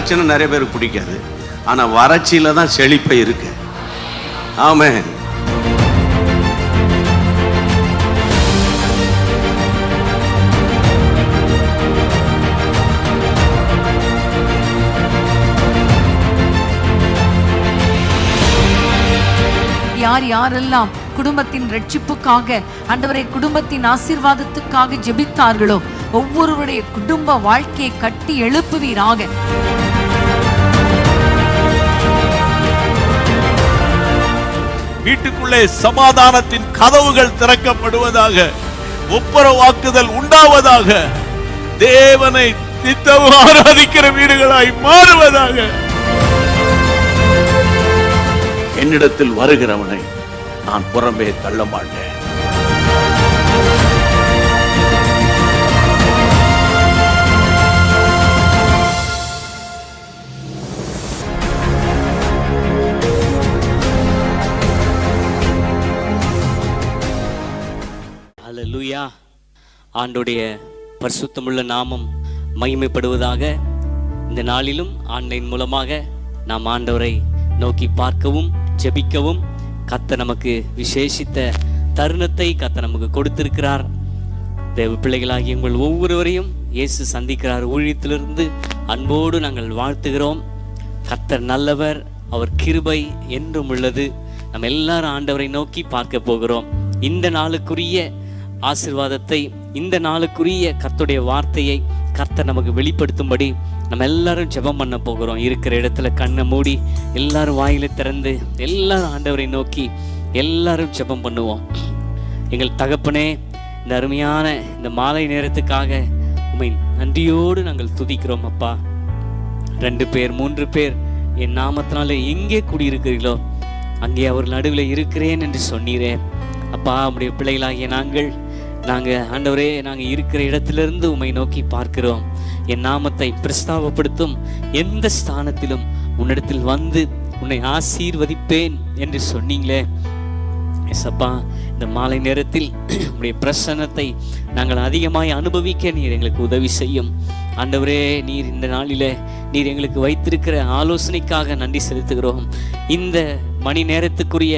பிரச்சனை நிறைய பேருக்கு பிடிக்காது. ஆனால் வறட்சியில் தான் செழிப்பை இருக்கு. ஆமென். யார் யாரெல்லாம் குடும்பத்தின் ரட்சிப்புக்காக, ஆண்டவரே குடும்பத்தின் ஆசீர்வாதத்துக்காக ஜெபித்தார்களோ ஒவ்வொருவருடைய குடும்ப வாழ்க்கையை கட்டி எழுப்புவீராக. வீட்டுக்குள்ளே சமாதானத்தின் கதவுகள் திறக்கப்படுவதாக, ஒப்புரவாக்குதல் உண்டாவதாக, தேவனை நித்தமும் ஆராதிக்கிற வீடுகளாய் மாறுவதாக. என்னிடத்தில் வருகிறவனை நான் புறம்பே தள்ள மாட்டேன். அல்லேலூயா. ஆண்டோடைய பரிசுத்தமுள்ள நாமம் மகிமைப்படுவதாக. இந்த நாளிலும் ஆன்லைன் மூலமாக நாம் ஆண்டவரை நோக்கி பார்க்கவும் ஜெபிக்கவும் கர்த்தர் நமக்கு விசேஷித்த தருணத்தை கர்த்தர் நமக்கு கொடுத்திருக்கிறார். தேவ பிள்ளைகளாகிய உங்கள் ஒவ்வொருவரையும் இயேசு சந்திக்கிறார். ஊழியத்திலிருந்து அன்போடு நாங்கள் வாழ்த்துகிறோம். கர்த்தர் நல்லவர், அவர் கிருபை என்றும் உள்ளது. நம்ம எல்லாரும் ஆண்டவரை நோக்கி பார்க்க போகிறோம். இந்த நாளுக்குரிய ஆசீர்வாதத்தை, இந்த நாளுக்குரிய கர்த்தருடைய வார்த்தையை கர்த்தர் நமக்கு வெளிப்படுத்தும்படி நம்ம எல்லாரும் ஜெபம் பண்ண போகிறோம். இருக்கிற இடத்துல கண்ணை மூடி எல்லாரும் வாயில திறந்து எல்லாரும் ஆண்டவரை நோக்கி எல்லாரும் ஜெபம் பண்ணுவோம். எங்கள் தகப்பனே, இந்த அருமையான இந்த மாலை நேரத்துக்காக உம்மை நன்றியோடு நாங்கள் துதிக்கிறோம். அப்பா, 2 பேர் 3 பேர் என் நாமத்தினால எங்கே கூடியிருக்கிறீர்களோ அங்கே அவர் நடுவில் இருக்கிறேன் என்று சொன்னீரே. அப்பா, உம்முடைய பிள்ளைகளாகிய நாங்கள் ஆண்டவரே, நாங்கள் இருக்கிற இடத்திலிருந்து உம்மை நோக்கி பார்க்கிறோம். என் நாமத்தை பிரஸ்தாபப்படுத்தும் எந்த ஸ்தானத்திலும் உன்னிடத்தில் வந்து உன்னை ஆசீர்வதிப்பேன் என்று சொன்னீங்களே. எசப்பா, இந்த மாலை நேரத்தில் உம்முடைய பிரசன்னத்தை நாங்கள் அதிகமாய் அனுபவிக்க நீர் எங்களுக்கு உதவி செய்யும். ஆண்டவரே, நீர் இந்த நாளிலே நீர் எங்களுக்கு வைத்திருக்கிற ஆலோசனைக்காக நன்றி செலுத்துகிறோம். இந்த மணி நேரத்துக்குரிய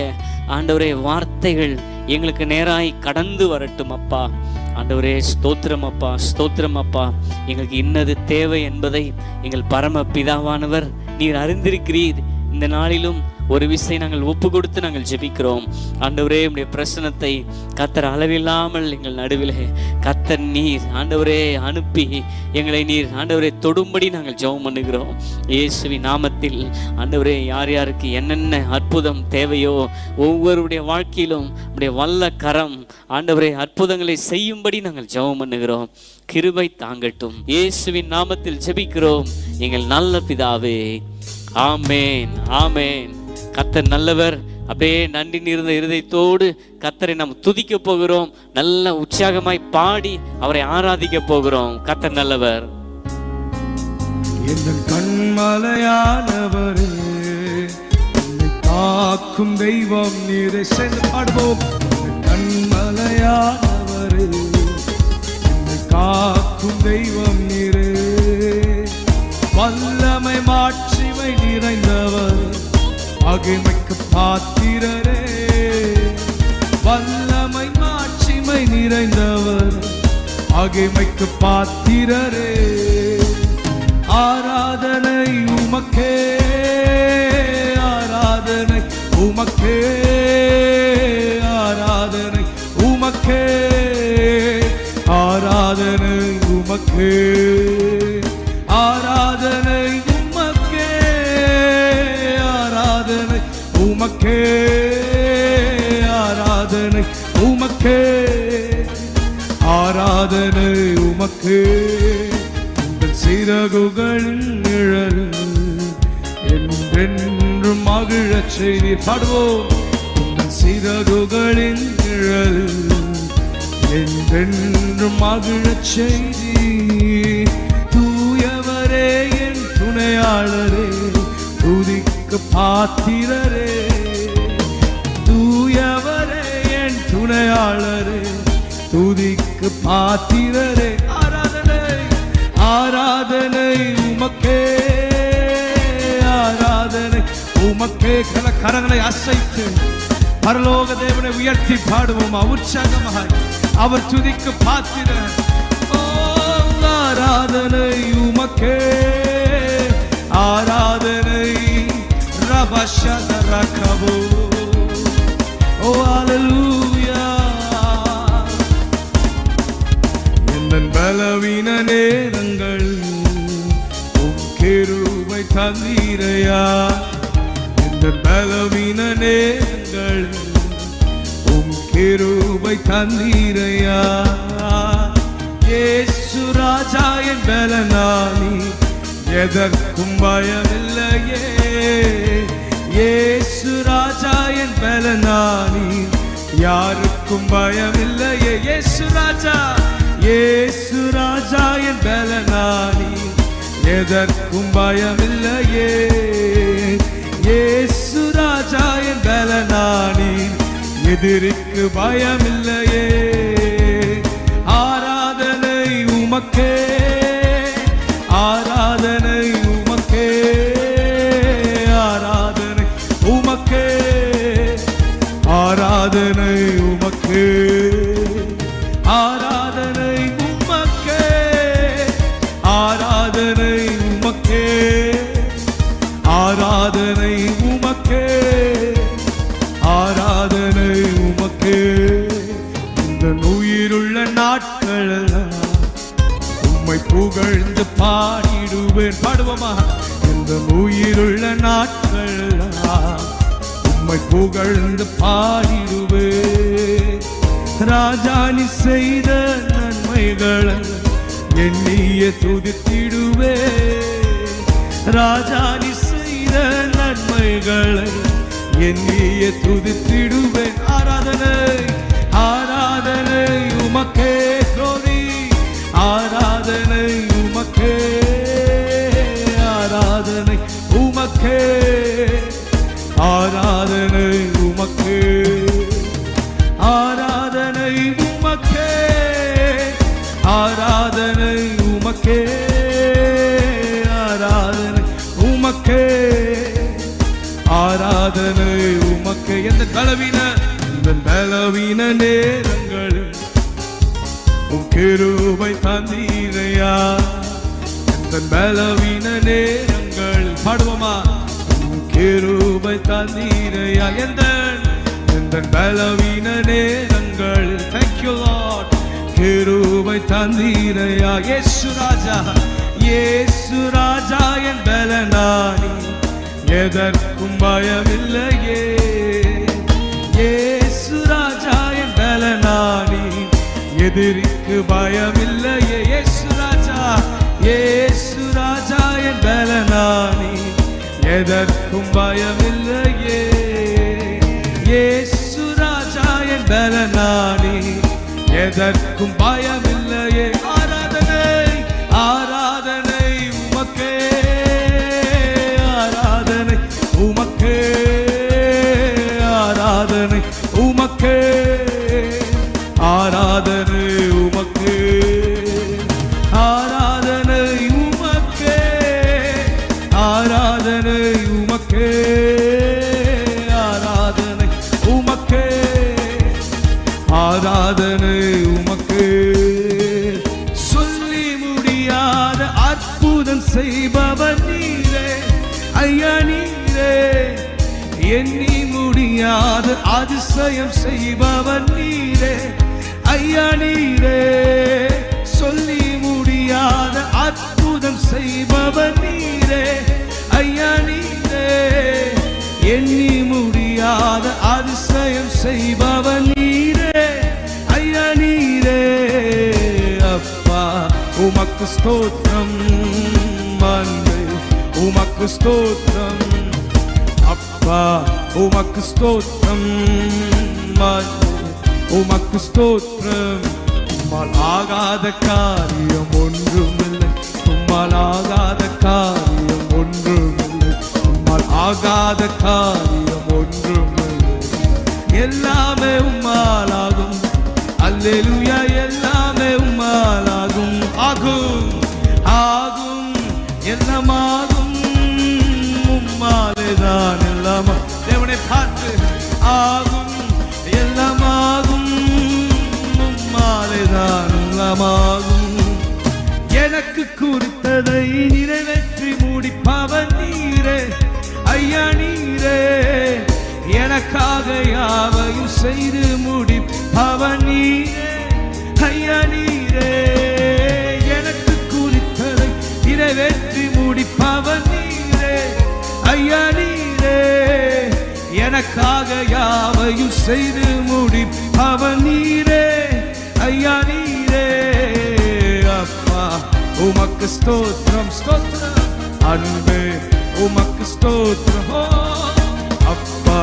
ஆண்டவரே வார்த்தைகள் எங்களுக்கு நேராய் கடந்து வரட்டும். அப்பா ஆண்டவரே, ஸ்தோத்திரம் அப்பா, ஸ்தோத்திரம் அப்பா. எங்களுக்கு இன்னது தேவை என்பதை எங்கள் பரம பிதாவானவர் நீர் அறிந்திருக்கிறீர். இந்த நாளிலும் ஒரு விசை நாங்கள் ஒப்பு கொடுத்து நாங்கள் ஜெபிக்கிறோம். ஆண்டவரே, உம்முடைய பிரசன்னத்தை கர்த்தர் அளவில்லாமல் எங்கள் நடுவிலே கர்த்தர் நீர் ஆண்டவரே அனுப்பி எங்களை நீர் ஆண்டவரே தொடும்படி நாங்கள் ஜெபம் பண்ணுகிறோம். இயேசுவின் நாமத்தில் ஆண்டவரே, யார் யாருக்கு என்னென்ன அற்புதம் தேவையோ ஒவ்வொருடைய வாழ்க்கையிலும் உம்முடைய வல்ல கரம் ஆண்டவரே அற்புதங்களை செய்யும்படி நாங்கள் ஜெபம் பண்ணுகிறோம். கிருபை தாங்கட்டும். இயேசுவின் நாமத்தில் ஜெபிக்கிறோம் எங்கள் நல்ல பிதாவே. ஆமேன், ஆமேன். கர்த்தர் நல்லவர். அப்படியே நன்றி நிறைந்த இருதயத்தோடு கர்த்தரை நாம் துதிக்க போகிறோம். நல்ல உற்சாகமாய் பாடி அவரை ஆராதிக்க போகிறோம். கர்த்தர் நல்லவர். என் கண்மலையானவரே, என்னை காக்கும் தெய்வம் நீரே. சேர்ந்து பாடுவோம். கண்மலையானவரே, என்னை காக்கும் தெய்வம் நீரே. வல்லமை மாட்சிமை நிறைந்தவர், மகிமைக்கு பாத்திரரே. வல்லமை மாட்சிமை நிறைந்தவர், மகிமைக்கு பாத்திரரே. ஆராதனை உமக்கே, ஆராதனை உமக்கே, ஆராதனை உமக்கே, ஆராதனை உமக்கே, ஆராதனை உமக்கே, ஆராதனை உமக்கே, ஆராதனை உமக்கே, ஆராதனை உமக்கே. உங்கள் சிறகுகளின் நிழல் என்றென்றும் மகிழச் செய்தீர். பாடுவோம். உங்கள் சிறகுகளின் நிழல் என்றென்றும் மகிழச் செய்தீர். தூயவரே என் துணையாளரே, துதிக்கு பாத்திரரே. தூயவரே என் துணையாளரே, துதிக்கு பாத்திரரே. ஆராதனை, ஆராதனை உமக்கே, உமக்கே கரங்களை அசைத்து பரலோக தேவனை உயர்த்தி பாடுவோம் உற்சாகமாய். அவர் துதிக்கு பாத்திர. ஆராதனை உமக்கே, ஆராதனை. ரபஷதரகபோ. ஓ அல்லேலூயா. என் பலவீன நேரங்கள் உம் கிருபை தந்தீரையா. என் பலவீன நேரங்கள் உம் கிருபை தந்தீரையா. இயேசு ராஜா என் பலனானி, எதற்கும் பயமில்லையே. இயேசு ராஜா என் பலனானி, யாருக்கும் பயமில்லையே. இயேசு ராஜா, இயேசு ராஜா என் பலனானி, எதற்கும் பயமில்லையே. இயேசு ராஜா என் பலனானி, எதிரிக்கு பயமில்லையே. ஆராதனை உமக்கே, ஆராதனை உமக்கே, ஆராதனை உமக்கே, ஆராதனை உமக்கே, ஆராதனை உமக்கே, ஆராதனை உமக்கே, ஆராதனை உமக்கே, ஆராதனை உமக்கே. இந்த உயிருள்ள நாட்களெல்லாம் உம்மை புகழ்ந்து பாடிடுவேன். பாடுவோமா? இந்த உயிருள்ள நாட்களெல்லாம் உம்மை புகழ்ந்து பாடிடுவேன். ராஜா நீ செய்த நன்மைகளை எண்ணிய துதித்திடுவே. ராஜா நீ செய்த நன்மைகளை எண்ணிய துதித்திடுவேன். ஆராதனை, ஆராதனை உமக்கே. கோரி ஆராதனை உமக்கே, ஆராதனை உமக்கே, ஆராதனை உமக்கே, ஆராதனை உமக்கே, ஆராதனை உமக்கே, ஆராதனை உமக்கே, ஆராதனை உமக்கே. எந்த பலவீன நேரங்களில் உம் கிருபை தந்தீரையா. எந்த பலவீன நேரங்கள் பாடுவோமா? உம் கிருபை தந்தீரையா. எந்த பலவீன நேரங்கள், thank you Lord, கிருபை தந்தீரையா. இயேசு ராஜா, இயேசு ராஜா என் பலனானி, எதற்கும் பயமில்லையே. இயேசு ராஜா என் பலனானி, எதிரிக்கு பயமில்லையே. இயேசு ராஜா, இயேசு ராஜா என் பலனானி, எதற்கும் பயமில்லையே. இயேசு ராஜா என் பலனானி, எதற்கும் பயமில்லையே. ஆராதனை, ஆராதனை உமக்கே, ஆராதனை உமக்கே, ஆராதனை உமக்கே, ஆராதனை உமக்கே, ஆராதனை உமக்கே, ஆராதனை உமக்கே, ஆராதனை உமக்கே, ஆராதனை உமக்கே. சொல்லி முடியாத அற்புதம் செய்பவர் நீரே ஐயா, நீரே. எண்ணி முடியாத அதிசயம் செய்பவர் நீரே ஐயா, நீரே. சொல்லி முடியாத அற்புதம் செய்பவர் நீரே ஐயா, நீரே. எண்ணி முடியாத அதிசயம் செய்பவர் நீரே ஐயா, நீரே. அப்பா உமக்கு ஸ்தோத்திரம், மன்னை உமக்கு ஸ்தோத்திரம். அப்பா உமக்கு ஸ்தோத்திரம், மன்னை உமக்கு ஸ்தோத்திரம். உம்மால் ஆகாத காரியம் ஒன்றுமில்லை, உம்மால் ஆகாத காரியம் ஒன்றுமில்லை, உம்மால் ஆகாத காரியம் ஒன்றுமில்லை. எல்லாமே உம்மால் ஆகும். அல்லேலூயா, எல்லாமே உம்மால் ஆகும். ஆகும், ஆகும், எல்லாமாகும். உம்மாலே தான் எல்லாம் தேவனை பார்த்து ஆகும் எல்லாமாகும் உம்மாலேதான் எல்லாமாகும். எனக்கு குறித்ததை நிறைவேற்றி முடிப்பவன் நீரே ஐயா நீரே, எனக்காக யாவையும் செய்து முடிப்பவன் நீரே ஐயா நீரே, எனக்கு குறித்ததை நிறைவேற்றி முடிப்பவன் நீரே ஐயா நீரே, எனக்காக யாவையும் செய்து முடிப்பவன் நீரே ஐயா நீரே. அப்பா உமக்கு ஸ்தோத்திரம் ஸ்தோத்திரம், அன்பே உமக்கு ஸ்தோத்திரம், அப்பா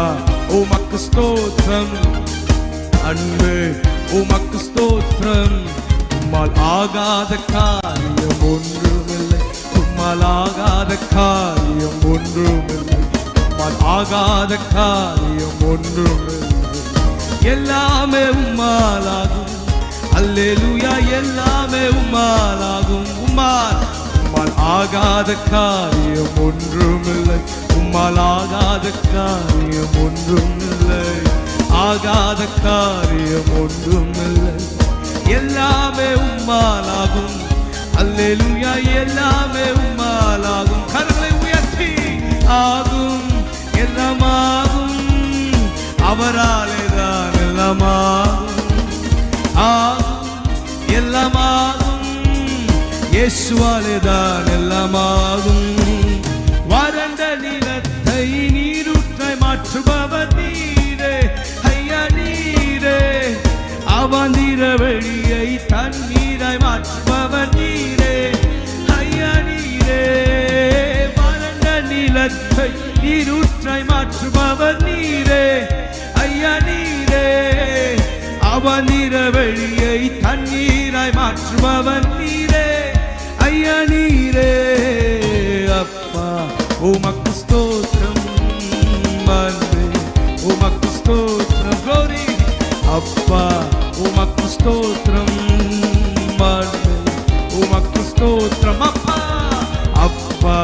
உமக்கு ஸ்தோத்திரம், அன்பே உமக்கு ஸ்தோத்திரம். உம்மால் ஆகாத காரியம் ஒன்றுமில்லை, உம்மால் ஆகாத காரியம் ஒன்றுமில்லை, உம்மால் ஆகாத காரியம் ஒன்றுமில்லை. எல்லாமே உம்மாலாகும், அல்லேலூயா, எல்லாமே உம்மாலாகும். உம்மால் ஆகாத காரியம் ஒன்றுமில்லை, உம்மால் ஆகாத காரியம் ஒன்றுமில்லை, ஆகாத காரியம் ஒன்றுமில்லை. எல்லாமே உம்மாலாகும், அல்லேலூயா, எல்லாமே உம்மாலாகும். கரங்களை உயர்த்தி ஆகும் எல்லாமாகும், அவராலே தான் எல்லாமாகும், ஆகும் எல்லாமாகும், இயேசுவாலே தான் எல்லாமாகும். வறண்ட நிலத்தை நீரூற்றாய் மாற்றுபவர் நீரே ஐயா நீரே, அவந்திர வெளியை தண்ணீராய் மாற்றுபவர் நீரே ஐயா நீரே, வறண்ட நிலத்தை நீரூற்றாய் மாற்றுபவர் நீரே ஐயா நீரே, அவந்திர வெளியை தண்ணீராய் மாற்றுபவர் நீரே ஐயா நீரே. அப்பா உமக்கு ஸ்தோத்திரம், அன்பே உமக்கு ஸ்தோத்திரம், glory. அப்பா உமக்கு ஸ்தோத்திரம், அன்பே உமக்கு ஸ்தோத்திரம், அப்பா அப்பா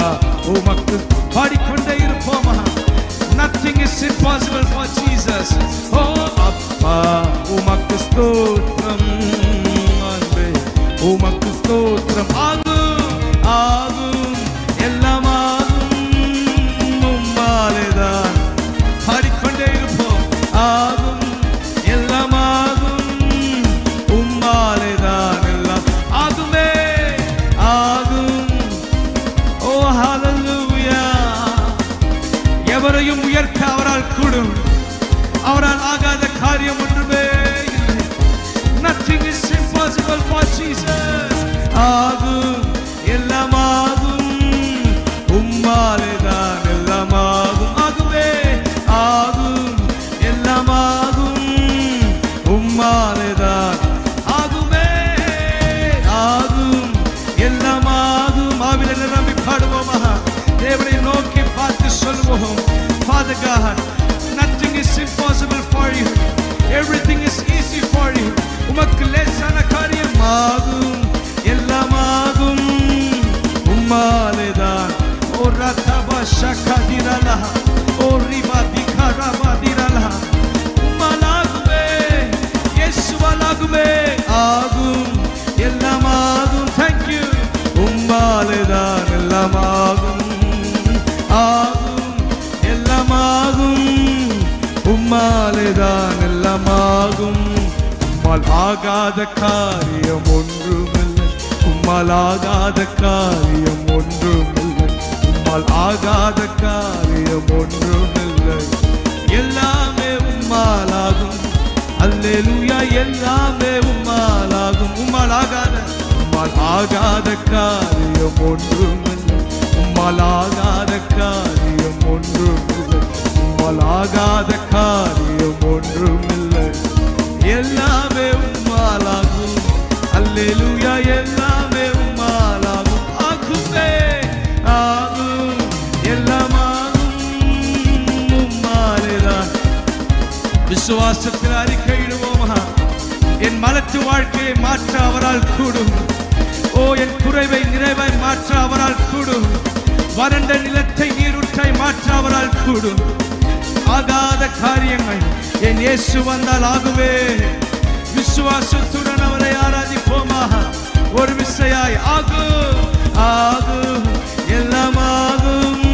உமக்கு. பாடிக்கொண்டே இருப்போமா. Nothing is impossible for Jesus. Oh அப்பா உமக்கு ஸ்தோத்திரம், அன்பே உமக்கு ஸ்தோத்திரம். ஆகும் ஆகும் எல்லாமாகும் உம்மாலேதான். பாடிக்கொண்டே இருப்போம். ஆகும் எல்லாமாகும் உம்மாலேதான் எல்லாம் ஆகுமே ஆகும். ஓ ஹல்லேலூயா. எவரையும் உயர்த்த அவரால் கூடும், அவரால் ஆகாத காரியம் ஒன்றுமே இல்லை. Nothing is impossible for Jesus. ஆகும் எல்லாமாகும் உம்மாலேதான் எல்லாமாகும். ஆகுமே ஆகும் எல்லாமாகும் உம்மாலேதான். ஆகுமே ஆகும் எல்லாமாகும். ஆவிலே நிரம்பி பாடுவோமா. தேவனை நோக்கி பார்த்து சொல்வோம். Father God, nothing is impossible for you. Everything is easy for you. உமக்கு லேசான காரியம் ஆகும் எல்லாமாகும் உம்மாலேதான். ஓ ரதபா ஷகதிரலா, ஓ ரிபா திகரபா திரலா, உம்மாலாகுமே இயேசுவாலாகுமே. ஆகும் எல்லாமாகும். Thank you. உம்மாலேதான் எல்லாமாகும். ஆகும் எல்லாமாகும் உம்மாலேதான் எல்லாமாகும். உம்மால் ஆகாத காரியம் ஒன்றுமில்லை, உம்மால் ஆகாத காரியம் ஒன்றுமில்லை, உம்மால் ஆகாத காரியம் ஒன்றுமில்லை. எல்லாமே உம்மாலாகும், அல்லேலூயா, எல்லாமே உம்மாலாகும். உம்மால் ஆகாத காரியம் ஒன்றுமில்லை, உம்மால் ஆகாத காரியம் ஒன்றுமில்லை, உம்மால் ஆகாத காரியம் ஒன்றுமில்லை. எல்லாமே உம்மாலாகும், அல்லேலூயா, எல்லாமே உம்மாலாகும். ஆகுமே ஆகும் எல்லாமாகும் உம்மாலேதான். விசுவாசத்தில் அறிக்கையிடுவோமா. என் மலட்டு வாழ்க்கையை மாற்ற அவரால் கூடும். ஓ என் குறைவை நிறைவாய் மாற்ற அவரால் கூடும். வறண்ட நிலத்தை நீரூற்றாய் மாற்ற அவரால் கூடும். ஆகாத காரியங்கள் என் இயேசு வந்தால் ஆகுவே. விசுவாசத்துடன் அவரை ஆராதிப்போமா? ஒரு விசையாய் ஆகும் ஆகும் எல்லாம் ஆகும்,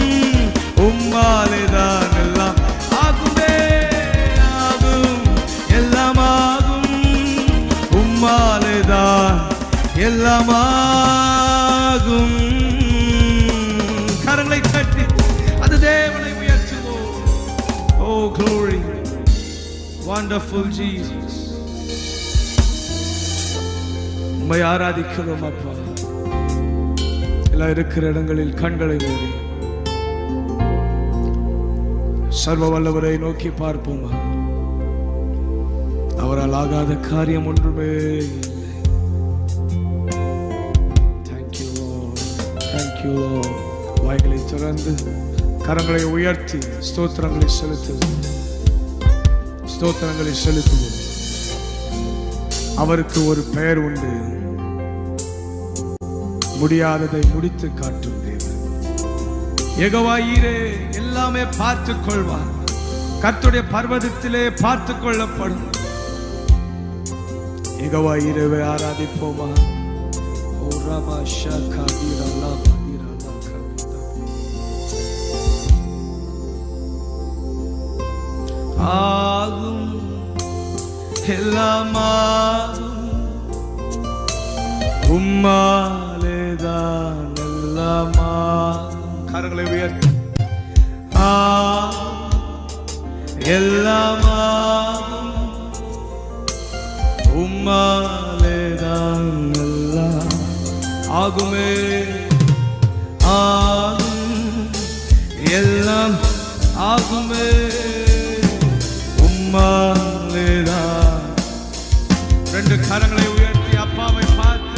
உம்மாலேதான் எல்லாம் ஆகுமே. ஆகும் எல்லாம் ஆகும், உம்மாலேதான் எல்லாம் ஆகும். கரங்களை தட்டி அது தேவனை உயர்த்துவோம். Oh glory, wonderful Jesus. உம்மை ஆராதிக்கிறோம் அப்பா. எல்லாம் இருக்கிற இடங்களில் கண்களை மூடி சர்வ வல்லவரை நோக்கி பார்ப்போமா? அவரால் ஆகாத காரியம் ஒன்றுமே இல்லை. Thank you Lord, thank you Lord. வாய்களை திறந்து கரங்களை உயர்த்தி ஸ்தோத்திரங்களை செலுத்துவோம், ஸ்தோத்திரங்களை செலுத்துவோம். அவருக்கு ஒரு பெயர் உண்டு, முடியாததை முடித்து காட்டும் தேவன். யெகோவா ஈரே, எல்லாமே பார்த்துக் கொள்வார். கர்த்தருடைய பர்வதத்திலே பார்த்துக் கொள்ளப்படும். யெகோவா ஈரேவை ஆராதிப்போமா? ஓ ராமா ஷாகா தீரலா தீரலா கர்த்தா. ஆகும் எல்லாம் ஆகும், உம்மாலேதான் எல்லாம் ஆகும். கரங்களை உயர்த்தி எல்லாம் ஆகும், உம்மாலேதான் எல்லாம் ஆகுமே. ஆகும் எல்லாம் ஆகுமே, உம்மாலேதான். ரெண்டு கரங்களை உயர்த்தி அப்பாவை பார்த்து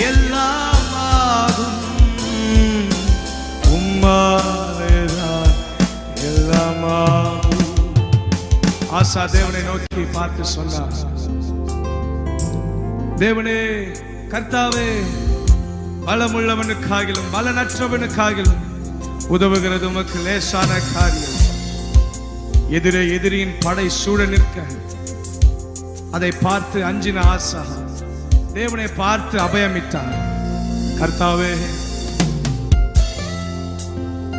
எல்லாம் ஆகும், உம்மாலேதான் எல்லாம் ஆகும். ஆசா தேவனை நோக்கி பார்த்து சொன்னார், தேவனே கர்த்தாவே, பலமுள்ளவனுக்காகிலும் பலனற்றவனுக்காகிலும் உதவுகிறது உமக்கு லேசான காரியம். எதிரே எதிரியின் படை சூழ நிற்க அதை பார்த்து அஞ்சின ஆசா தேவனை பார்த்து அபயமிட்டார். கர்த்தாவே,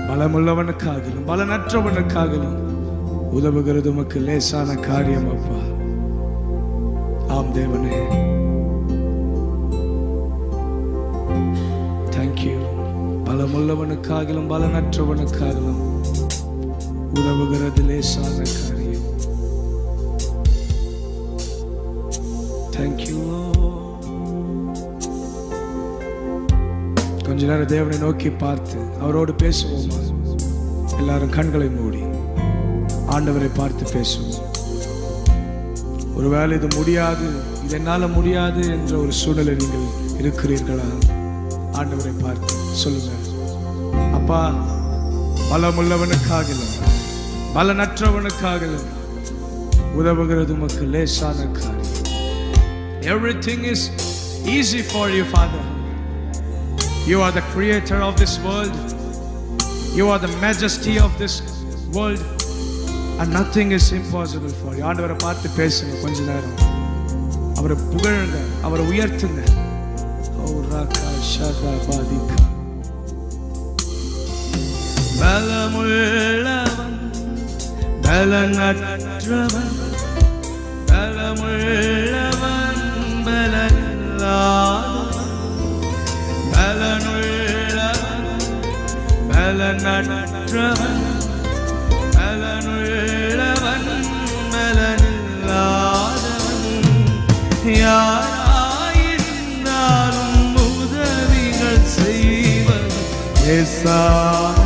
பலமுள்ளவனுக்காகிலும் பலனற்றவனுக்காகிலும் உதவுகிறது உமக்கு லேசான காரியம் அப்பா. ஆம் தேவனே, தேங்க்யூ. பலமுள்ளவனுக்காகிலும் பலனற்றவனுக்காகிலும் உதவுகிறது லேசான காரியம். தேங்க்யூ. கொஞ்ச நேரம் தேவனை நோக்கி பார்த்து அவரோடு பேசுவோமா? எல்லாரும் கண்களை மூடி ஆண்டவரை பார்த்து பேசுவோம். ஒருவேளை இது முடியாது, இது என்னால முடியாது என்ற ஒரு சூழ்நிலை நீங்கள் இருக்கிறீர்களா? ஆண்டவரை பார்த்து சொல்லுங்க, அப்பா, பலமுள்ளவனுக்காகிலும் பலனற்றவனுக்காகிலும் உதவுகிறது உமக்கு லேசான காரியம். Everything is easy for you, Father. You are the creator of this world. You are the majesty of this world, and nothing is impossible for you. ஆண்டவரை பார்த்து பேசுங்க கொஞ்ச நேரம். அவரை புகழுங்க, அவரை உயர்த்துங்க. ஓ ராகா ஷாகா பாதிகா. பலமுள்ளவன் பலனற்றவன், பலமுள்ளவன் பலனில்லாதவன், பலனுள்ளவன் பலனற்றவன், பலனுள்ளவன் பலனில்லாதவன், யாராயிருந்தாலும் உதவிகள் செய்வன் லேசானே.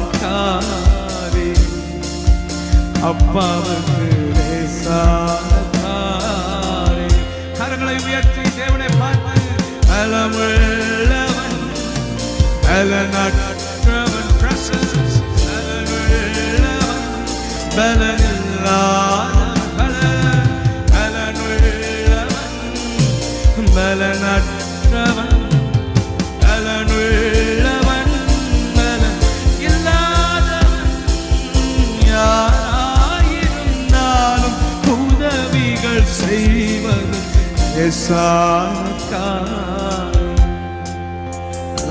அப்பாவுக்கு லேசானே. கரங்களை உயர்த்தி தேவனை பார்த்து, பலமுள்ளவன் பலனற்றவன், presence, பலனுள்ளவன் பலனில்லாதவன், பலனுள்ளவன் பலனற்றவன், பலனுள்ளவன் பலனில்லாதவன், லேசான காரியம்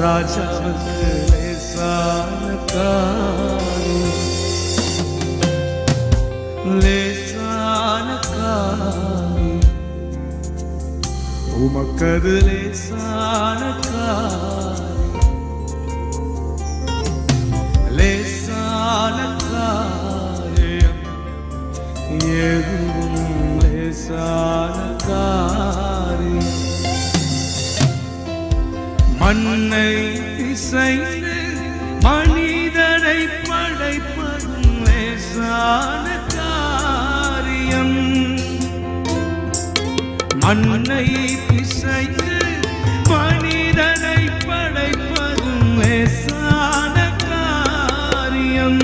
ராஜாவுக்கு லேசான காரியம் லேசான காரியம் உமக்கது லேசான காரியம் லேசான காரியம் எதுவும் லேசான காரியம் மண்ணை பிசைந்து மனிதனை படைப்பதும் லேசான காரியம் மண்ணை பிசைந்து மனிதனை படைப்பதும் லேசான காரியம்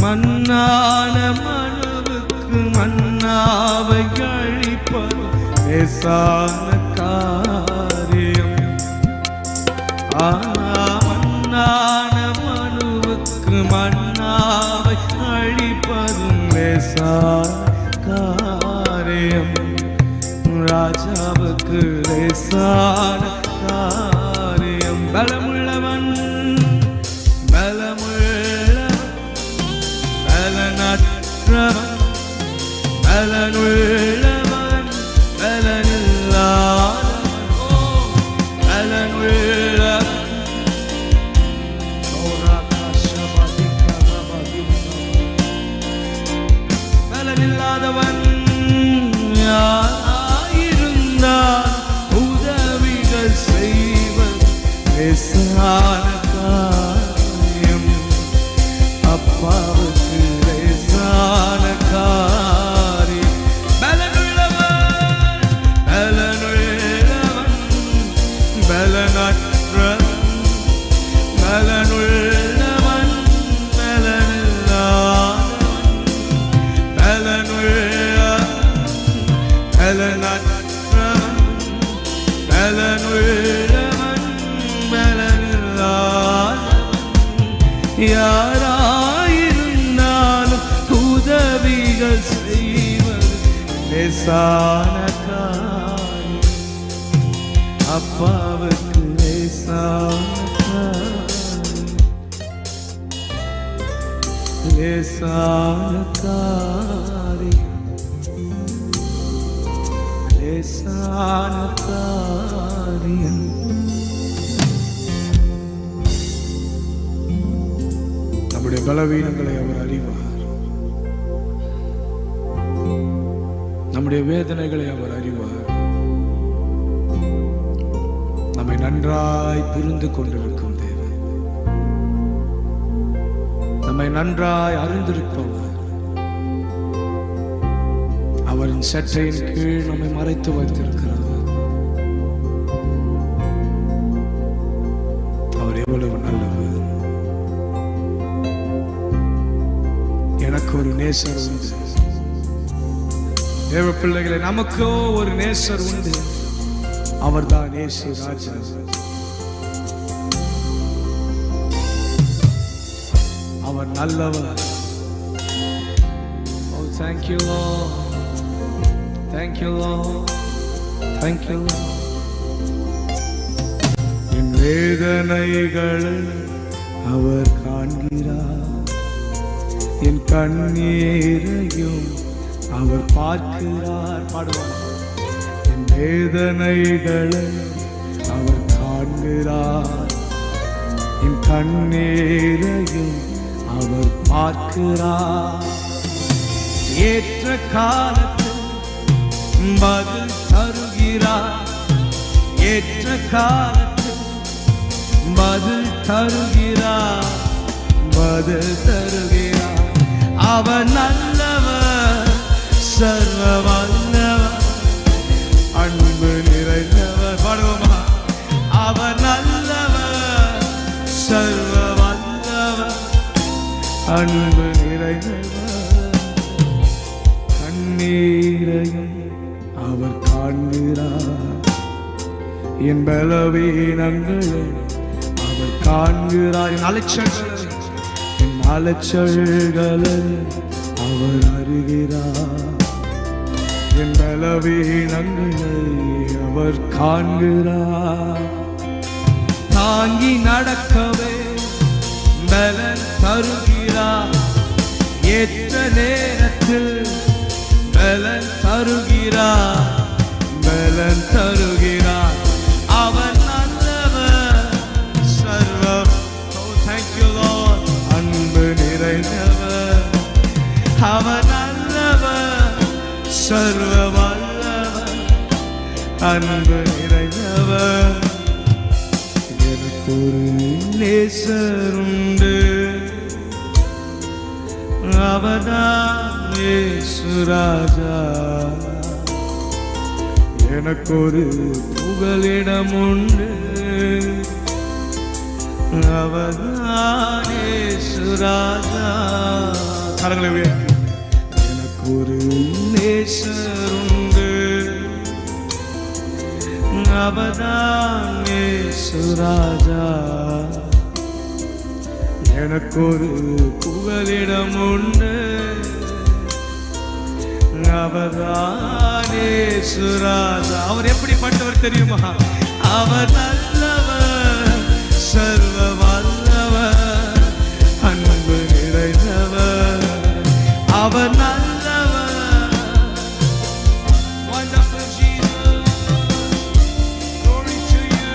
மண்ணான மனுவுக்கு மன்னாவை அழிப்பது லேசான காரியம் மண்ணான மனுவுக்கு மன்னாவை அழிப்பதும் லேசான காரியம் ராஜாவுக்கு லேசான காரியம் பலமுள்ளவன் பலனற்றவன் பலனுள்ளவன் பலனில்லாதவன் பலனுள்ளவன் பலனில்லாதவன் யாராயிருந்தால் உதவிகள் செய்வது லேசான காரியம் அப்பாவுக்கு லேசான காரியம் பலனுள்ளவன் பலனுள்ளவன் பலனற்றவன் பலனுள்ளவன் பலனில்லாதவன் பலனுள்ளவன் பலனற்றவன் பலனுள்ளவன் பலனில்லாதவன் யாராயிருந்தாலும் உதவிகள் செய்வது லேசான காரியம் அப்பாவுக்கு லேசான காரியம் லேசான காரியம் லேசான காரியம் நம்முடைய பலவீனங்களை அவர் அறிவார் நம்முடைய வேதனைகளை அவர் அறிவார் நம்மை நன்றாய் புரிந்து கொண்டிருக்கும் தேவன் நம்மை நன்றாய் அறிந்திருப்பவர் அவரின் சற்றையின் கீழ் நம்மை மறைத்து வைத்திருக்கிறார் அவர் எவ்வளவு நல்லவர் எனக்கு ஒரு நேசர் உண்டு தேவ பிள்ளைகளை நமக்கோ ஒரு நேசர் உண்டு அவர்தான் இயேசு ராஜா அவர் நல்லவர் Oh thank you Lord thank you Lord thank you Lord என் வேதனைகளை அவர் காண்கிறார் என் கண்ணீரையும் அவர் பார்க்கிறார் பாடுவார் என் வேதனைகளை அவர் காண்கிறார் என் கண்ணீரையும் அவர் பார்க்கிறார் ஏற்ற காலத்தில் பதில் தருகிறார் ஏற்ற காலத்தில் பதில் தருகிறார் பதில் தருகிறார் அவர் நல்லவர் சர்வ வல்லவர் அன்பு நிறைந்தவர் பாடுவோமா அவர் நல்லவர் சர்வ வல்லவர் அன்பு நிறைந்தவர் கண்ணீரையும் அவர் காண்கிறார் என் பலவீனங்களை அவர் காண்கிறார் என் அலைச்சல்களை அவர் அறிகிறார் என் பலவீனங்களை அவர் காண்கிறார். தாங்கி நடக்கவே பலன் தருகிறார். ஏற்ற நேரத்தில் பலன் தருகிறார். பலன் தருகிறார். அவர் நல்லவர், சர்வம். Oh, thank you Lord. அன்பு நிறைந்தவர். அவர் நல்லவர், சர்வ வல்லவர், அன்பு நிறைந்தவர். எனக்கு ஒரு நேசர் உண்டு, அவர்தான் இயேசு ராஜா. எனக்கு ஒரு புகலிடம் உண்டு, அவர்தான் இயேசு ராஜா. கரங்களை உயர்த்தி. எனக்கு ஒரு நேசர் உண்டு, அவர்தான் இயேசு ராஜா. எனக்கு ஒரு புகலிடம் உண்டு, அவர்தான் இயேசு ராஜா. அவர் எப்படிப்பட்டவர் தெரியுமா? அவர் நல்லவர், சர்வ வல்லவர், அன்பு நிறைந்தவர். அவர் நல்லவர். Wonderful Jesus, glory to you.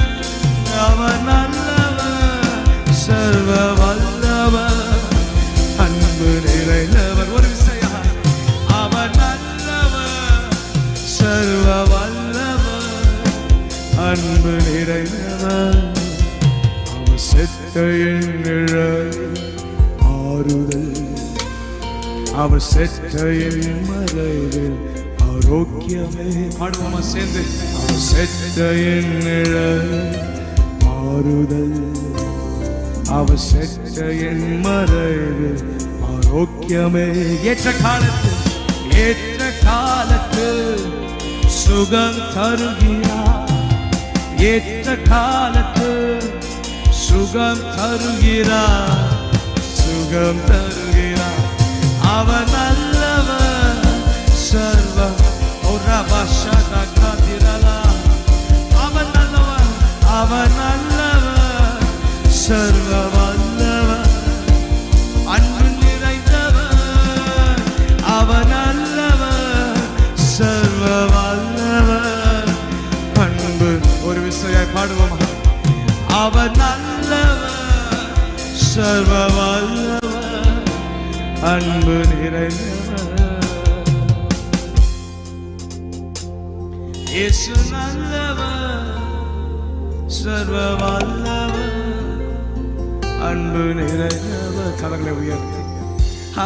அவர் நல்லவர், சர்வ வல்லவர், அன்பு நிறைந்தவர். ஒரு விஷயம், அவர் நல்லவர், சர்வ வல்லவர், அன்பு நிறைந்தவர். அவர் செத்தையின் நிழலில் ஆறுதல், அவர் செத்தையின் மறைவில் ஆரோக்கியமே. பாடுவோமா சேர்ந்து? அவர் செத்தையின் நிழலில் ஆறுதல், அவர் செத்தையின் மறைவில் ஆரோக்கியமே. ஏற்ற காலத்தில் சுகம் தருகிறார். ஏற்ற காலத்தில் சுகம் தருகிறார். சுகம் தருகிறார். அவர் நல்லவர், சர்வ. அவர் நல்லவர், அவர் நல்லவர், சர்வ வல்லவர், அன்பு நிறைந்தவர். அவர் நல்லவர், சர்வ வல்லவர், அன்பு. ஒரு விஷயம் பாடுவோமா? அவர் நல்லவர், சர்வ வல்லவர், அன்பு நிறைந்தவர். இயேசு நல்லவர், சர்வ வல்லவர், அன்பு நிறைந்தவர். கரங்களை உயர்த்தி.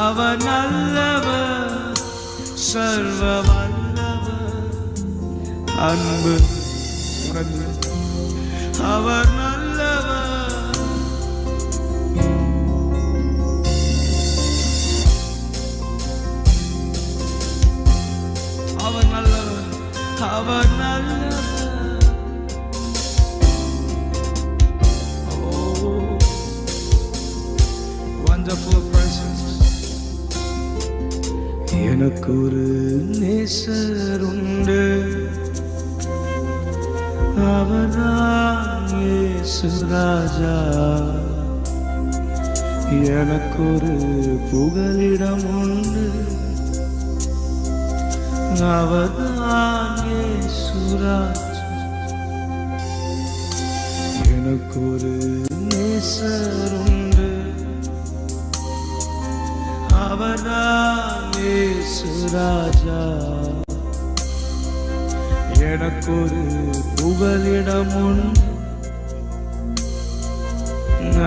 அவர் நல்லவர், சர்வ வல்லவர், அன்பு நிறைந்தவர். அவர் நல்லவர். அவர் நல்லவர். அவர் நல்லவர். Oh, wonderful presence. எனக்கு ஒரு நேசர் உண்டு, அவர்தான் இயேசு ராஜா. எனக்கு ஒரு புகலிடம் உண்டு, அவர்தான் இயேசு ராஜா. எனக்கு ஒரு நேசர் உண்டு, அவர்தான் இயேசு ராஜா. எனக்கு ஒரு புகலிடம் உண்டு,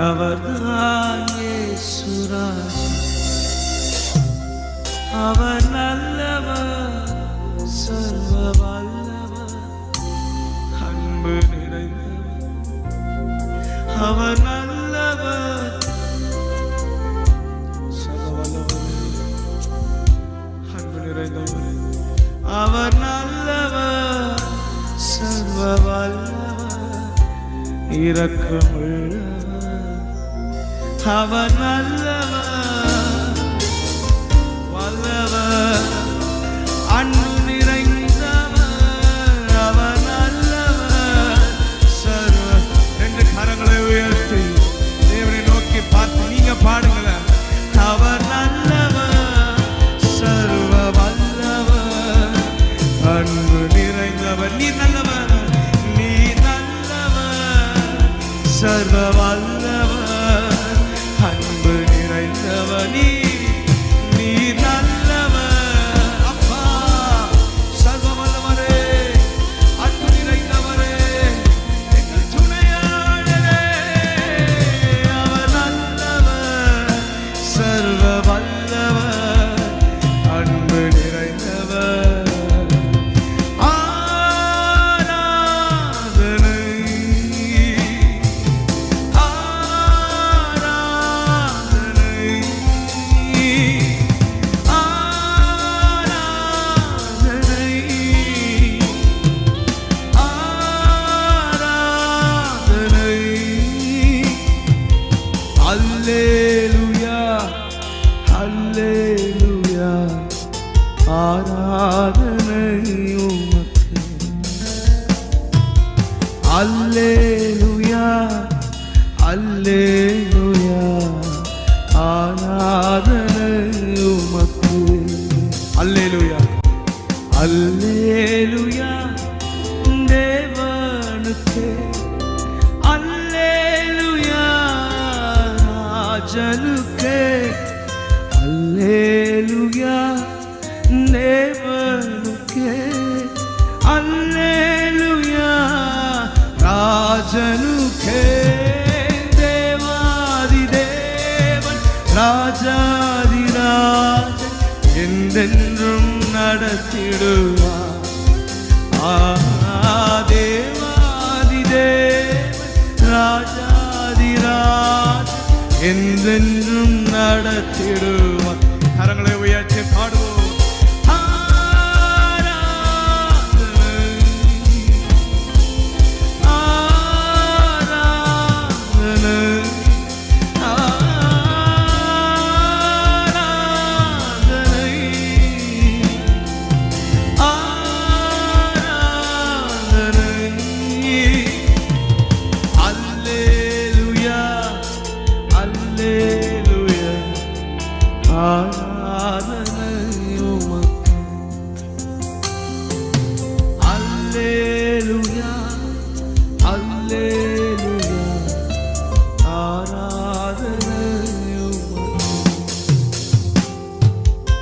அவர்தான் இயேசு ராஜா. அவர் நல்லவர், சர்வ வல்லவர், அன்பு நிறைந்தவர். அவர் நல்லவர், சர்வ வல்லவர், அன்பு நிறைந்தவர். அவர் நல்லவர், சர்வ வல்லவர், இரக்கமுள்ளவர். அவர் நல்லவர், வல்லவர், அன்பு நிறைந்தவர். சர்வ வல்லவர் அன்பு நிறைந்தவர் நீர் நல்லவர் அப்பா சர்வ வல்லவரே அன்பு நிறைந்தவரே எங்கள் துணையாளரே அவர் நல்லவர் சர்வ வல்லவர் அன்பு நிறைந்தவர் அல்லேலூயா அல்லேலூயா ஆராதனை உமக்கு அல்லேலூயா அல்லேலூயா தேவனுக்கே அல்லேலூயா ராஜனுக்கே அல்லேலூயா தேவனுக்கே அல்லேலூயா ராஜனுக்கே தேவாதி தேவன் ராஜாதிராஜன் என்றென்றும் நடத்திடுவார் தேவாதி தேவன் ராஜாதிராஜன் என்றென்றும் நடத்திடுவார் கரங்களை உயர்த்தி பாடுவோம்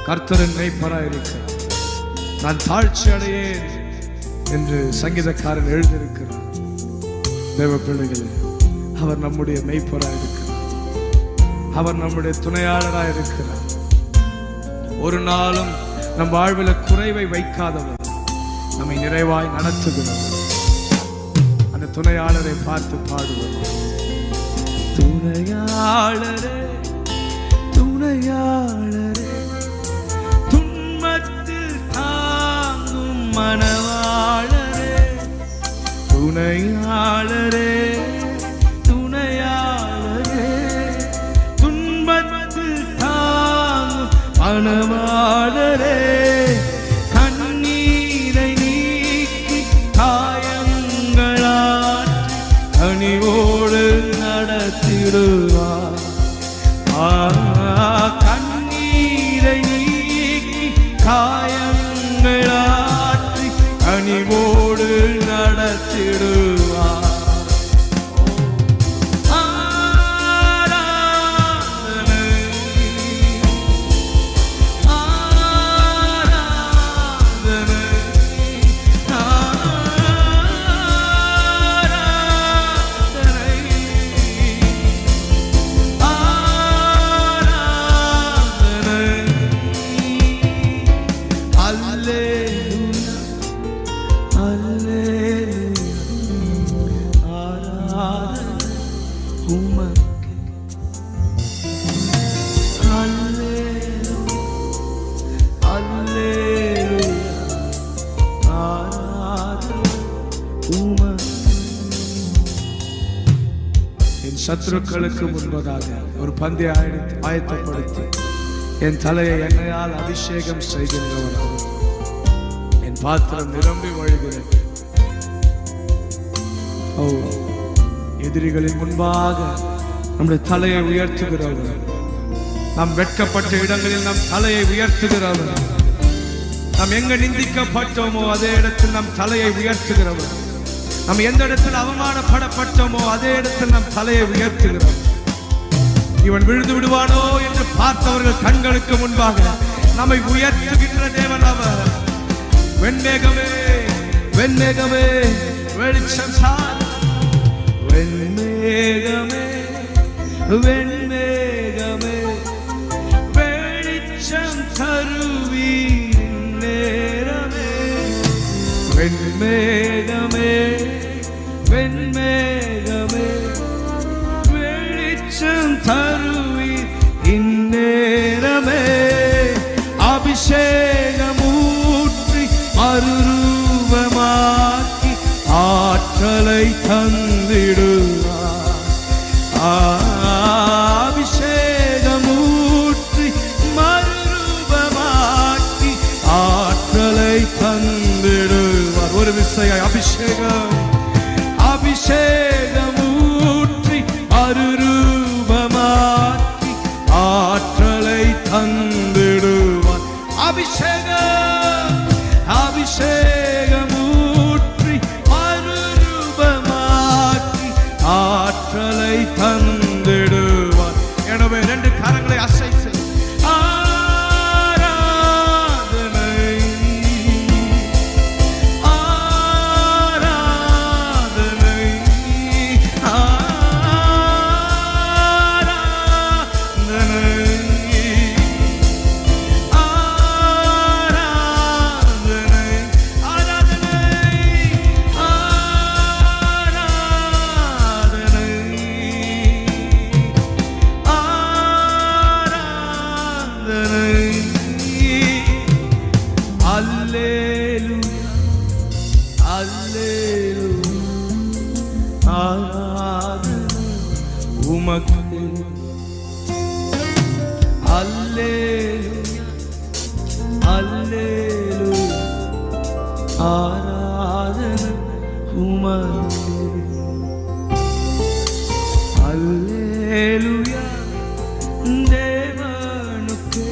கர்த்தரின் மேய்ப்பராயிருக்கிறார், நான் தாழ்ச்சி அடையேன் என்று சங்கீதக்காரன் எழுதியிருக்கிறார். தேவ பிள்ளைகளே, அவர் நம்முடைய மேய்ப்பராயிருக்கிறார், அவர் நம்முடைய துணையாளராயிருக்கிறார். ஒரு நாளும் நம் வாழ்வில் குறைவை வைக்காதவர், நம்மை நிறைவாய் நடத்துகிறவர். அந்த துணையாளரை பார்த்து பாடுவோம். துணையாளரே துணையாளரே மணவாளரே துணையாளரே துணையாளரே துன்பத்தில் தாங்கும் மணவாளரே கண்ணீரை நீக்கி காயங்களாற்றி கனிவோடு நடத்திடுவார். கண்ணீரை நீக்கி காயங்களாற்றி கனிவோடு நடத்திடுவார். சத்துருக்களுக்கு முன்பதாக ஒரு பந்தை ஆயத்தப்படுத்தி என் தலையை எண்ணெயால் அபிஷேகம் செய்கின்றவன், என் பாத்திரம் நிரம்பி வழிகிறது. ஓ, எதிரிகளின் முன்பாக நம்முடைய தலையை உயர்த்துகிறவர், நாம் வெட்கப்பட்ட இடங்களில் நம் தலையை உயர்த்துகிறவர், நாம் எங்க நிந்திக்கப்பட்டோமோ அதே இடத்தில் நம் தலையை உயர்த்துகிறவர். நம்ம எந்த இடத்துல அவமானப்படப்பட்டோமோ அதே இடத்தில் நம் தலையை உயர்த்துகிறோம். இவன் விழுந்து விடுவானோ என்று பார்த்தவர்கள் கண்களுக்கு முன்பாக நம்மை உயர்த்துகின்ற தேவன் அவர். வெண்மேகமே வெண்மேகமே வெளிச்சம் சார், வெண்மேகமே வெண்மேகமே வெளிச்சம் தருவீர் நேரமே. வெண்மேகமே வெண்மேகமே வெளிச்சம் தருவீர் இந்நேரமே. அபிஷேகமூற்றி மறுரூபமாக்கி ஆற்றலை தந்திடுவார். அபிஷேகமூற்றி மறுரூபமாக்கி ஆற்றலை தந்திடுவார். ஒரு விசையாய் அபிஷேகம் அபிஷேகமூற்றி மறுரூபமாக்கி ஆற்றலை தந்திடுவார். அபிஷேகம் அபிஷேகமூற்றி மறுரூபமாக்கி ஆற்றலை தந்திடுவார். எனவே ரெண்டு கரங்களை அசைத்து ஆராதனை ஆராதனை உமக்கு அல்லேலூயா அல்லேலூயா ஆராதனை உமக்கு அல்லேலூயா தேவனுக்கு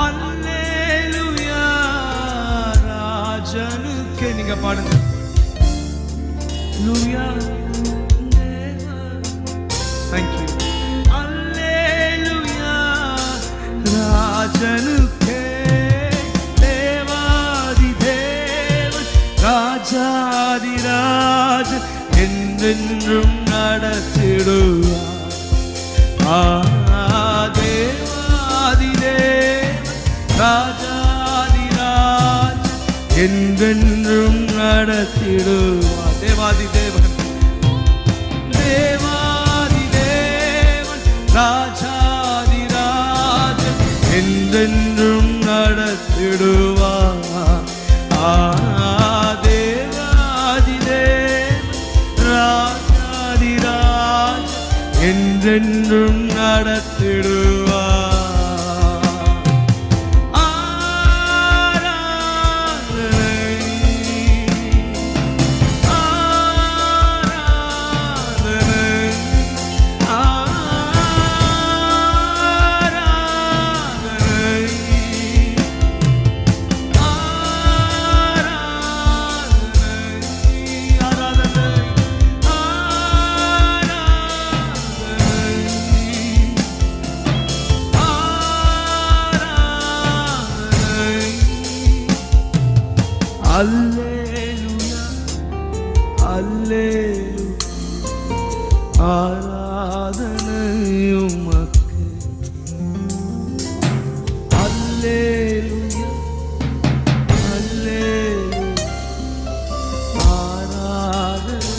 அல்லேலூயா ராஜனுக்கு. நீங்க பாடுங்க லூயா. Thank you. Alleluia ராஜனுக்கே தேவாதி தேவன் ராஜாதி ராஜன் என்றென்றும் நடத்திடுவார். தேவாதி தேவன் ராஜாதி ராஜன் என்றென்றும் நடத்திடுவார். தேவாதி தேவன் தேவாதி தேவன் ராஜாதி ராஜன் என்றென்றும் நடத்திடுவார். தேவாதி தேவன் ராஜாதி ராஜன் என்றென்றும் நடத்திடுவார். Alleluia, Alleluia, ஆராதனை உமக்கு. Alleluia, Alleluia, ஆராதனை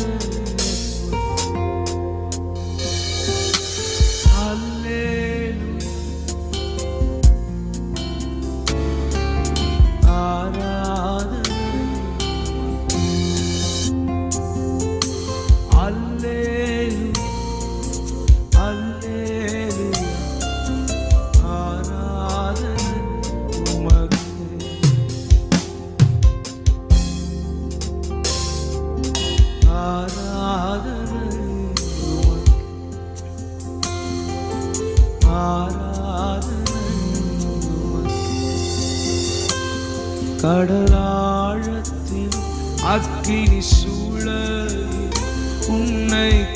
Alleluia, ஆராதனை கடலாழத்தில் அக்கினி சூழ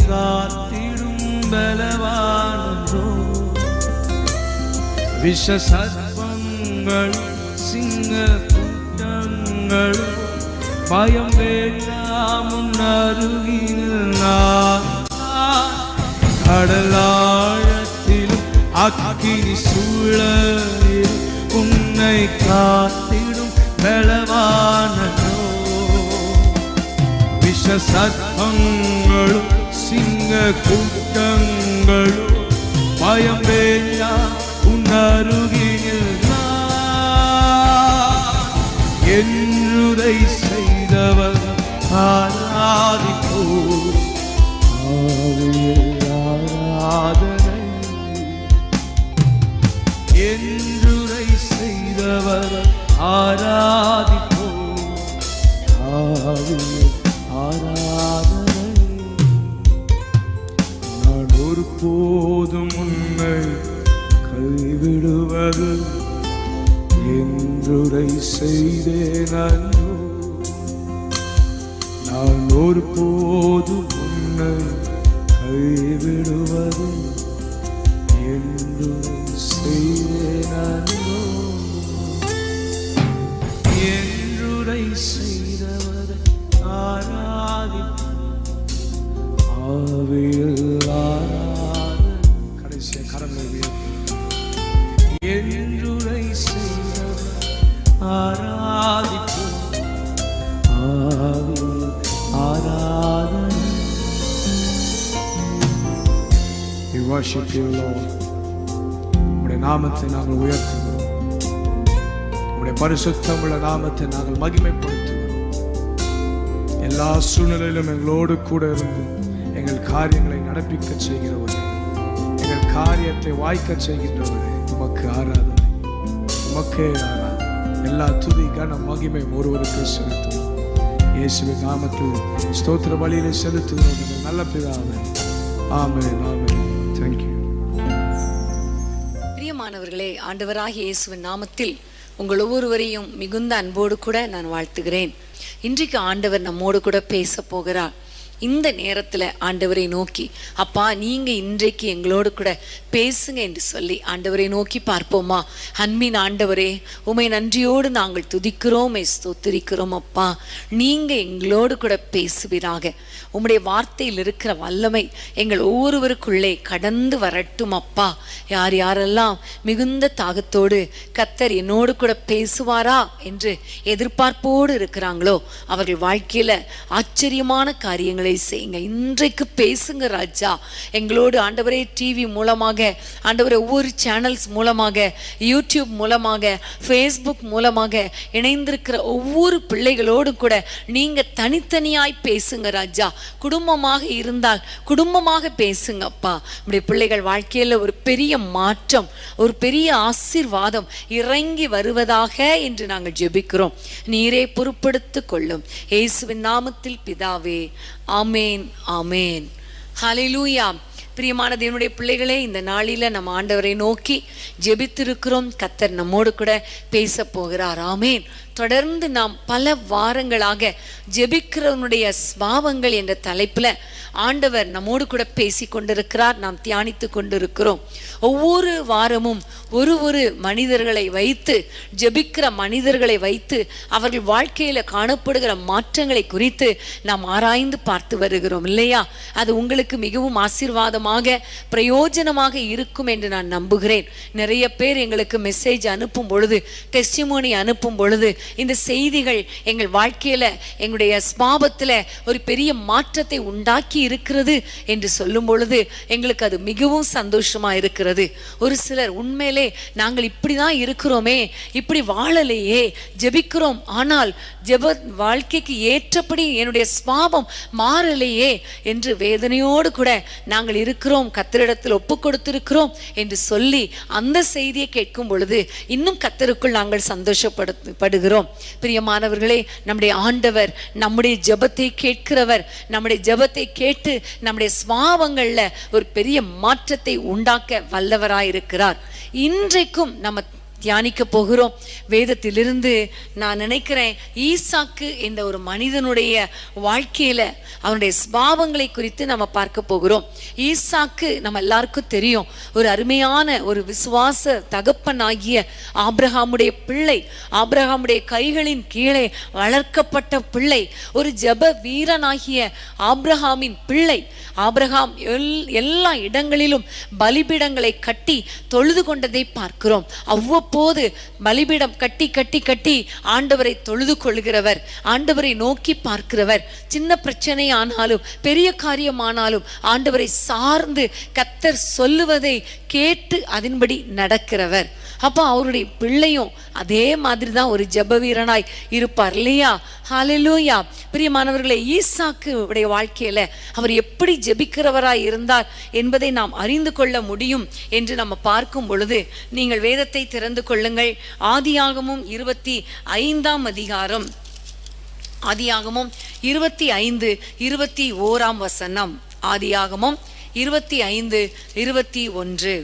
காத்திடும் பலவானோ. விஷ சர்ப்பங்கள் சிங்க கூட்டங்கள் பயம் வேண்டாம் அருகில் நான். கடலாழத்திலும் அக்கினி சூழலில் உன்னை காத்திடும் பலவானோ. விஷ சர்ப்பங்களும் சிங்க கூட்டங்களும் பயம் வேண்டாம் உன் அருகில் நான். என்றுரை செய்தவர் ஆராதிப்போ. ஆராதனை என்றுரை செய்தவர் ஆராதிப்போ. ஆராதனை நான் ஒருபோதும் உன்னை கைவிடுவது என்றுரை செய்தேன் அன்றோ. நான் ஒருபோதும் உன்னை கைவிடுவது என்றுரை செய்தேன் அன்றோ. என்றுரை செய்தவரை ஆவியில் ஆராதனை. கடைசிய கரங்களை என்றுரை செய்தவர் ஆராதிப்போம். ஆவியில் ஆராதனை. We worship you, Lord. உம்முடைய நாமத்தை நாங்கள் உயர்த்துகிறோம். உம்முடைய பரிசுத்தமுள்ள நாமத்தை நாங்கள் மகிமைப்படுத்துகிறோம். எல்லா சூழ்நிலையிலும் எங்களோடு கூட இருந்து எங்கள் காரியங்களை நடப்பிக்க செய்கிறவரே, எங்கள் காரியத்தை வாய்க்க செய்கின்றவரே, உமக்கு ஆராதனை, உமக்கே ஆராதனை. எல்லா துதி கன மகிமை ஒருவருக்கு செலுத்துவோம். இயேசுவின் நாமத்தில் ஸ்தோத்திர பலியிலே செலுத்துகிறோம் எங்கள் நல்ல பிதாவே. ஆமென், ஆமென். Thank you. பிரியமானவர்களே, ஆண்டவராகிய இயேசுவின் நாமத்தில் உங்கள் ஒவ்வொருவரையும் மிகுந்த அன்போடு கூட நான் வாழ்த்துகிறேன். இன்றைக்கு ஆண்டவர் நம்மோடு கூட பேச போகிறார். இந்த நேரத்தில் ஆண்டவரை நோக்கி, அப்பா நீங்க இன்றைக்கு எங்களோடு கூட பேசுங்க என்று சொல்லி ஆண்டவரை நோக்கி பார்ப்போமா? அன்பின் ஆண்டவரே, உமை நன்றியோடு நாங்கள் துதிக்கிறோம், ஸ்தோத்திரிக்கிறோம். அப்பா நீங்க எங்களோடு கூட பேசுவீராக. உம்முடைய வார்த்தையில் இருக்கிற வல்லமை எங்கள் ஒவ்வொருவருக்குள்ளே கடந்து வரட்டும். அப்பா யார் யாரெல்லாம் மிகுந்த தாகத்தோடு கர்த்தர் என்னோடு கூட பேசுவாரா என்று எதிர்பார்ப்போடு இருக்கிறாங்களோ அவர்கள் வாழ்க்கையில ஆச்சரியமான காரியங்களை செய்யுங்க. இன்றைக்கு பேசுங்க ராஜா எங்களோடு. ஆண்டவரே, டிவி மூலமாக, ஆண்டவரே ஒவ்வொரு சேனல்ஸ் மூலமாக, யூடியூப் மூலமாக, ஃபேஸ்புக் மூலமாக இணைந்திருக்கிற ஒவ்வொரு பிள்ளைகளோடும் கூட நீங்க தனித்தனியாய் பேசுங்க ராஜா. குடும்பமாக இருந்தால் குடும்பமாக பேசுங்க அப்பா. நம்முடைய பிள்ளைகள் வாழ்க்கையில ஒரு பெரிய மாற்றம், ஒரு பெரிய ஆசீர்வாதம் இறங்கி வருவதாக என்று நாங்கள் ஜெபிக்கிறோம். நீரே பொறுப்படுத்திக் கொள்ளும். இயேசுவின் நாமத்தில் பிதாவே, ஆமேன், ஆமேன். ஹல்லேலூயா. பிரியமான தேவனுடைய பிள்ளைகளே, இந்த நாளில நம்ம ஆண்டவரை நோக்கி ஜெபித்திருக்கிறோம். கர்த்தர் நம்மோடு கூட பேச போகிறார். ஆமேன். தொடர்ந்து நாம் பல வாரங்களாக ஜெபிக்கிறவனுடைய ஸ்வாவங்கள் என்ற தலைப்புல ஆண்டவர் நம்மோடு கூட பேசி கொண்டிருக்கிறார். நாம் தியானித்து கொண்டிருக்கிறோம். ஒவ்வொரு வாரமும் ஒரு மனிதர்களை வைத்து, ஜெபிக்கிற மனிதர்களை வைத்து அவர்கள் வாழ்க்கையில காணப்படுகிற மாற்றங்களை குறித்து நாம் ஆராய்ந்து பார்த்து வருகிறோம் இல்லையா? அது உங்களுக்கு மிகவும் ஆசீர்வாதமாக பிரயோஜனமாக இருக்கும் என்று நான் நம்புகிறேன். நிறைய பேர் எங்களுக்கு மெசேஜ் அனுப்பும் பொழுது, டெஸ்டிமோனி அனுப்பும் பொழுது, இந்த செய்திகள் எங்கள் வாழ்க்கையில, எங்களுடைய ஸ்வாபத்துல ஒரு பெரிய மாற்றத்தை உண்டாக்கி இருக்கிறது என்று சொல்லும் பொழுது எங்களுக்கு அது மிகவும் சந்தோஷமா இருக்கிறது. ஒரு சிலர் உண்மையிலே நாங்கள் இப்படிதான் இருக்கிறோமே, இப்படி வாழலையே, ஜெபிக்கிறோம் ஆனால் ஜெப வாழ்க்கைக்கு ஏற்றபடி என்னுடைய ஸ்வாபம் மாறலையே என்று வேதனையோடு கூட நாங்கள் இருக்கிறோம், கர்த்தரிடத்தில் ஒப்பு கொடுத்திருக்கிறோம் என்று சொல்லி அந்த செய்தியை கேட்கும் பொழுது இன்னும் கர்த்தருக்குள் நாங்கள் சந்தோஷப்படுகிறோம். பிரியமானவர்களே, நம்முடைய ஆண்டவர் நம்முடைய ஜெபத்தை கேட்கிறவர். நம்முடைய ஜெபத்தை கேட்டு நம்முடைய ஸ்வாபங்கள்ல ஒரு பெரிய மாற்றத்தை உண்டாக்க வல்லவராயிருக்கிறார். இன்றைக்கும் நம்ம தியானிக்க போகிறோம். வேதத்திலிருந்து நான் நினைக்கிறேன், ஈசாக்கு என்ற ஒரு மனிதனுடைய வாழ்க்கையில அவனுடைய ஸ்பாவங்களை குறித்து நம்ம பார்க்க போகிறோம். ஈசாக்கு நம்ம எல்லாருக்கும் தெரியும், ஒரு அருமையான ஒரு விசுவாச தகப்பனாகிய ஆபிரகாமுடைய பிள்ளை, ஆபிரகாமுடைய கைகளின் கீழே வளர்க்கப்பட்ட பிள்ளை, ஒரு ஜெப வீரனாகிய ஆபிரகாமின் பிள்ளை. ஆபிரகாம் எல்லா இடங்களிலும் பலிபீடங்களை கட்டி தொழுது கொண்டதை பார்க்கிறோம். அவ்வப்போது பலிபீடம் கட்டி கட்டி கட்டி ஆண்டவரை தொழுது கொள்கிறவர், ஆண்டவரை நோக்கி பார்க்கிறவர். சின்ன பிரச்சனை ஆனாலும் பெரிய காரியமானாலும் ஆண்டவரை சார்ந்து கர்த்தர் சொல்லுவதை கேட்டு அதன்படி நடக்கிறவர். அப்போ அவருடைய பிள்ளையும் அதே மாதிரி தான் ஒரு ஜெப வீரனாய் இருப்பார் இல்லையா? ஹல்லேலூயா. பிரியமானவர்களே, ஈசாக்கு உடைய வாழ்க்கையில அவர் எப்படி ஜெபிக்கிறவராய் இருந்தார் என்பதை நாம் அறிந்து கொள்ள முடியும் என்று நம்ம பார்க்கும் பொழுது, நீங்கள் வேதத்தை திறந்து கொள்ளுங்கள். ஆதியாகமம் 25ஆம் அதிகாரம், ஆதியாகமம் 25:21 வசனம். ஆதியாகமம் 25:21.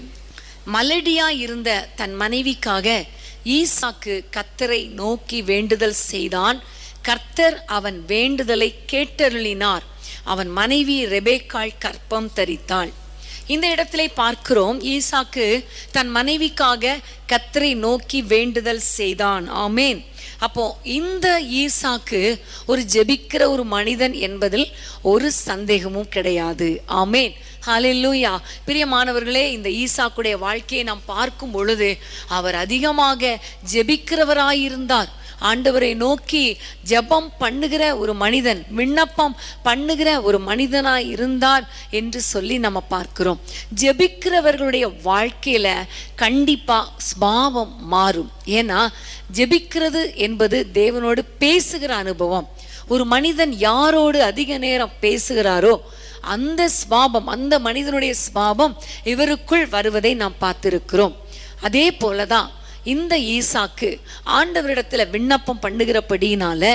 மலடியா இருந்த தன் மனைவிக்காக ஈசாக்கு கர்த்தரை நோக்கி வேண்டுதல் செய்தான். கர்த்தர் அவன் வேண்டுதலை கேட்டருளினார். அவன் மனைவி ரெபேக்காள் கர்ப்பம் தரித்தாள். இந்த இடத்திலே பார்க்கிறோம், ஈசாக்கு தன் மனைவிக்காக கர்த்தரை நோக்கி வேண்டுதல் செய்தான். ஆமேன். அப்போ இந்த ஈசாக்கு ஒரு ஜெபிக்கிற ஒரு மனிதன் என்பதில் ஒரு சந்தேகமும் கிடையாது. ஆமேன். ஹல்லேலூயா. பிரியமானவர்களே, இந்த ஈசாக்குடைய வாழ்க்கையை நாம் பார்க்கும் பொழுது அவர் அதிகமாக ஜெபிக்கிறவராயிருந்தார். ஆண்டவரை நோக்கி ஜெபம் பண்ணுகிற ஒரு மனிதன், விண்ணப்பம் பண்ணுகிற ஒரு மனிதனாய் இருந்தார் என்று சொல்லி நம்ம பார்க்கிறோம். ஜெபிக்கிறவர்களுடைய வாழ்க்கையில கண்டிப்பா ஸ்பாவம் மாறும். ஏன்னா ஜெபிக்கிறது என்பது தேவனோடு பேசுகிற அனுபவம். ஒரு மனிதன் யாரோடு அதிக நேரம் பேசுகிறாரோ அந்த ஸ்வாபம், அந்த மனிதனுடைய ஸ்வாபம் இவருக்குள் வருவதை நாம் பார்த்திருக்கிறோம். அதே போலதான் இந்த ஈசாக்கு ஆண்டவரிடத்துல விண்ணப்பம் பண்ணுகிறபடினால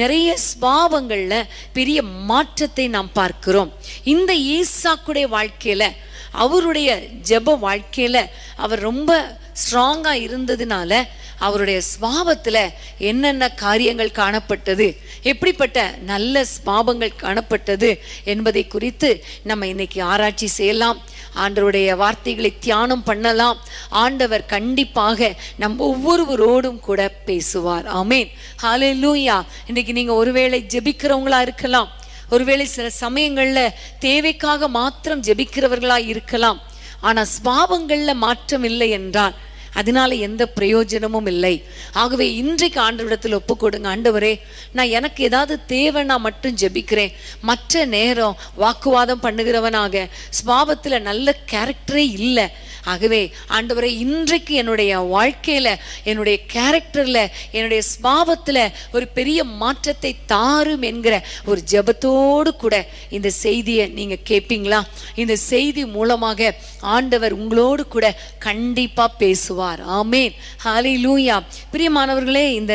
நிறைய ஸ்வாபங்கள்ல பெரிய மாற்றத்தை நாம் பார்க்கிறோம். இந்த ஈசாக்குடைய வாழ்க்கையில, அவருடைய ஜெப வாழ்க்கையில அவர் ரொம்ப ஸ்ட்ராங்கா இருந்ததுனால அவருடைய ஸ்வாபத்துல என்னென்ன காரியங்கள் காணப்பட்டது, எப்படிப்பட்ட நல்ல ஸ்வாபங்கள் காணப்பட்டது என்பதை குறித்து நம்ம இன்னைக்கு ஆராய்ச்சி செய்யலாம். ஆண்டவருடைய வார்த்தைகளை தியானம் பண்ணலாம். ஆண்டவர் கண்டிப்பாக நம் ஒவ்வொருவரோடும் கூட பேசுவார். ஆமேன். ஹல்லேலூயா. இன்னைக்கு நீங்க ஒருவேளை ஜெபிக்கிறவங்களா இருக்கலாம், ஒருவேளை சில சமயங்கள்ல தேவைக்காக மாத்திரம் ஜெபிக்கிறவர்களா இருக்கலாம். ஆனா ஸ்வாபங்கள்ல மாற்றம் இல்லை என்றால் அதனால எந்த பிரயோஜனமும் இல்லை. ஆகவே இன்றைக்கு ஆண்டவரிடத்தில் ஒப்பு கொடுங்க. ஆண்டவரே, நான் எனக்கு ஏதாவது தேவைன்னா மட்டும் ஜெபிக்கிறேன். மற்ற நேரம் வாக்குவாதம் பண்ணுகிறவனாக, ஸ்வாபத்தில் நல்ல கேரக்டரே இல்லை. ஆகவே ஆண்டவரே, இன்றைக்கு என்னுடைய வாழ்க்கையில, என்னுடைய கேரக்டர்ல, என்னுடைய ஸ்வாபத்துல ஒரு பெரிய மாற்றத்தை தாரும் என்கிற ஒரு ஜெபத்தோடு கூட இந்த செய்தியை நீங்க கேட்பீங்களா? இந்த செய்தி மூலமாக ஆண்டவர் உங்களோடு கூட கண்டிப்பா பேசுவார். ஆமேன். ஹல்லேலூயா. பிரியமானவர்களே, இந்த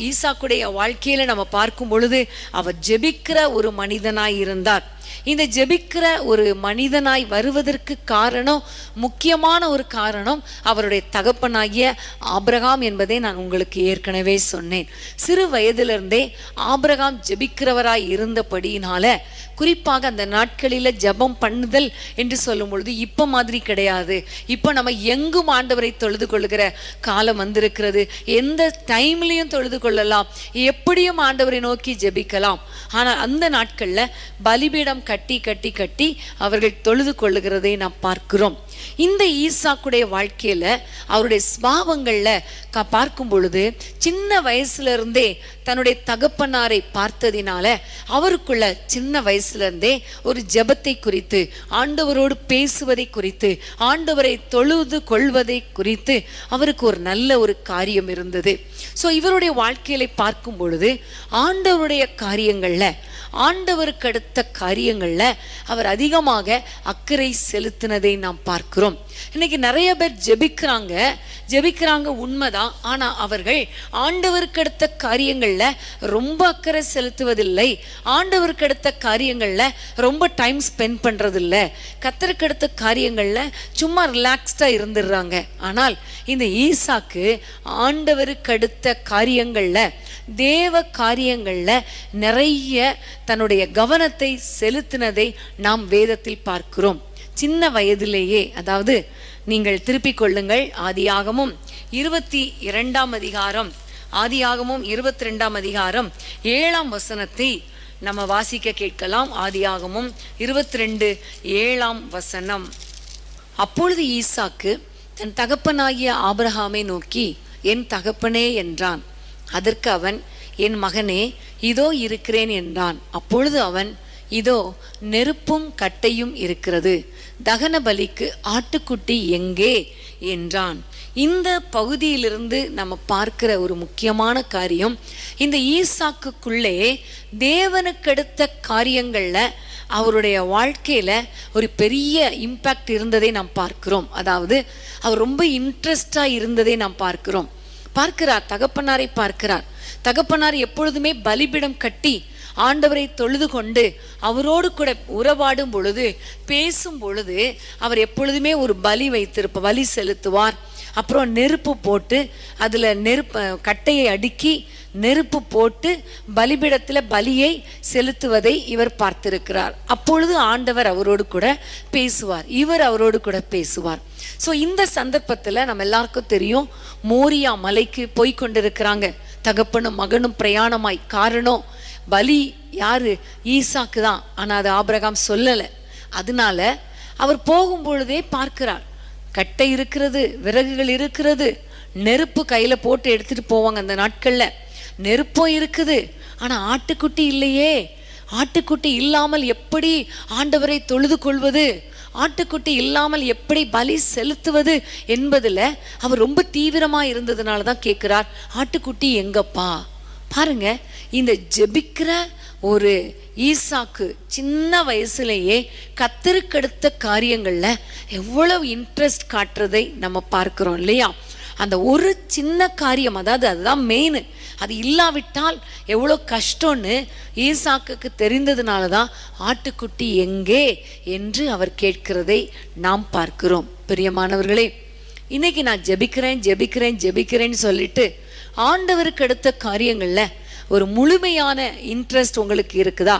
ஈசாக்குடைய வாழ்க்கையில நம்ம பார்க்கும் பொழுது அவர் ஜெபிக்கிற ஒரு மனிதனாய் இருந்தார். இந்த ஜெபிக்கிற ஒரு மனிதனாய் வருவதற்கு காரணம், முக்கியமான ஒரு காரணம் அவருடைய தகப்பனாகிய ஆபிரகாம் என்பதை நான் உங்களுக்கு ஏற்கனவே சொன்னேன். சிறு வயதிலிருந்தே ஆபிரகாம் ஜெபிக்கிறவராய் இருந்தபடியினால, குறிப்பாக அந்த நாட்களில் ஜெபம் பண்ணுதல் என்று சொல்லும் பொழுது இப்ப மாதிரி கிடையாது. இப்ப நம்ம எங்கும் ஆண்டவரை தொழுது கொள்ளுகிற காலம் வந்திருக்கிறது. எந்த டைம்லையும் தொழுது கொள்ளலாம், எப்படியும் ஆண்டவரை நோக்கி ஜெபிக்கலாம். ஆனால் அந்த நாட்கள்ல பலிபீடம் கட்டி கட்டி கட்டி அவர்கள் தொழுது கொள்ளுகிறதை நாம் பார்க்கிறோம். இந்த ஈசாக்குடைய வாழ்க்கையில அவருடைய ஸ்வாபங்கள்ல பார்க்கும் பொழுது சின்ன வயசுல இருந்தே தன்னுடைய தகப்பனாரை பார்த்ததினால அவருக்குள்ள சின்ன வயசுல இருந்தே ஒரு ஜெபத்தை குறித்து, ஆண்டவரோடு பேசுவதை குறித்து, ஆண்டவரை தொழுது கொள்வதை குறித்து அவருக்கு ஒரு நல்ல ஒரு காரியம் இருந்தது. ஸோ இவருடைய வாழ்க்கையில பார்க்கும் பொழுது ஆண்டவருடைய காரியங்கள்ல, ஆண்டவருக்கு அடுத்த காரியங்கள் காரியங்கள்ல அவர் அதிகமாக அக்கறை செலுத்தினதை நாம் பார்க்கிறோம். இன்னைக்கு நிறைய பேர் ஜெபிக்கிறாங்க உண்மைதான். ஆனா அவர்கள் ஆண்டவருக்கு அடுத்த காரியங்கள்ல ரொம்ப அக்கறை செலுத்துவதில்லை. ஆண்டவருக்கு அடுத்த காரியங்கள்ல ரொம்ப டைம் ஸ்பெண்ட் பண்றதில்லை. கர்த்தருக்கு அடுத்த காரியங்கள்ல சும்மா ரிலாக்ஸ்டா இருந்துடுறாங்க. ஆனால் இந்த ஈசாக்கு ஆண்டவருக்கு அடுத்த காரியங்கள்ல, தேவ காரியங்கள்ல நிறைய தன்னுடைய கவனத்தை செலுத்தினதை நாம் வேதத்தில் பார்க்கிறோம். சின்ன வயதிலேயே, அதாவது நீங்கள் திருப்பிக் கொள்ளுங்கள், ஆதியாகமம் 22 அதிகாரம், ஆதியாகமம் 22 அதிகாரம் 7ஆம் வசனத்தை நம்ம வாசிக்க கேட்கலாம். ஆதியாகமம் 22:7 வசனம். அப்பொழுது ஈசாக்கு தன் தகப்பனாகிய ஆபிரகாமை நோக்கி, என் தகப்பனே என்றான். அதற்கு அவன், என் மகனே, இதோ இருக்கிறேன் என்றான். அப்பொழுது அவன், இதோ நெருப்பும் கட்டையும் இருக்கிறது, தகன பலிக்கு ஆட்டுக்குட்டி எங்கே என்றான். இந்த பகுதியிலிருந்து நம்ம பார்க்கிற ஒரு முக்கியமான காரியம், இந்த ஈசாக்குக்குள்ளே தேவனுக்கடுத்த காரியங்கள்ல அவருடைய வாழ்க்கையில ஒரு பெரிய இம்பாக்ட் இருந்ததை நாம் பார்க்கிறோம். அதாவது அவர் ரொம்ப இன்ட்ரெஸ்டா இருந்ததை நாம் பார்க்கிறோம். தகப்பனாரை பார்க்கிறார். தகப்பனார் எப்பொழுதுமே பலிபிடம் கட்டி ஆண்டவரை தொழுது கொண்டு அவரோடு கூட உறவாடும் பொழுது, பேசும் பொழுது அவர் எப்பொழுதுமே ஒரு பலி செலுத்துவார். அப்புறம் நெருப்பு போட்டு அதுல கட்டையை அடுக்கி நெருப்பு போட்டு பலிபிடத்தில் பலியை செலுத்துவதை இவர் பார்த்திருக்கிறார். அப்பொழுது ஆண்டவர் அவரோடு கூட பேசுவார், இவர் அவரோடு கூட பேசுவார். ஸோ இந்த சந்தர்ப்பத்தில் நம்ம எல்லாருக்கும் தெரியும், மோரியா மலைக்கு போய் கொண்டிருக்கிறாங்க தகப்பனும் மகனும் பிரயாணமாய். காரணம், பலி யாரு? ஈசாக்கு தான். ஆனால் அது ஆபிரகாம் சொல்லலை. அதனால அவர் போகும் பொழுதே பார்க்கிறார், கட்டை இருக்கிறது, விறகுகள் இருக்கிறது, நெருப்பு கையில போட்டு எடுத்துட்டு போவாங்க அந்த நாட்கள்ல. நெருப்பும் இருக்குது, ஆனா ஆட்டுக்குட்டி இல்லையே. ஆட்டுக்குட்டி இல்லாமல் எப்படி ஆண்டவரை தொழுது கொள்வது, ஆட்டுக்குட்டி இல்லாமல் எப்படி பலி செலுத்துவது என்பதுல அவர் ரொம்ப தீவிரமா இருந்ததுனால தான் கேட்கிறார், ஆட்டுக்குட்டி எங்கப்பா? பாருங்க, இந்த ஜெபிக்கிற ஒரு ஈசாக்கு சின்ன வயசுலேயே கர்த்தருக்கடுத்த காரியங்கள்ல எவ்வளவு இன்ட்ரெஸ்ட் காட்டுறதை நம்ம பார்க்கிறோம் இல்லையா? அந்த ஒரு சின்ன காரியம், அதாவது அதுதான் மெயின், அது இல்லாவிட்டால் எவ்வளோ கஷ்டம்னு ஈசாக்குக்கு தெரிந்ததுனால தான் ஆட்டுக்குட்டி எங்கே என்று அவர் கேட்கிறதை நாம் பார்க்கிறோம். பிரியமானவர்களே, இன்னைக்கு நான் ஜெபிக்கிறேன்னு சொல்லிட்டு ஆண்டவருக்கு அடுத்த காரியங்கள்ல ஒரு முழுமையான இன்ட்ரெஸ்ட் உங்களுக்கு இருக்குதா?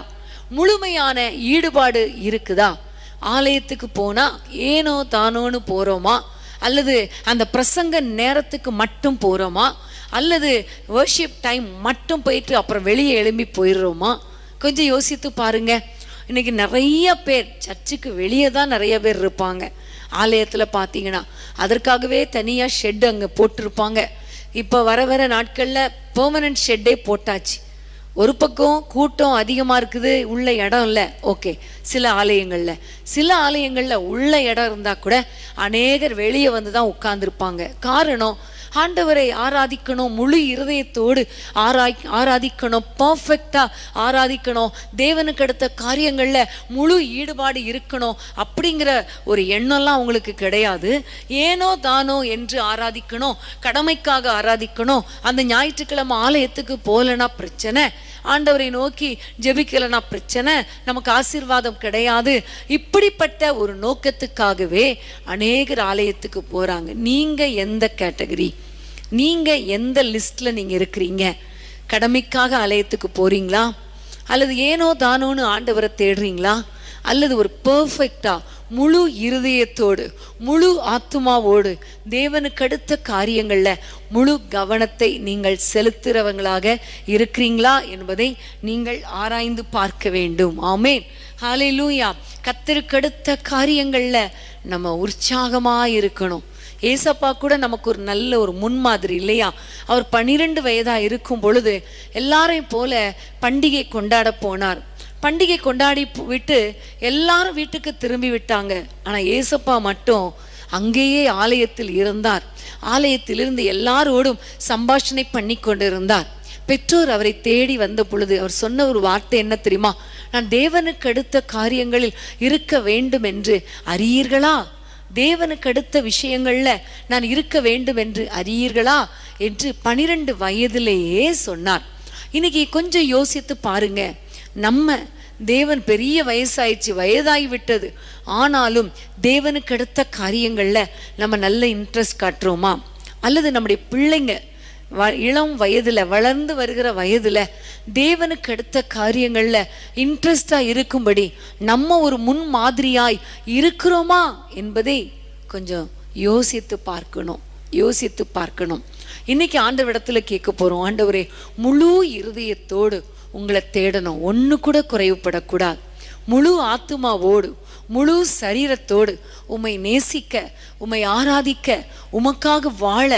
முழுமையான ஈடுபாடு இருக்குதா? ஆலயத்துக்கு போனா ஏனோ தானோன்னு போறோமா, அல்லது அந்த பிரசங்க நேரத்துக்கு மட்டும் போறோமா, அல்லது வர்ஷிப் டைம் மட்டும் போயிட்டு அப்புறம் வெளியே எழும்பி போயிடுறோமா? கொஞ்சம் யோசித்து பாருங்க. இன்னைக்கு நிறைய பேர் சர்ச்சுக்கு வெளியே தான் நிறைய பேர் இருப்பாங்க. ஆலயத்தில் பார்த்தீங்கன்னா அதற்காகவே தனியாக ஷெட் அங்கே போட்டிருப்பாங்க. இப்போ வர நாட்களில் பெர்மனன்ட் ஷெட்டே போட்டாச்சு. ஒரு பக்கம் கூட்டம் அதிகமாக இருக்குது, உள்ள இடம் இல்லை. ஓகே, சில ஆலயங்களில் உள்ள இடம் இருந்தால் கூட அநேகர் வெளியே வந்து தான் உட்கார்ந்துருப்பாங்க. காரணம், ஆண்டவரை ஆராதிக்கணும், முழு இருதயத்தோடு ஆராதிக்கணும், பர்ஃபெக்டா ஆராதிக்கணும், தேவனுக்கு அடுத்த காரியங்கள்ல முழு ஈடுபாடு இருக்கணும் அப்படிங்கிற ஒரு எண்ணம்லாம் அவங்களுக்கு கிடையாது. ஏனோ தானோ என்று ஆராதிக்கணும், கடமைக்காக ஆராதிக்கணும். அந்த ஞாயிற்றுக்கிழமை ஆலயத்துக்கு போகலன்னா பிரச்சனை, ஆண்டவரை நோக்கி ஜெபிக்கலனா பிரச்சனை, நமக்கு ஆசீர்வாதம் கிடையாது. இப்படிப்பட்ட ஒரு நோக்கத்துக்காகவே அநேகர் ஆலயத்துக்கு போறாங்க. நீங்க எந்த கேட்டகரி? நீங்க எந்த லிஸ்ட்ல நீங்க இருக்கிறீங்க? கடமைக்காக ஆலயத்துக்கு போறீங்களா, அல்லது ஏனோ தானோன்னு ஆண்டவரை தேடுறீங்களா, அல்லது ஒரு பெர்ஃபெக்டா முழு இருதயத்தோடு முழு ஆத்துமாவோடு தேவனுக்கு அடுத்த காரியங்கள்ல முழு கவனத்தை நீங்கள் செலுத்துறவங்களாக இருக்கிறீங்களா என்பதை நீங்கள் ஆராய்ந்து பார்க்க வேண்டும். ஆமென், ஹல்லேலூயா. கர்த்தருக்கு அடுத்த காரியங்கள்ல நம்ம உற்சாகமா இருக்கணும். ஏசப்பா கூட நமக்கு ஒரு நல்ல ஒரு முன்மாதிரி இல்லையா? அவர் 12 வயதா இருக்கும் பொழுது எல்லாரையும் போல பண்டிகை கொண்டாட போனார். பண்டிகை கொண்டாடி விட்டு எல்லாரும் வீட்டுக்கு திரும்பி விட்டாங்க. ஆனால் ஏசப்பா மட்டும் அங்கேயே ஆலயத்தில் இருந்தார். ஆலயத்திலிருந்து எல்லாரோடும் சம்பாஷணை பண்ணி கொண்டிருந்தார். பெற்றோர் அவரை தேடி வந்த பொழுது அவர் சொன்ன ஒரு வார்த்தை என்ன தெரியுமா? நான் தேவனுக்கு அடுத்த காரியங்களில் இருக்க வேண்டும் என்று அறியீர்களா? தேவனுக்கு அடுத்த விஷயங்கள்ல நான் இருக்க வேண்டும் என்று அறியீர்களா என்று 12 வயதிலேயே சொன்னார். இன்னைக்கு கொஞ்சம் யோசித்து பாருங்க, நம்ம தேவன் பெரிய வயசாயிடுச்சு, வயதாகி விட்டது, ஆனாலும் தேவனுக்கு அடுத்த காரியங்கள்ல நம்ம நல்ல இன்ட்ரெஸ்ட் காட்டுறோமா? அல்லது நம்முடைய பிள்ளைங்க இளம் வயதுல, வளர்ந்து வருகிற வயதுல தேவனுக்கு அடுத்த காரியங்கள்ல இன்ட்ரெஸ்டா இருக்கும்படி நம்ம ஒரு முன் மாதிரியாய் இருக்கிறோமா என்பதை கொஞ்சம் யோசித்து பார்க்கணும். இன்னைக்கு ஆண்டவரிடத்துல கேட்க போறோம், ஆண்டவரே முழு இருதயத்தோடு உங்களை தேடணும், ஒன்று கூட குறைவுபடக்கூடாது. முழு ஆத்துமாவோடு முழு சரீரத்தோடு உம்மை நேசிக்க, உம்மை ஆராதிக்க, உமக்காக வாழ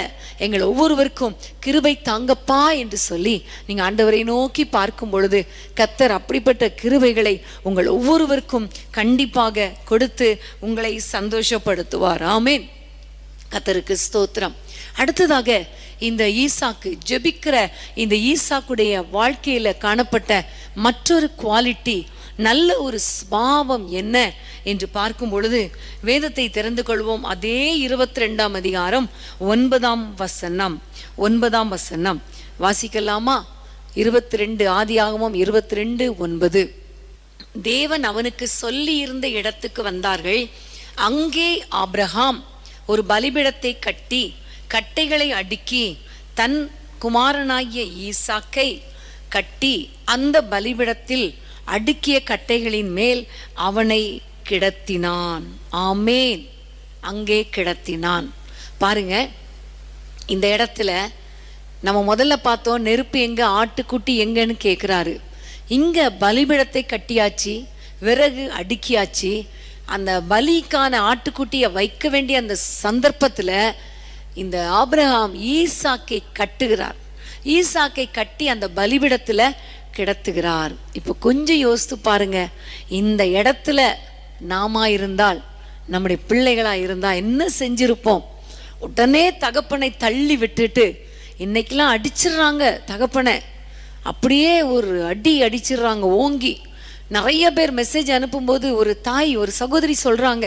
எங்கள் ஒவ்வொருவருக்கும் கிருபை தாங்கப்பா என்று சொல்லி நீங்க ஆண்டவரை நோக்கி பார்க்கும் பொழுது கர்த்தர் அப்படிப்பட்ட கிருபைகளை உங்கள் ஒவ்வொருவருக்கும் கண்டிப்பாக கொடுத்து உங்களை சந்தோஷப்படுத்துவார். ஆமென். கர்த்தருக்கு ஸ்தோத்திரம். அடுத்ததாக இந்த ஈசாக்கு ஜெபிக்கிற இந்த ஈசாக்குடைய வாழ்க்கையில காணப்பட்ட மற்றொரு குவாலிட்டி, நல்ல ஒரு ஸ்பாவம் என்ன என்று பார்க்கும் பொழுது வேதத்தை தெரிந்து கொள்வோம். அதே 22ஆம் அதிகாரம் 9ஆம் வசனம் வாசிக்கலாமா? 22 ஆதியாகமம் 22:9. தேவன் அவனுக்கு சொல்லி இருந்த இடத்துக்கு வந்தார்கள். அங்கே ஆபிரகாம் ஒரு பலிபீடத்தை கட்டி கட்டைகளை அடுக்கி தன் குமாரனாகிய ஈசாக்கை கட்டி அந்த பலிபீடத்தில் அடுக்கிய கட்டைகளின் மேல் அவனை கிடத்தினான். ஆமேன். அங்கே கிடத்தினான். பாருங்க, இந்த இடத்துல நம்ம முதல்ல பார்த்தோம், நெருப்பு எங்க, ஆட்டுக்குட்டி எங்கன்னு கேட்குறாரு. இங்க பலிபீடத்தை கட்டியாச்சு, விறகு அடுக்கியாச்சு. அந்த பலிக்கான ஆட்டுக்குட்டியை வைக்க வேண்டிய அந்த சந்தர்ப்பத்துல இந்த ஆபிரகாம் ஈசாக்கை கட்டுகிறார். ஈசாக்கை கட்டி அந்த பலிபீடத்துல கிடத்துகிறார். இப்போ கொஞ்சம் யோசித்து பாருங்க, இந்த இடத்துல நாம இருந்தால், நம்முடைய பிள்ளைகளா இருந்தா என்ன செஞ்சிருப்போம்? உடனே தகப்பனை தள்ளி விட்டுட்டு, இன்னைக்கெல்லாம் அடிச்சிடுறாங்க தகப்பனை, அப்படியே ஒரு அடி அடிச்சிடுறாங்க ஓங்கி. நிறைய பேர் மெசேஜ் அனுப்பும்போது ஒரு தாய், ஒரு சகோதரி சொல்றாங்க,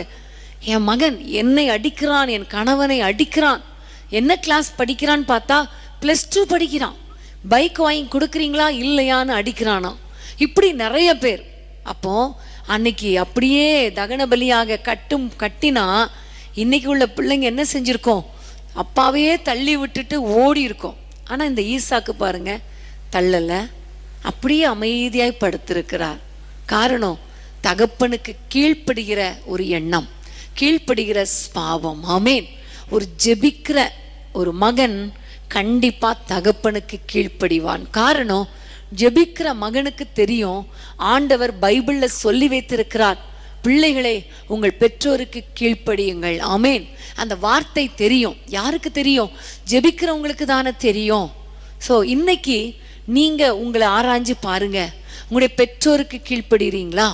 என் மகன் என்னை அடிக்கிறான், என் கணவனை அடிக்கிறான். என்ன கிளாஸ் படிக்கிறான்னு பார்த்தா +2 படிக்கிறான். பைக் வாங்கி கொடுக்குறீங்களா இல்லையான்னு அடிக்கிறானா. இப்படி நிறைய பேர். அப்போ அன்னைக்கு அப்படியே தகன பலியாக கட்டினா இன்னைக்கு உள்ள பிள்ளைங்க என்ன செஞ்சிருக்கோம்? அப்பாவையே தள்ளி விட்டுட்டு ஓடி இருக்கோம். ஆனா இந்த ஈசாக்கு பாருங்க, தள்ளல, அப்படியே அமைதியாய் படுத்திருக்கிறார். காரணம், தகப்பனுக்கு கீழ்ப்படுகிற ஒரு எண்ணம், கீழ்ப்படுகிற ஸ்பாவம். ஆமேன். ஒரு ஜெபிக்கிற ஒரு மகன் கண்டிப்பா தகப்பனுக்கு கீழ்ப்படிவான். காரணம், ஜெபிக்கிற மகனுக்கு தெரியும், ஆண்டவர் பைபிள்ல சொல்லி வைத்திருக்கிறார், பிள்ளைகளே உங்கள் பெற்றோருக்கு கீழ்ப்படியுங்கள். ஆமேன். அந்த வார்த்தை தெரியும். யாருக்கு தெரியும்? ஜெபிக்கிறவங்களுக்கு தானே தெரியும். ஸோ இன்னைக்கு நீங்க உங்களை ஆராய்ஞ்சு பாருங்க, உங்களுடைய பெற்றோருக்கு கீழ்ப்படுகிறீங்களா?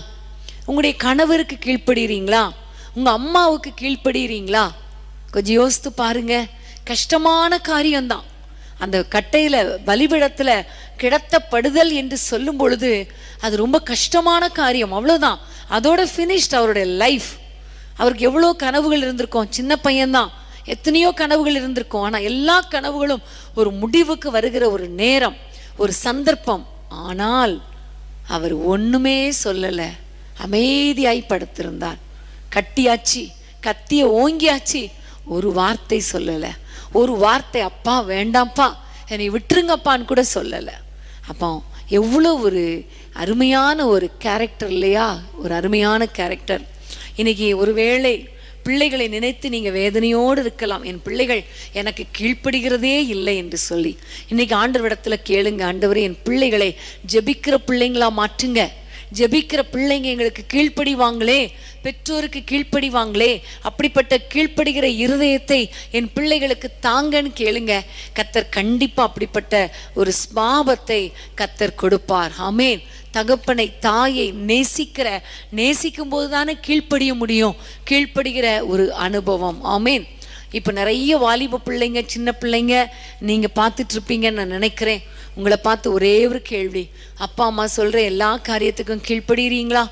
உங்களுடைய கணவருக்கு கீழ்ப்படுகிறீங்களா? உங்க அம்மாவுக்கு கீழ்ப்படுகிறீங்களா? கொஞ்சம் யோசித்து பாருங்க. கஷ்டமான காரியம்தான். அந்த கட்டையில பலிபீடத்துல கிடத்தப்படுதல் என்று சொல்லும் பொழுது அது ரொம்ப கஷ்டமான காரியம். அவ்வளவுதான், அதோட ஃபினிஷ்ட் அவருடைய லைஃப். அவருக்கு எவ்வளோ கனவுகள் இருந்திருக்கும். சின்ன பையன்தான், எத்தனையோ கனவுகள் இருந்திருக்கும். ஆனா எல்லா கனவுகளும் ஒரு முடிவுக்கு வருகிற ஒரு நேரம், ஒரு சந்தர்ப்பம். ஆனால் அவர் ஒண்ணுமே சொல்லல, அமைதியாய் படுத்திருந்தார். கட்டியாச்சு, கத்திய ஓங்கியாச்சு, ஒரு வார்த்தை சொல்லல. ஒரு வார்த்தை, அப்பா வேண்டாம்ப்பா என்னை விட்டுருங்கப்பான்னு கூட சொல்லல. அப்போ எவ்வளோ ஒரு அருமையான ஒரு கேரக்டர் இல்லையா? ஒரு அருமையான கேரக்டர். இன்னைக்கு ஒருவேளை பிள்ளைகளை நினைத்து நீங்க வேதனையோடு இருக்கலாம், என் பிள்ளைகள் எனக்கு கீழ்ப்படுகிறதே இல்லை என்று சொல்லி. இன்னைக்கு ஆண்டவரிடத்துல கேளுங்க, ஆண்டவரே என் பிள்ளைகளை ஜெபிக்கிற பிள்ளைங்களா மாற்றுங்க. ஜெபிக்கிற பிள்ளைங்க எங்களுக்கு கீழ்ப்படிவாங்களே, பெற்றோருக்கு கீழ்ப்படிவாங்களே, அப்படிப்பட்ட கீழ்ப்படுகிற இருதயத்தை என் பிள்ளைகளுக்கு தாங்கன்னு கேளுங்க. கர்த்தர் கண்டிப்பா அப்படிப்பட்ட ஒரு ஸ்பாவத்தை கர்த்தர் கொடுப்பார். ஆமேன். தகப்பனை தாயை நேசிக்கும் போது தானே கீழ்ப்படிய முடியும், கீழ்ப்படுகிற ஒரு அனுபவம். ஆமேன். இப்போ நிறைய வாலிப பிள்ளைங்க, சின்ன பிள்ளைங்க நீங்க பார்த்துட்டு இருப்பீங்கன்னு நான் நினைக்கிறேன். உங்களை பார்த்து ஒரே ஒரு கேள்வி, அப்பா அம்மா சொல்ற எல்லா காரியத்துக்கும் கீழ்ப்படுறீங்களா?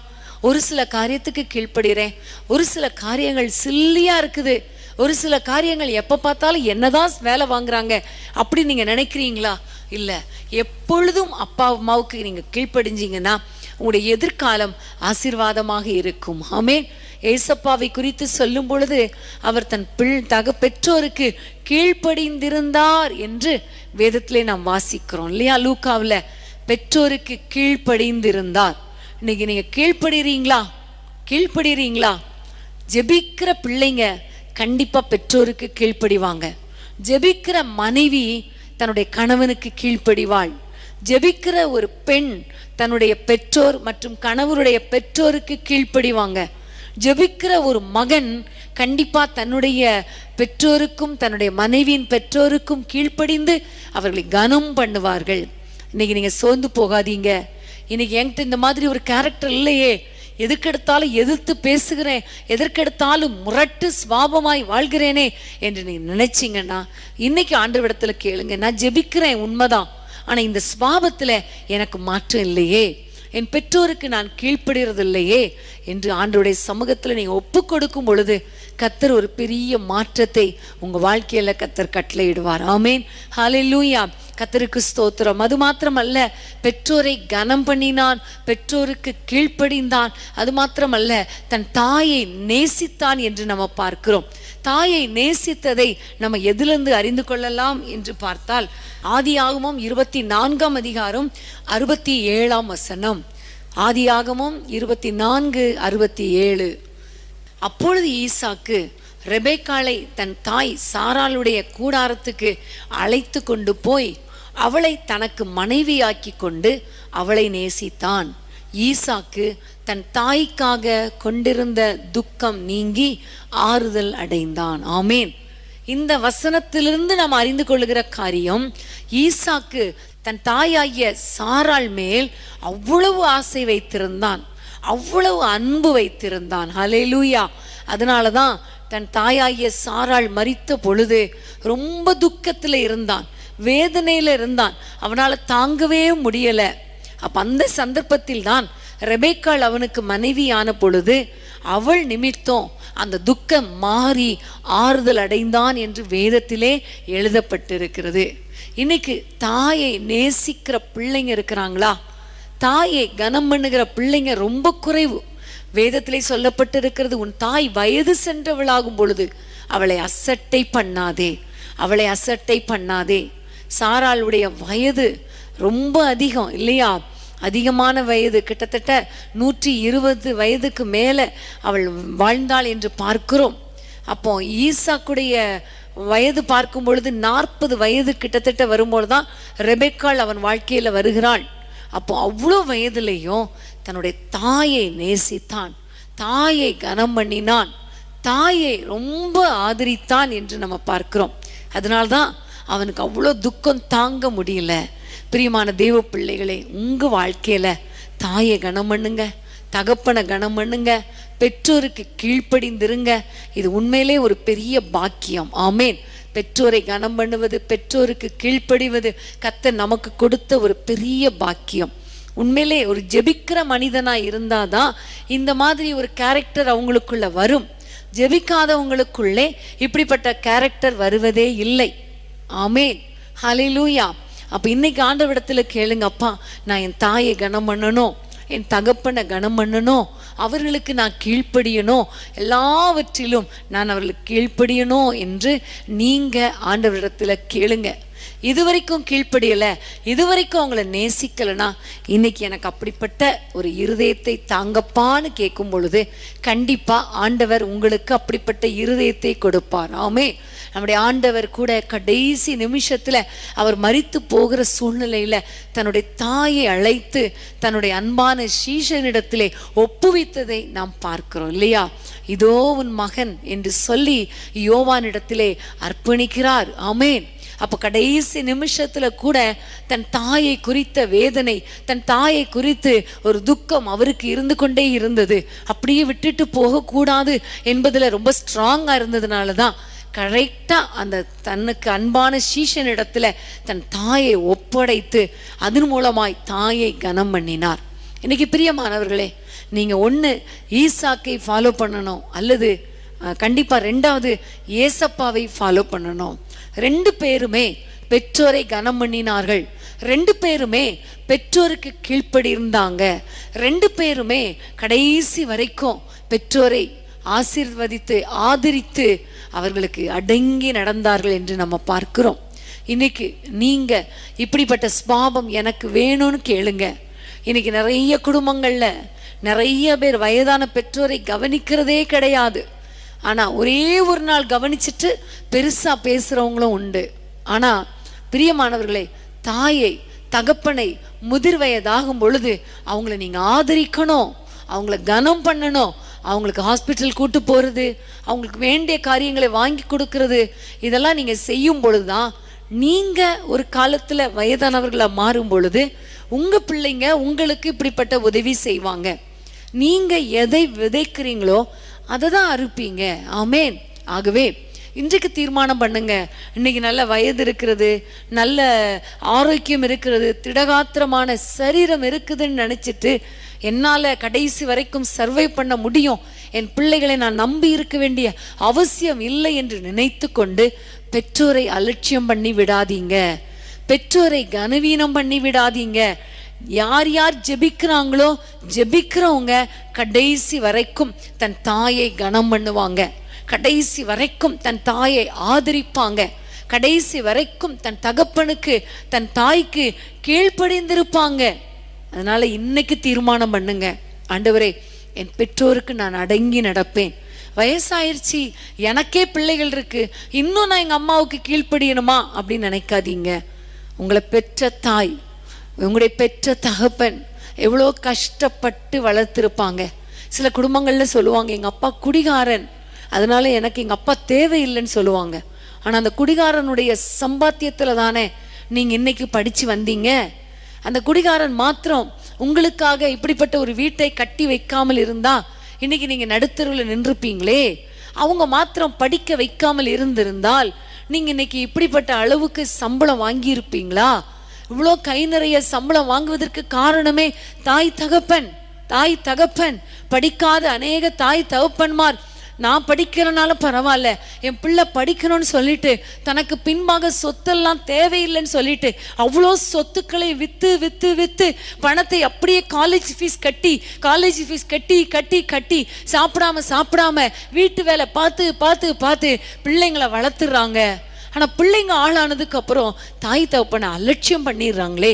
ஒரு சில காரியத்துக்கு கீழ்ப்படுகிறேன், ஒரு சில காரியங்கள் சில்லியா இருக்குது, ஒரு சில காரியங்கள் எப்போ பார்த்தாலும் என்னதான் வேலை வாங்குறாங்க அப்படி நீங்கள் நினைக்கிறீங்களா? இல்லை, எப்பொழுதும் அப்பா அம்மாவுக்கு நீங்கள் கீழ்ப்படிஞ்சிங்கன்னா உங்களுடைய எதிர்காலம் ஆசீர்வாதமாக இருக்கும். ஆமென். ஏசப்பாவை குறித்து சொல்லும் பொழுது அவர் தன் பெற்றோருக்கு கீழ்ப்படிந்திருந்தார் என்று வேதத்திலே நாம் வாசிக்கிறோம் இல்லையா? லூக்காவில் பெற்றோருக்கு கீழ்ப்படிந்திருந்தார். இன்னைக்கு நீங்க கீழ்ப்படுறீங்களா? ஜெபிக்கிற பிள்ளைங்க கண்டிப்பா பெற்றோருக்கு கீழ்ப்படிவாங்க. ஜெபிக்கிற மனைவி தன்னுடைய கணவனுக்கு கீழ்ப்படிவாள். ஜெபிக்கிற ஒரு பெண் தன்னுடைய பெற்றோர் மற்றும் கணவருடைய பெற்றோருக்கு கீழ்ப்படிவாங்க. ஜெபிக்கிற ஒரு மகன் கண்டிப்பா தன்னுடைய பெற்றோருக்கும் தன்னுடைய மனைவியின் பெற்றோருக்கும் கீழ்ப்படிந்து அவர்களை கனம் பண்ணுவார்கள். இன்னைக்கு நீங்க சோர்ந்து போகாதீங்க. இன்னைக்கு என்கிட்ட இந்த மாதிரி ஒரு கேரக்டர் இல்லையே, எதுக்கெடுத்தாலும் எதிர்த்து பேசுகிறேன், எதற்கெடுத்தாலும் முரட்டு சுவாபமாய் வாழ்கிறேனே என்று நீங்க நினைச்சீங்கன்னா இன்னைக்கு ஆண்டவரிடத்துல கேளுங்க. நான் ஜெபிக்கிறேன் உண்மைதான், ஆனா இந்த சுவாபத்துல எனக்கு மாற்றம் இல்லையே, என் பெற்றோருக்கு நான் கீழ்ப்படுகிறது இல்லையே என்று ஆண்டவருடைய சமூகத்துல நீங்க ஒப்பு கொடுக்கும் பொழுது கர்த்தர் ஒரு பெரிய மாற்றத்தை உங்க வாழ்க்கையில கர்த்தர் கட்டளையிடுவார். ஆமேன். ஹல்லேலூயா. கர்த்தருக்கு ஸ்தோத்திரம். அது மாத்திரமல்ல, பெற்றோரை கனம் பண்ணினான், பெற்றோருக்கு கீழ்ப்படிந்தான். அது மாத்திரமல்ல, தன் தாயை நேசித்தான் என்று நம்ம பார்க்கிறோம். தாயை நேசித்ததை நம்ம எதிலிருந்து அறிந்து கொள்ளலாம் என்று பார்த்தால் ஆதியாகமம் 24 அதிகாரம் 67 ஆதியாகமம் 24:67. அப்பொழுது ஈசாக்கு ரெபெக்காளை தன் தாய் சாராளுடைய கூடாரத்துக்கு அழைத்து கொண்டு போய் அவளை தனக்கு மனைவியாக்கி கொண்டு அவளை நேசித்தான். ஈசாக்கு தன் தாய்க்காக கொண்டிருந்த துக்கம் நீங்கி ஆறுதல் அடைந்தான். ஆமேன். இந்த வசனத்திலிருந்து நாம் அறிந்து கொள்ளுகிற காரியம், ஈசாக்கு தன் தாயாகிய சாராள் மேல் அவ்வளவு ஆசை வைத்திருந்தான், அவ்வளவு அன்பு வைத்திருந்தான். ஹல்லேலூயா. அதனாலதான் தன் தாயாகிய சாராள் மரித்த பொழுது ரொம்ப துக்கத்துல இருந்தான், வேதனையில இருந்தான், அவனால தாங்கவே முடியல. அப்ப அந்த சந்தர்ப்பத்தில் தான் ரெபெக்காள் அவனுக்கு மனைவியான பொழுது அவள் நிமித்தம் அந்த துக்கம் மாறி ஆறுதல் அடைந்தான் என்று வேதத்திலே எழுதப்பட்டிருக்கிறது. இன்னைக்கு தாயை நேசிக்கிற பிள்ளைங்க இருக்கிறாங்களா? தாயை கனம் பண்ணுகிற பிள்ளைங்க ரொம்ப குறைவு. வேதத்திலே சொல்லப்பட்டிருக்கிறது, உன் தாய் வயது சென்றவளாகும் பொழுது அவளை அசட்டை பண்ணாதே, அவளை அசட்டை பண்ணாதே. சாராளுடைய வயது ரொம்ப அதிகம் இல்லையா? அதிகமான வயது, கிட்டத்தட்ட 120 வயதுக்கு மேலே அவள் வாழ்ந்தாள் என்று பார்க்கிறோம். அப்போ ஈசாக்குடைய வயது பார்க்கும் பொழுது 40 வயது கிட்டத்தட்ட வரும்போது தான் ரெபெக்காள் அவன் வாழ்க்கையில வருகிறாள். அப்போ அவ்வளோ வயதுலையும் தன்னுடைய தாயை நேசித்தான், தாயை கனம் பண்ணினான், தாயை ரொம்ப ஆதரித்தான் என்று நம்ம பார்க்கிறோம். அதனால்தான் அவனுக்கு அவ்வளோ துக்கம் தாங்க முடியல. பிரியமான தேவ பிள்ளைகளே, உங்க வாழ்க்கையில தாயை கனம் பண்ணுங்க, தகப்பனை கனம் பண்ணுங்க, பெற்றோருக்கு கீழ்ப்படிந்திருங்க. இது உண்மையிலே ஒரு பெரிய பாக்கியம். ஆமேன். பெற்றோரை கனம் பண்ணுவது, பெற்றோருக்கு கீழ்ப்படிவது கர்த்தர் நமக்கு கொடுத்த ஒரு பெரிய பாக்கியம். உண்மையிலே ஒரு ஜெபிக்கிற மனிதனா இருந்தாதான் இந்த மாதிரி ஒரு கேரக்டர் அவங்களுக்குள்ள வரும். ஜெபிக்காதவங்களுக்குள்ளே இப்படிப்பட்ட கேரக்டர் வருவதே இல்லை. ஆமேன். ஹல்லேலூயா. அப்ப இன்னைக்கு ஆண்டவரிடத்துல கேளுங்க, அப்பா நான் என் தாயை கனம் பண்ணணும், என் தகப்பனை கனம் பண்ணணும், அவர்களுக்கு நான் கீழ்ப்படியணும், எல்லாவற்றிலும் நான் அவர்களுக்கு கீழ்ப்படியணும் என்று நீங்க ஆண்டவரிடத்துல கேளுங்க. இதுவரைக்கும் கீழ்ப்படியலை, இதுவரைக்கும் அவங்கள நேசிக்கலைன்னா இன்னைக்கு எனக்கு அப்படிப்பட்ட ஒரு இருதயத்தை தாங்கப்பான்னு கேட்கும் பொழுது கண்டிப்பா ஆண்டவர் உங்களுக்கு அப்படிப்பட்ட இருதயத்தை கொடுப்பார். ஆமே. நம்முடைய ஆண்டவர் கூட கடைசி நிமிஷத்துல அவர் மரித்து போகிற சூழ்நிலையில தன்னுடைய தாயை அழைத்து தன்னுடைய அன்பான சீஷனிடத்திலே ஒப்புவித்ததை நாம் பார்க்கிறோம் இல்லையா? இதோ உன் மகன் என்று சொல்லி யோவானிடத்திலே அர்ப்பணிக்கிறார். ஆமேன். அப்போ கடைசி நிமிஷத்துல கூட தன் தாயை குறித்த வேதனை, தன் தாயை குறித்து ஒரு துக்கம் அவருக்கு இருந்து கொண்டே இருந்தது. அப்படியே விட்டுட்டு போகக்கூடாது என்பதுல ரொம்ப ஸ்ட்ராங்கா இருந்ததுனால தான் கரெக்டாக அந்த தன்னுக்கு அன்பான சீஷன் இடத்துல தன் தாயை ஒப்படைத்து அதன் மூலமாய் தாயை கனம் பண்ணினார். இன்னைக்கு பிரியமானவர்களே, நீங்கள் ஒன்று ஈசாக்கை ஃபாலோ பண்ணணும், அல்லது கண்டிப்பாக ரெண்டாவது ஏசப்பாவை ஃபாலோ பண்ணணும். ரெண்டு பேருமே பெற்றோரை கனம் பண்ணினார்கள், ரெண்டு பேருமே பெற்றோருக்கு கீழ்ப்படி இருந்தாங்க, ரெண்டு பேருமே கடைசி வரைக்கும் பெற்றோரை ஆசீர்வதித்து ஆதரித்து அவர்களுக்கு அடங்கி நடந்தார்கள் என்று நம்ம பார்க்கிறோம். இன்னைக்கு நீங்க இப்படிப்பட்ட ஸ்பாவம் எனக்கு வேணும்னு கேளுங்க. இன்னைக்கு நிறைய குடும்பங்கள்ல நிறைய பேர் வயதான பெற்றோரை கவனிக்கிறதே கிடையாது. ஆனா ஒரே ஒரு நாள் கவனிச்சுட்டு பெருசா பேசுறவங்களும் உண்டு. ஆனா பிரியமானவர்களே, தாயை தகப்பனை முதிர் வயதாகும் பொழுது அவங்கள நீங்க ஆதரிக்கணும், அவங்கள கனம் பண்ணணும். அவங்களுக்கு ஹாஸ்பிட்டல் கூட்டு போகிறது, அவங்களுக்கு வேண்டிய காரியங்களை வாங்கி கொடுக்கறது, இதெல்லாம் நீங்கள் செய்யும் பொழுது தான் நீங்கள் ஒரு காலத்தில் வயதானவர்களாக மாறும் பொழுது உங்கள் பிள்ளைங்க உங்களுக்கு இப்படிப்பட்ட உதவி செய்வாங்க. நீங்கள் எதை விதைக்கிறீங்களோ அதை தான் அறுப்பீங்க. ஆமேன். ஆகவே இன்றைக்கு தீர்மானம் பண்ணுங்க. இன்னைக்கு நல்ல வயது இருக்கிறது, நல்ல ஆரோக்கியம் இருக்கிறது, திடகாத்திரமான சரீரம் இருக்குதுன்னு நினச்சிட்டு என்னால் கடைசி வரைக்கும் சர்வை பண்ண முடியும், என் பிள்ளைகளை நான் நம்பி இருக்க வேண்டிய அவசியம் இல்லை என்று நினைத்து கொண்டு பெற்றோரை அலட்சியம் பண்ணி விடாதீங்க, பெற்றோரை கனவீனம் பண்ணி விடாதீங்க. யார் யார் ஜெபிக்கிறாங்களோ ஜெபிக்கிறவங்க கடைசி வரைக்கும் தன் தாயை கனம் பண்ணுவாங்க, கடைசி வரைக்கும் தன் தாயை ஆதரிப்பாங்க, கடைசி வரைக்கும் தன் தகப்பனுக்கு தன் தாய்க்கு கீழ்ப்படிந்திருப்பாங்க. அதனால இன்னைக்கு தீர்மானம் பண்ணுங்க, ஆண்டவரே என் பெற்றோருக்கு நான் அடங்கி நடப்பேன். வயசாயிருச்சு, எனக்கே பிள்ளைகள் இருக்கு, இன்னும் நான் எங்க அம்மாவுக்கு கீழ்ப்படியணுமா அப்படின்னு நினைக்காதீங்க. உங்களை பெற்ற தாய், உங்களுடைய பெற்ற தகப்பன் எவ்வளோ கஷ்டப்பட்டு வளர்த்துருப்பாங்க. சில குடும்பங்கள்ல சொல்லுவாங்க, எங்க அப்பா குடிகாரன், அதனால எனக்கு எங்க அப்பா தேவையில்லைன்னு சொல்லுவாங்க. ஆனா அந்த குடிகாரனுடைய சம்பாத்தியத்துல தானே நீங்க இன்னைக்கு படிச்சு வந்தீங்க. அந்த குடிகாரன் மாத்திரம் உங்களுக்காக இப்படிப்பட்ட ஒரு வீட்டை கட்டி வைக்காமல் இருந்தா இன்னைக்கு நீங்க நடுத்தருவில் நின்றுப்பீங்களே. அவங்க மாத்திரம் படிக்க வைக்காமல் இருந்திருந்தால் நீங்க இன்னைக்கு இப்படிப்பட்ட அளவுக்கு சம்பளம் வாங்கி இருப்பீங்களா? இவ்வளோ கை நிறைய சம்பளம் வாங்குவதற்கு காரணமே தாய் தகப்பன். தாய் தகப்பன் படிக்காத அநேக தாய் தகப்பன்மார், நான் படிக்கிறனால பரவாயில்ல, என் பிள்ளை படிக்கணும்னு சொல்லிட்டு தனக்கு பின்பாக சொத்தெல்லாம் தேவையில்லைன்னு சொல்லிட்டு அவ்வளோ சொத்துக்களை விற்று விற்று விற்று பணத்தை அப்படியே காலேஜ் ஃபீஸ் கட்டி கட்டி கட்டி சாப்பிடாம வீட்டு வேலை பார்த்து பார்த்து பார்த்து பிள்ளைங்களை வளர்த்துறாங்க. ஆனால் பிள்ளைங்க ஆளானதுக்கு அப்புறம் தாய் தகப்பனை அலட்சியம் பண்ணிடுறாங்களே,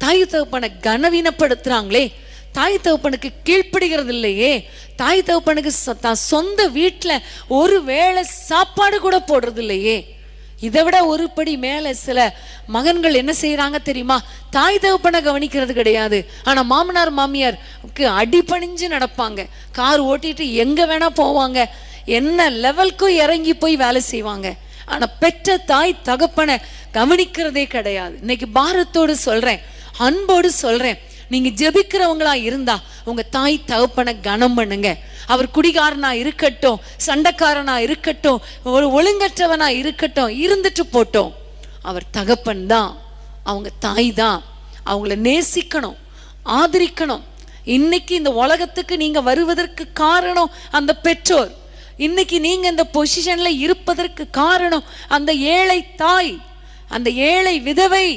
தாய் தகப்பனை கனவீனப்படுத்துறாங்களே, தாய் தகப்பனுக்கு கீழ்ப்படுகிறது இல்லையே, தாய் தகப்பனுக்கு தான் சொந்த வீட்டில் ஒரு வேளை சாப்பாடு கூட போடுறது இல்லையே. இதை விட ஒரு படி மேலே சில மகன்கள் என்ன செய்யறாங்க தெரியுமா? தாய் தகப்பனை கவனிக்கிறது கிடையாது, ஆனால் மாமனார் மாமியாருக்கு அடிபணிஞ்சு நடப்பாங்க, கார் ஓட்டிட்டு எங்க வேணா போவாங்க, என்ன லெவலுக்கும் இறங்கி போய் வேலை செய்வாங்க. ஆனா பெற்ற தாய் தகப்பனை கவனிக்கிறதே கிடையாது. இன்னைக்கு பாரத்தோடு சொல்றேன், அன்போடு சொல்றேன், நீங்க ஜெபிக்கிறவங்களா இருந்தா உங்க தாய் தகப்பனை கனம் பண்ணுங்க. அவர் குடிகாரனா இருக்கட்டும், சண்டைக்காரனா இருக்கட்டும், ஒரு ஒழுங்கற்றவனா இருக்கட்டும், இருந்துட்டு போட்டோம், அவர் தகப்பன் தான், அவங்க தாய் தான். அவங்கள நேசிக்கணும், ஆதரிக்கணும். இன்னைக்கு இந்த உலகத்துக்கு நீங்க வருவதற்கு காரணம் அந்த பெற்றோர். இன்னைக்கு நீங்க இந்த பொசிஷன்ல இருப்பதற்கு காரணம் அந்த ஏழை தாய், அந்த ஏழை விதவை.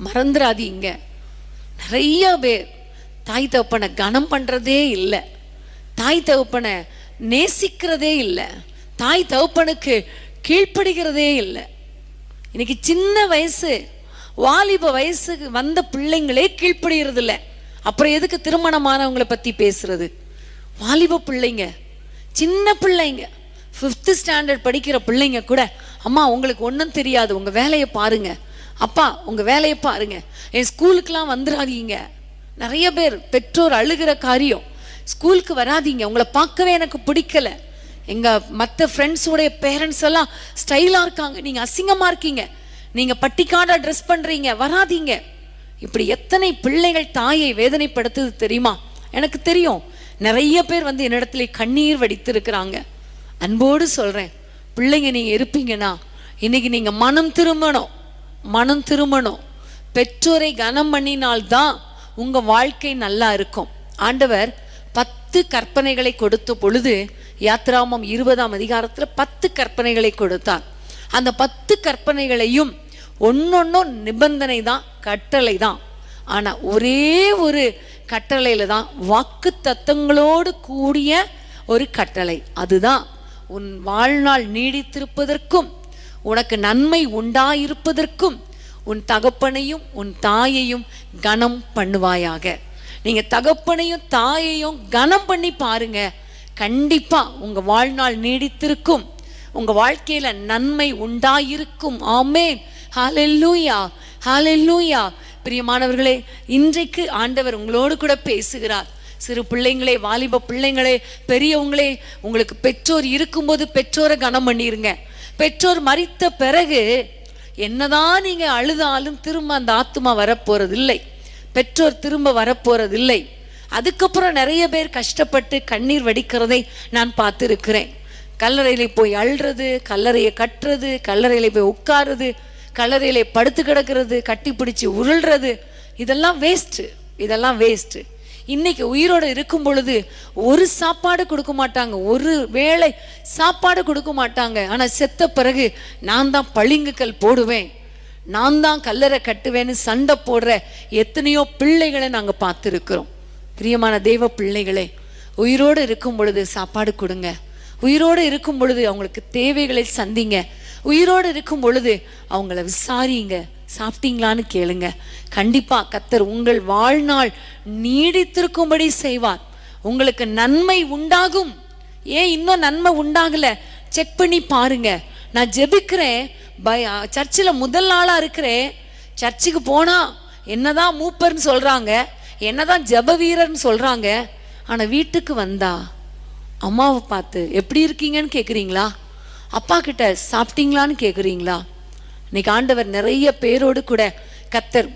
மறந்துடாதீங்க. நிறைய பேர் தாய் தகப்பனை கனம் பண்றதே இல்லை, தாய் தகப்பனை நேசிக்கிறதே இல்லை, தாய் தகப்பனுக்கு கீழ்ப்படுகிறதே இல்லை. இன்னைக்கு சின்ன வயசு வாலிப வயசுக்கு வந்த பிள்ளைங்களே கீழ்ப்படுகிறது இல்லை, அப்புறம் எதுக்கு திருமணமானவங்களை பத்தி பேசுறது? வாலிப பிள்ளைங்க, சின்ன பிள்ளைங்க, 5th ஸ்டாண்டர்ட் படிக்கிற பிள்ளைங்க கூட, அம்மா உங்களுக்கு ஒன்றும் தெரியாது, உங்க வேலையை பாருங்க, அப்பா உங்க வேலையை பாருங்க, என் ஸ்கூலுக்கெல்லாம் வந்துடாதீங்க. நிறைய பேர் பெற்றோர் அழுகிற காரியம், ஸ்கூலுக்கு வராதீங்க, உங்களை பார்க்கவே எனக்கு பிடிக்கல, எங்க மற்ற ஃப்ரெண்ட்ஸோடைய பேரண்ட்ஸ் எல்லாம் ஸ்டைலா இருக்காங்க, நீங்க அசிங்கமா இருக்கீங்க, நீங்க பட்டிக்காடா ட்ரெஸ் பண்றீங்க, வராதீங்க. இப்படி எத்தனை பிள்ளைகள் தாயை வேதனைப்படுத்துது தெரியுமா? எனக்கு தெரியும். நிறைய பேர் வந்து என்னிடத்துல கண்ணீர் வடித்து இருக்கிறாங்க. அன்போடு சொல்றேன், பிள்ளைங்க நீங்க இருப்பீங்கன்னா இன்னைக்கு நீங்க மனம் திரும்பணும். பெற்றோரை கனம் பண்ணினால்தான் உங்க வாழ்க்கை நல்லா இருக்கும். ஆண்டவர் 10 கற்பனைகளை கொடுத்த பொழுது யாத்ராமம் 20ஆம் அதிகாரத்துல 10 கற்பனைகளை கொடுத்தார். அந்த 10 கற்பனைகளையும் ஒன்னொன்னும் நிபந்தனை தான், கட்டளை தான். ஆனா ஒரே ஒரு கட்டளையில தான் வாக்கு தத்தங்களோடு கூடிய ஒரு கட்டளை. அதுதான் உன் வாழ்நாள் நீடித்திருப்பதற்கும் உனக்கு நன்மை உண்டாயிருப்பதற்கும் உன் தகப்பனையும் உன் தாயையும் கனம் பண்ணுவாயாக. நீங்க தகப்பனையும் தாயையும் கனம் பண்ணி பாருங்க, கண்டிப்பா உங்க வாழ்நாள் நீடித்திருக்கும், உங்க வாழ்க்கையில நன்மை உண்டாயிருக்கும். ஆமென். ஹல்லேலூயா, ஹல்லேலூயா. பிரியமானவர்களே, இன்றைக்கு ஆண்டவர் உங்களோடு கூட பேசுகிறார். சிறு பிள்ளைங்களே, வாலிப பிள்ளைங்களே, பெரியவங்களே, உங்களுக்கு பெற்றோர் இருக்கும்போது பெற்றோரை கனம் பண்ணிருங்க. பெற்றோர் மரித்த பிறகு என்னதான் நீங்க அழுதாலும் திரும்ப அந்த ஆத்துமா வரப்போறதில்லை, பெற்றோர் திரும்ப வரப்போறதில்லை. அதுக்கப்புறம் நிறைய பேர் கஷ்டப்பட்டு கண்ணீர் வடிக்கிறதை நான் பார்த்துருக்கிறேன். கல்லறையில போய் அழுறது, கல்லறையை கட்டுறது, கல்லறையில போய் உட்காருறது, கல்லறையில படுத்து கிடக்கிறது, கட்டி பிடிச்சி உருள்றது, இதெல்லாம் வேஸ்ட். இன்னைக்கு உயிரோடு இருக்கும் பொழுது ஒரு சாப்பாடு கொடுக்க மாட்டாங்க, ஒரு வேளை சாப்பாடு கொடுக்க மாட்டாங்க. ஆனா செத்த பிறகு நான் தான் பளிங்குக்கல் போடுவேன், நான் தான் கல்லறை கட்டுவேன்னு சண்டை போடுற எத்தனையோ பிள்ளைகளை நாங்க பார்த்துருக்கிறோம். பிரியமான தேவ பிள்ளைகளே, உயிரோடு இருக்கும் பொழுது சாப்பாடு கொடுங்க, உயிரோடு இருக்கும் பொழுது அவங்களுக்கு தேவைகளை சந்திங்க, உயிரோடு இருக்கும் பொழுது அவங்கள விசாரிங்க, சாப்பிட்டீங்களான்னு கேளுங்க. கண்டிப்பா கர்த்தர் உங்கள் வாழ்நாள் நீடித்திருக்கும்படி செய்வார். உங்களுக்கு நன்மை உண்டாகும். ஏன் இன்னும் நன்மை உண்டாகல, செக் பண்ணி பாருங்க. நான் ஜெபிக்கிறேன், சர்ச்சில் முதல் நாளா இருக்கிறேன். சர்ச்சுக்கு போனா என்னதான் மூப்பர்னு சொல்றாங்க, என்னதான் ஜெப வீரர்னு சொல்றாங்க. ஆனா வீட்டுக்கு வந்தா அம்மாவை பார்த்து எப்படி இருக்கீங்கன்னு கேக்குறீங்களா, அப்பா கிட்ட சாப்பிட்டீங்களான்னு கேக்குறீங்களா? இன்னைக்கு ஆண்டவர் நிறைய பேரோடு கூட கர்த்தர்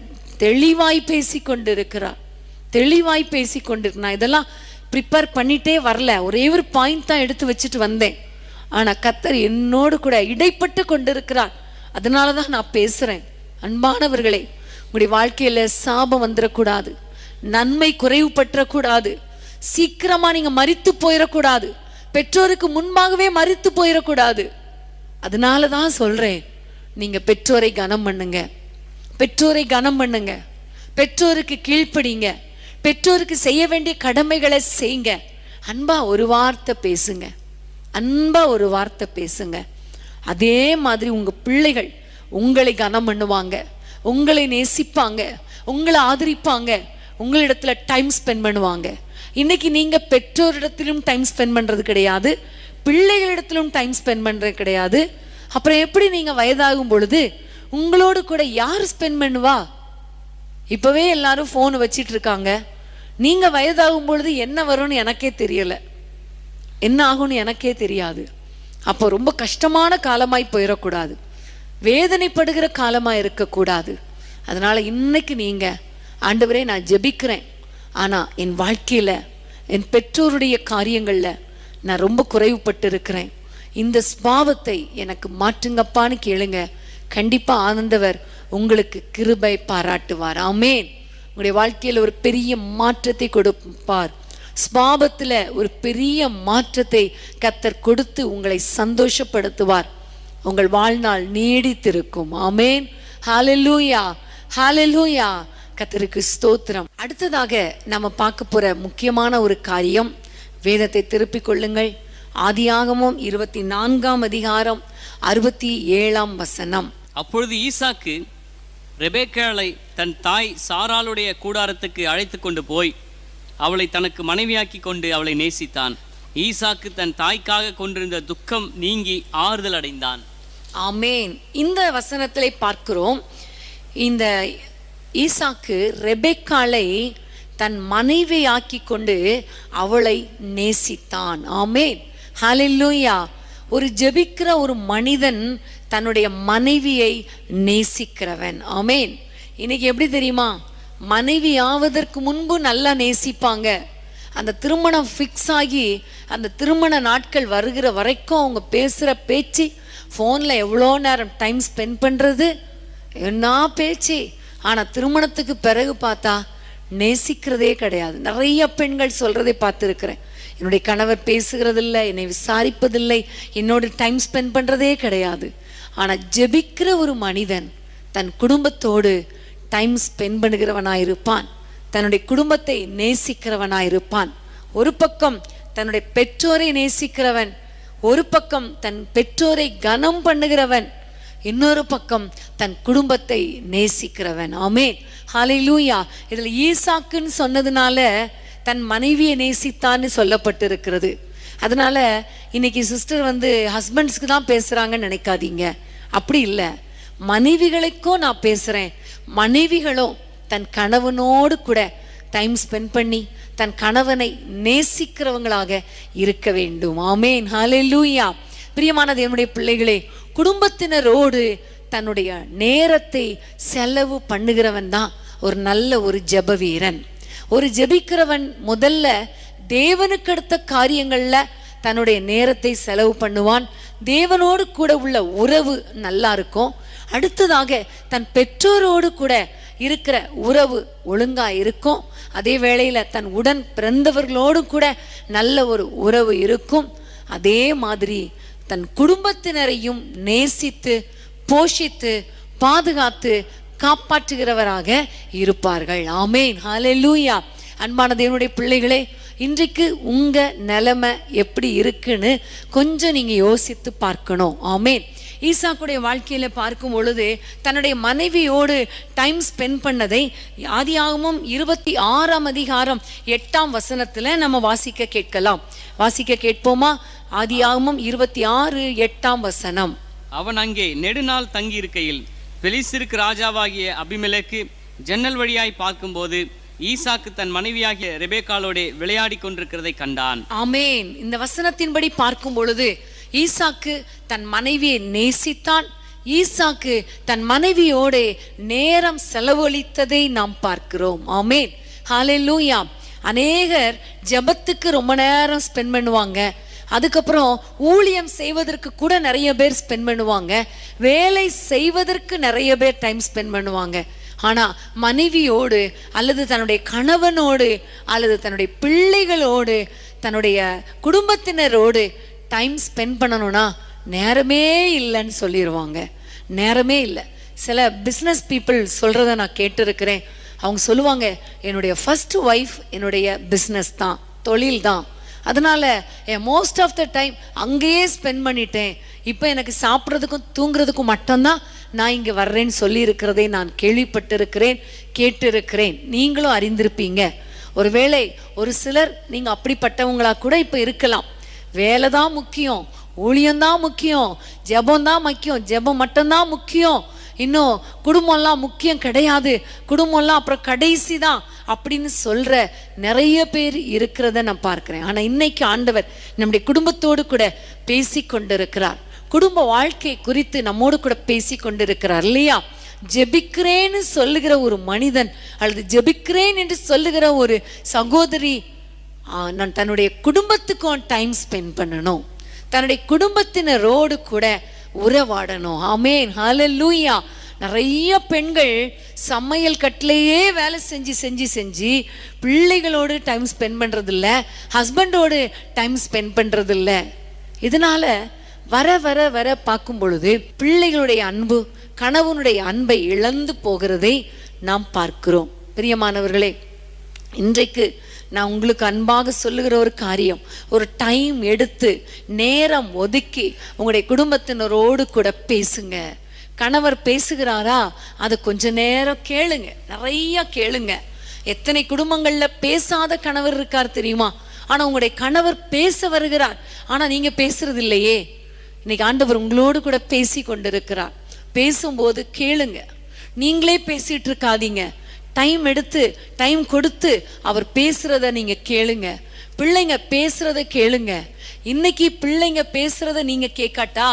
தெளிவாய் பேசி கொண்டிருக்கிறார். நான் இதெல்லாம் ப்ரிப்பேர் பண்ணிட்டே வரல, ஒரே ஒரு பாயிண்ட் தான் எடுத்து வச்சுட்டு வந்தேன். ஆனா கர்த்தர் என்னோடு கூட இடைப்பட்டு கொண்டிருக்கிறார். அதனாலதான் நான் பேசுறேன். அன்பானவர்களே, உங்களுடைய வாழ்க்கையில சாபம் வந்துடக்கூடாது, நன்மை குறைவு பற்றக்கூடாது, சீக்கிரமா நீங்க மரித்து போயிடக்கூடாது, பெற்றோருக்கு முன்பாகவே மரித்து போயிடக்கூடாது. அதனாலதான் சொல்றேன், நீங்க பெற்றோரை கனம் பண்ணுங்க, பெற்றோருக்கு கீழ்ப்படிங்க, பெற்றோருக்கு செய்ய வேண்டிய கடமைகளை செய்யுங்க. அன்பா ஒரு வார்த்தை பேசுங்க. அதே மாதிரி உங்க பிள்ளைகள் உங்களை கனம் பண்ணுவாங்க, உங்களை நேசிப்பாங்க, உங்களை ஆதரிப்பாங்க, உங்களிடத்துல டைம் ஸ்பெண்ட் பண்ணுவாங்க. இன்னைக்கு நீங்க பெற்றோரிடத்திலும் டைம் ஸ்பெண்ட் பண்றது கிடையாது, பிள்ளைகளிடத்திலும் டைம் ஸ்பெண்ட் பண்றது கிடையாது. அப்புறம் எப்படி நீங்க வயதாகும் பொழுது உங்களோடு கூட யார் ஸ்பெண்ட் பண்ணுவா? இப்பவே எல்லாரும் போன் வச்சிட்டு இருக்காங்க. நீங்க வயதாகும் பொழுது என்ன வரும்னு எனக்கே தெரியல, என்ன ஆகும்னு எனக்கே தெரியாது. அப்போ ரொம்ப கஷ்டமான காலமாய் போயிடக்கூடாது, வேதனைப்படுகிற காலமாய் இருக்கக்கூடாது. அதனால இன்னைக்கு நீங்க, ஆண்டவரே நான் ஜெபிக்கிறேன், ஆனா என் வாழ்க்கையில என் பெற்றோருடைய காரியங்கள்ல நான் ரொம்ப குறைவுபட்டு இருக்கிறேன், இந்த ஸ்பாவத்தை எனக்கு மாற்றுங்கப்பான்னு கேளுங்க. கண்டிப்பா ஆனந்தவர் உங்களுக்கு கிருபை பாராட்டுவார். ஆமென். உங்களுடைய வாழ்க்கையில ஒரு பெரிய மாற்றத்தை கொடுப்பார். ஸ்பாவத்துல ஒரு பெரிய மாற்றத்தை கர்த்தர் கொடுத்து உங்களை சந்தோஷப்படுத்துவார். உங்கள் வாழ்நாள் நீடித்திருக்கும். ஆமென். ஹல்லேலூயா, ஹல்லேலூயா. கர்த்தருக்கு ஸ்தோத்திரம். அடுத்ததாக நம்ம பார்க்க போற முக்கியமான ஒரு காரியம், வேதத்தை திருப்பிக் கொள்ளுங்கள். ஆதியாகமம் 24ஆம் அதிகாரம் 67ஆம் வசனம். அப்பொழுது ஈசாக்கு ரெபெக்காளை தன் தாய் சாராளுடைய கூடாரத்துக்கு அழைத்து கொண்டு போய் அவளை தனக்கு மனைவியாக்கி கொண்டு அவளை நேசித்தான். ஈசாக்கு தன் தாய்க்காக கொண்டிருந்த துக்கம் நீங்கி ஆறுதல் அடைந்தான். ஆமென். இந்த வசனத்திலே பார்க்கிறோம், இந்த ஈசாக்கு ரெபெக்காளை தன் மனைவியாக்கி கொண்டு அவளை நேசித்தான். ஆமென். ஹல்லேலூயா. ஒரு ஜெபிக்கிற ஒரு மனிதன் தன்னுடைய மனைவியை நேசிக்கிறவன். ஆமென். இன்னைக்கு எப்படி தெரியுமா, மனைவி ஆவதற்கு முன்பு நல்லா நேசிப்பாங்க, அந்த திருமணம் ஃபிக்ஸ் ஆகி அந்த திருமண நாட்கள் வருகிற வரைக்கும் அவங்க பேசுகிற பேச்சு, ஃபோனில் எவ்வளோ நேரம் டைம் ஸ்பெண்ட் பண்ணுறது, என்ன பேச்சு. ஆனால் திருமணத்துக்கு பிறகு பார்த்தா நேசிக்கிறதே கிடையாது. நிறைய பெண்கள் சொல்கிறதை பார்த்துருக்கிறேன். என்னுடைய கணவர் பேசுகிறதில்லை, என்னை விசாரிப்பதில்லை, என்னோட டைம் ஸ்பெண்ட் பண்ணுறதே கிடையாது. ஆனால் ஜெபிக்கிற ஒரு மனிதன் தன் குடும்பத்தோடு டைம் ஸ்பெண்ட் பண்ணுகிறவனாயிருப்பான், தன்னுடைய குடும்பத்தை நேசிக்கிறவனாயிருப்பான். ஒரு பக்கம் தன்னுடைய பெற்றோரை நேசிக்கிறவன், ஒரு பக்கம் தன் பெற்றோரை கனம் பண்ணுகிறவன், இன்னொரு பக்கம் தன் குடும்பத்தை நேசிக்கிறவன். ஆமென், ஹல்லேலூயா. இதில் ஈசாக்குன்னு சொன்னதுனால தன் மனைவியை நேசித்தான்னு சொல்லப்பட்டிருக்கிறது. அதனால இன்னைக்கு சிஸ்டர் ஹஸ்பண்ட்ஸ்க்கு தான் பேசுறாங்கன்னு நினைக்காதீங்க. அப்படி இல்லை, மனைவிகளுக்கும் நான் பேசுறேன். மனைவிகளும் தன் கணவனோடு கூட டைம் ஸ்பெண்ட் பண்ணி தன் கணவனை நேசிக்கிறவங்களாக இருக்க வேண்டும். ஆமென், ஹல்லேலூயா. பிரியமான தேவனுடைய பிள்ளைகளே, குடும்பத்தினரோடு தன்னுடைய நேரத்தை செலவு பண்ணுகிறவன் தான் ஒரு நல்ல ஒரு ஜெப வீரன். ஒரு ஜெபிக்கிறவன் முதல்ல தேவனுக்கு அடுத்த காரியங்கள்ல தன்னுடைய நேரத்தை செலவு பண்ணுவான். தேவனோடு கூட உள்ள உறவு நல்லா இருக்கும். அடுத்ததாக தன் பெற்றோரோடு கூட இருக்கிற உறவு ஒழுங்கா இருக்கும். அதே வேளையில தன் உடன் பிறந்தவர்களோடு கூட நல்ல ஒரு உறவு இருக்கும். அதே மாதிரி தன் குடும்பத்தினரையும் நேசித்து போஷித்து பாதுகாத்து காப்பாற்றுகிறவராக இருப்பார்கள். ஆமென், ஹல்லேலூயா. அன்பான தேவனுடைய பிள்ளைகளே, இன்றைக்கு உங்க நிலைமை எப்படி இருக்குன்னு கொஞ்சம் நீங்க யோசித்து பார்க்கணும். ஆமென். ஈசாக்குடைய வாழ்க்கையில பார்க்கும் பொழுது தன்னுடைய மனைவியோடு டைம் ஸ்பெண்ட் பண்ணதை ஆதியாகமம் 26 நம்ம வாசிக்க கேட்கலாம். வாசிக்க கேட்போமா? ஆதியாகமம் 26:8. அவன் அங்கே நெடுநாள் தங்கி இருக்கையில் பெலிஸ்தருக்கு ராஜாவாகிய அபிமெலேக்கு ஜன்னல் வழியாய் பார்க்கும்போது ஈசாக்கு தன் மனைவியாகிய ரெபேக்காளோட விளையாடி கொண்டிருக்கிறதை கண்டான். ஆமென். இந்த வசனத்தின்படி பார்க்கும் பொழுது ஈசாக்கு தன் மனைவியை நேசித்தான். ஈசாக்கு தன் மனைவியோடு நேரம் செலவழித்ததை நாம் பார்க்கிறோம். ஆமென், ஹல்லேலூயா. அநேகர் ஜெபத்துக்கு ரொம்ப நேரம் ஸ்பெண்ட் பண்ணுவாங்க. அதுக்கப்புறம் ஊழியம் செய்வதற்கு கூட நிறைய பேர் ஸ்பெண்ட் பண்ணுவாங்க. வேலை செய்வதற்கு நிறைய பேர் டைம் ஸ்பெண்ட் பண்ணுவாங்க. ஆனா மனைவியோடு அல்லது தன்னுடைய கணவனோடு அல்லது தன்னுடைய பிள்ளைகளோடு தன்னுடைய குடும்பத்தினரோடு டைம் ஸ்பெண்ட் பண்ணணும்னா நேரமே இல்லைன்னு சொல்லிடுவாங்க. நேரமே இல்லை. சில பிஸ்னஸ் பீப்புள் சொல்றத நான் கேட்டிருக்கிறேன். அவங்க சொல்லுவாங்க, என்னுடைய ஃபர்ஸ்ட் ஒய்ஃப் என்னுடைய பிஸ்னஸ் தான், தொழில் தான், அதனால மோஸ்ட் ஆஃப் த டைம் அங்கேயே ஸ்பெண்ட் பண்ணிட்டேன். இப்போ எனக்கு சாப்பிட்றதுக்கும் தூங்குறதுக்கும் மட்டும்தான் நான் இங்கே வர்றேன்னு சொல்லி இருக்கிறதை நான் கேள்விப்பட்டிருக்கிறேன், கேட்டிருக்கிறேன். நீங்களும் அறிந்திருப்பீங்க. ஒருவேளை ஒரு சிலர் நீங்கள் அப்படிப்பட்டவங்களா கூட இப்போ இருக்கலாம். வேலை தான் முக்கியம், ஊழியம்தான் முக்கியம், ஜெபம்தான் முக்கியம், ஜெபம் மட்டும்தான் முக்கியம், இன்னும் குடும்பம்லாம் முக்கியம் கிடையாது, குடும்பம்லாம் அப்புறம் கடைசி தான் அப்படின்னு சொல்ற நிறைய பேர் இருக்கிறத நான் பார்க்கிறேன். ஆனா இன்னைக்கு ஆண்டவர் நம்முடைய குடும்பத்தோடு கூட பேசி கொண்டிருக்கிறார். குடும்ப வாழ்க்கை குறித்து நம்மோடு கூட பேசி கொண்டிருக்கிறார் இல்லையா? ஜெபிக்கிறேன்னு சொல்லுகிற ஒரு மனிதன் அல்லது ஜெபிக்கிறேன் என்று சொல்லுகிற ஒரு சகோதரி நான் தன்னுடைய குடும்பத்துக்கும் டைம் ஸ்பெண்ட் பண்ணணும், தன்னுடைய குடும்பத்தினரோடு கூட உறவாடணும். ஆமென், ஹல்லேலூயா. நிறைய பெண்கள் சமையல் கட்டிலேயே வேலை செஞ்சு செஞ்சு செஞ்சு பிள்ளைகளோடு டைம் ஸ்பெண்ட் பண்றதில்ல, ஹஸ்பண்டோடு டைம் ஸ்பெண்ட் பண்றதில்ல. இதனால வர வர வர பார்க்கும் பொழுது பிள்ளைகளுடைய அன்பு, கணவனுடைய அன்பை இழந்து போகிறதை நாம் பார்க்கிறோம். பிரியமானவர்களே, இன்றைக்கு நான் உங்களுக்கு அன்பாக சொல்லுகிற ஒரு காரியம், ஒரு டைம் எடுத்து நேரம் ஒதுக்கி உங்களுடைய குடும்பத்தினரோடு கூட பேசுங்க. கணவர் பேசுகிறாரா, அதை கொஞ்ச நேரம் கேளுங்க, நிறைய கேளுங்க. எத்தனை குடும்பங்கள்ல பேசாத கணவர் இருக்கார் தெரியுமா? ஆனா உங்களுடைய கணவர் பேச வருகிறார், ஆனா நீங்க பேசுறது இல்லையே. இன்னைக்கு ஆண்டவர் உங்களோடு கூட பேசி கொண்டிருக்கிறார். பேசும்போது கேளுங்க, நீங்களே பேசிட்டு இருக்காதீங்க. டைம் எடுத்து டைம் கொடுத்து அவர் பேசுறத நீங்க கேளுங்க. பிள்ளைங்க பேசுறத கேளுங்க. இன்னைக்கு பிள்ளைங்க பேசுறத நீங்க கேட்காட்டா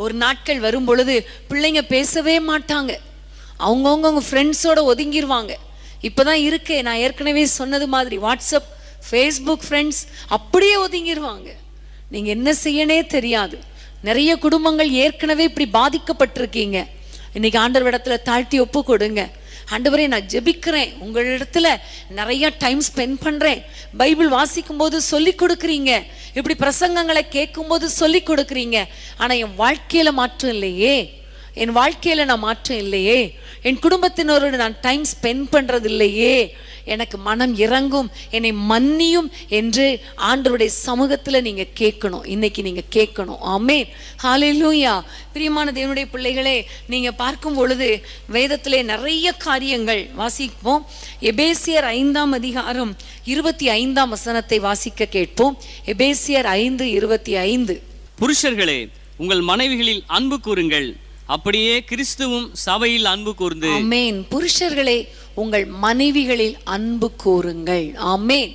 ஒரு நாட்கள் வரும் பொழுது பிள்ளைங்க பேசவே மாட்டாங்க. அவங்கவுங்க ஃப்ரெண்ட்ஸோட ஒதுங்கிடுவாங்க. இப்போதான் இருக்கே, நான் ஏற்கனவே சொன்னது மாதிரி வாட்ஸ்அப் ஃபேஸ்புக் ஃப்ரெண்ட்ஸ் அப்படியே ஒதுங்கிடுவாங்க. நீங்க என்ன செய்யனே தெரியாது. நிறைய குடும்பங்கள் ஏற்கனவே இப்படி பாதிக்கப்பட்டிருக்கீங்க. இன்னைக்கு ஆண்டவர் இடத்துல தாழ்த்தி ஒப்பு கொடுங்க. ஆண்டவரே, நான் ஜெபிக்கிறேன், உங்களிடத்துல நிறைய டைம் ஸ்பெண்ட் பண்றேன், பைபிள் வாசிக்கும் போது சொல்லி கொடுக்குறீங்க, இப்படி பிரசங்கங்களை கேட்கும் போது சொல்லி கொடுக்குறீங்க, ஆனா என் வாழ்க்கையில மாற்றம் இல்லையே, என் வாழ்க்கையில நான் மாற்றம் இல்லையே, என் குடும்பத்தினரோடு நான் டைம் ஸ்பெண்ட் பண்றது இல்லையே, எனக்கு மனம் இறங்கும், என்னை மன்னியும் என்று ஆண்டவருடைய சமூகத்துல நீங்க கேட்கணும். இன்னைக்கு நீங்க கேட்கணும். ஆமென், ஹல்லேலூயா. பிரியமான தேவனுடைய பிள்ளைகளே, நீங்க பார்க்கும் பொழுது வேதத்திலே நிறைய காரியங்கள் வாசிப்போம். எபேசியர் 5ஆம் அதிகாரம் 25ஆம் வசனத்தை வாசிக்க கேட்போம். எபேசியர் 5:25. புருஷர்களே, உங்கள் மனைவிகளில் அன்பு கூறுங்கள், அப்படியே கிறிஸ்துவும் சபையில் அன்பு கூர்ந்து. ஆமென். புருஷர்களே, உங்கள் மனைவிகளில் அன்பு கூறுங்கள். ஆமென்.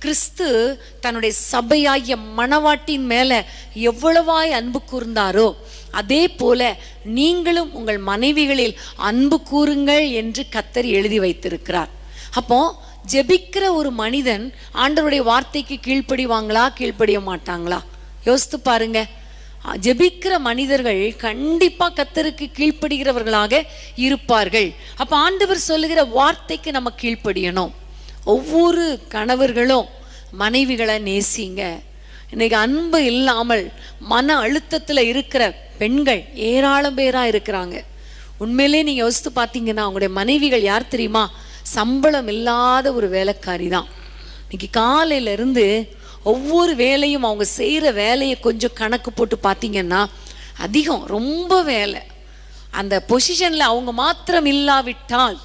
கிறிஸ்து தன்னுடைய சபையாகிய மணவாட்டின் மேல எவ்வளவாய் அன்பு கூர்ந்தாரோ அதே போல நீங்களும் உங்கள் மனைவிகளில் அன்பு கூறுங்கள் என்று கர்த்தர் எழுதி வைத்திருக்கிறார். அப்போ ஜெபிக்கிற ஒரு மனிதன் ஆண்டவருடைய வார்த்தைக்கு கீழ்ப்படிவாங்களா, கீழ்ப்படிய மாட்டாங்களா? யோசித்து பாருங்க. ஜெபிக்கிற மனிதர்கள் கண்டிப்பா கர்த்தருக்கு கீழ்ப்படுகிறவர்களாக இருப்பார்கள். அப்ப ஆண்டவர் சொல்லுகிற வார்த்தைக்கு நம்ம கீழ்ப்படியணும். ஒவ்வொரு கணவர்களும் மனைவிகளை நேசிங்க. இன்னைக்கு அன்பு இல்லாமல் மன அழுத்தத்துல இருக்கிற பெண்கள் ஏராளம் பேரா இருக்கிறாங்க. உண்மையிலே நீங்க யோசித்து பார்த்தீங்கன்னா உங்களுடைய மனைவிகள் யார் தெரியுமா? சம்பளம் இல்லாத ஒரு வேலைக்காரி தான். இன்னைக்கு காலையில இருந்து ஒவ்வொரு வேலையும் அவங்க செய்கிற வேலையை கொஞ்சம் கணக்கு போட்டு பார்த்தீங்கன்னா அதிகம், ரொம்ப வேலை. அந்த பொசிஷனில் அவங்க மாத்திரம் இல்லாவிட்டால்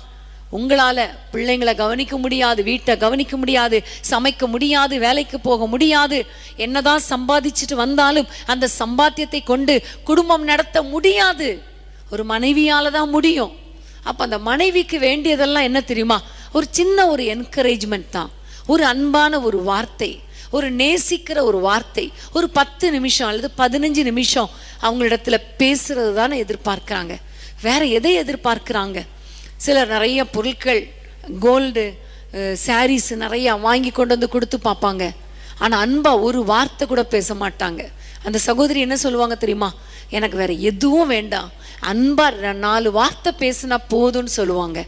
உங்களால் பிள்ளைங்களை கவனிக்க முடியாது, வீட்டை கவனிக்க முடியாது, சமைக்க முடியாது, வேலைக்கு போக முடியாது. என்னதான் சம்பாதிச்சுட்டு வந்தாலும் அந்த சம்பாத்தியத்தை கொண்டு குடும்பம் நடத்த முடியாது. ஒரு மனைவியால் தான் முடியும். அப்போ அந்த மனைவிக்கு வேண்டியதெல்லாம் என்ன தெரியுமா? ஒரு சின்ன ஒரு என்கரேஜ்மெண்ட் தான், ஒரு அன்பான ஒரு வார்த்தை, ஒரு நேசிக்கிற ஒரு வார்த்தை, ஒரு 10 நிமிஷம் அல்லது 15 நிமிஷம் அவங்களிடத்துல பேசுறது தானே எதிர்பார்க்குறாங்க. வேற எதை எதிர்பார்க்குறாங்க? சிலர் நிறைய பொருட்கள், கோல்டு, சாரீஸ் நிறைய வாங்கி கொண்டு வந்து கொடுத்து பார்ப்பாங்க. ஆனால் அன்பா ஒரு வார்த்தை கூட பேச மாட்டாங்க. அந்த சகோதரி என்ன சொல்லுவாங்க தெரியுமா? எனக்கு வேற எதுவும் வேண்டாம், அன்பா 4 வார்த்தை பேசினா போதும்னு சொல்லுவாங்க.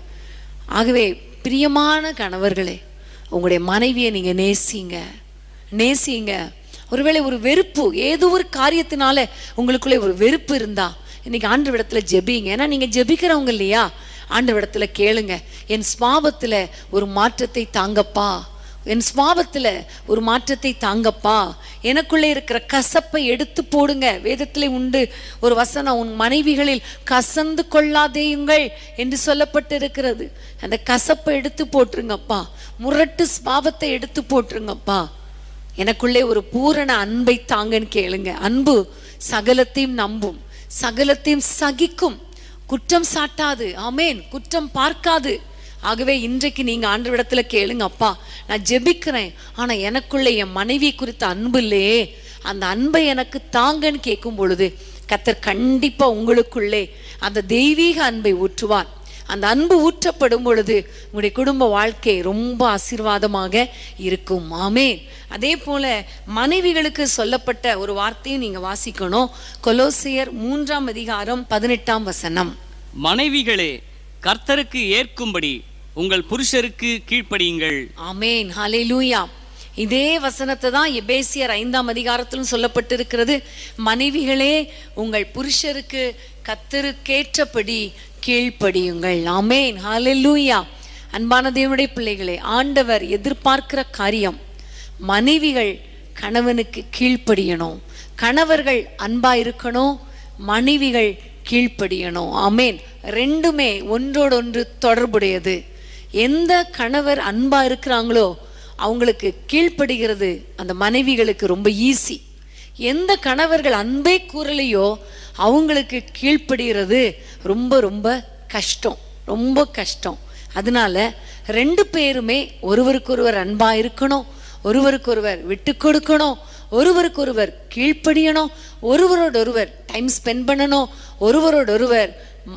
ஆகவே பிரியமான கணவர்களே, உங்களுடைய மனைவியை நீங்க நேசிங்க, நேசிங்க. ஒருவேளை ஒரு வெறுப்பு, ஏதோ ஒரு காரியத்தினால உங்களுக்குள்ளே ஒரு வெறுப்பு இருந்தா இன்னைக்கு ஆண்டவரிடத்துல ஜெபிங்க. ஏன்னா நீங்க ஜெபிக்கிறவங்க இல்லையா? ஆண்டவரிடத்துல கேளுங்க, என் சுபாவத்துல ஒரு மாற்றத்தை தாங்கப்பா, என் சுபாவத்துல ஒரு மாற்றத்தை தாங்கப்பா, எனக்குள்ளே இருக்கிற கசப்பை எடுத்து போடுங்க. வேதத்திலே உண்டு ஒரு வசனம், உன் மனைவிகளில் கசந்து கொள்ளாதேயுங்கள் என்று சொல்லப்பட்டு இருக்கிறது. அந்த கசப்பை எடுத்து போட்டுருங்கப்பா, முரட்டு சுபாவத்தை எடுத்து போட்டுருங்கப்பா, எனக்குள்ளே ஒரு பூரண அன்பை தாங்கன்னு கேளுங்க. அன்பு சகலத்தையும் நம்பும், சகலத்தையும் சகிக்கும், குற்றம் சாட்டாது. ஆமேன், குற்றம் பார்க்காது. ஆகவே இன்றைக்கு நீங்க ஆண்டவரிடத்துல கேளுங்க, அப்பா நான் ஜெபிக்கிறேன், ஆனா எனக்குள்ளே என் மனைவி குறித்த அன்பு இல்லையே, அந்த அன்பை எனக்கு தாங்கன்னு கேட்கும் பொழுது கர்த்தர் கண்டிப்பா உங்களுக்குள்ளே அந்த தெய்வீக அன்பை ஊற்றுவார். அந்த அன்பு ஊற்றப்படும் பொழுது உங்களுடைய குடும்ப வாழ்க்கை ரொம்ப ஆசீர்வாதமாக இருக்கும். ஆமென். அதே போல மனைவிகளுக்கு சொல்லப்பட்ட ஒரு வார்த்தையும் நீங்க வாசிக்கணும். கொலோசியர் 3ஆம் அதிகாரம் 18ஆம் வசனம். மனைவிகளே, கர்த்தருக்கு ஏற்கும்படி உங்கள் புருஷருக்கு கீழ்ப்படியுங்கள். ஆமென், ஹல்லேலூயா. இதே வசனத்தை தான் எபேசியர் 5ஆம் அதிகாரத்திலும் சொல்லப்பட்டிருக்கிறது. மனைவிகளே, உங்கள் புருஷருக்கு கர்த்தருக்கேற்றபடி கீழ்ப்படியுங்கள். ஆமென், ஹல்லேலூயா. அன்பான தேவனுடைய பிள்ளைகளே, ஆண்டவர் எதிர்பார்க்கிற காரியம் மனைவிகள் கணவனுக்கு கீழ்ப்படியணும், கணவர்கள் அன்பா இருக்கணும், மனைவிகள் கீழ்ப்படியணும். ஆமென். ரெண்டுமே ஒன்றோடொன்று தொடர்புடையது. எந்த கணவர் அன்பா இருக்கிறாங்களோ அவங்களுக்கு கீழ்ப்படுகிறது அந்த மனைவிகளுக்கு ரொம்ப ஈஸி. எந்த கணவர்கள் அன்பே கூறலையோ அவங்களுக்கு கீழ்ப்படுகிறது ரொம்ப ரொம்ப கஷ்டம், ரொம்ப கஷ்டம். அதனால 2 பேருமே ஒருவருக்கொருவர் அன்பா இருக்கணும், ஒருவருக்கொருவர் விட்டு கொடுக்கணும், ஒருவருக்கொருவர் கீழ்ப்படியணும், ஒருவரோடொருவர் டைம் ஸ்பெண்ட் பண்ணணும்,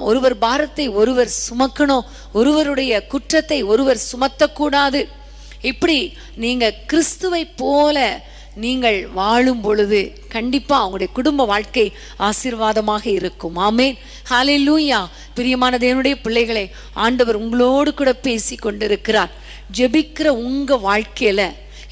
ஒருவர் பாரத்தை ஒருவர் சுமக்கணும், ஒருவருடைய குற்றத்தை ஒருவர் சுமத்தக்கூடாது. இப்படி நீங்க கிறிஸ்துவை போல நீங்கள் வாழும் பொழுது கண்டிப்பா அவங்களுடைய குடும்ப வாழ்க்கை ஆசீர்வாதமாக இருக்கும். ஆமேன், ஹல்லேலூயா. பிரியமான தேவனுடைய பிள்ளைகளே, ஆண்டவர் உங்களோடு கூட பேசி கொண்டிருக்கிறார். ஜெபிக்கிற உங்க வாழ்க்கையில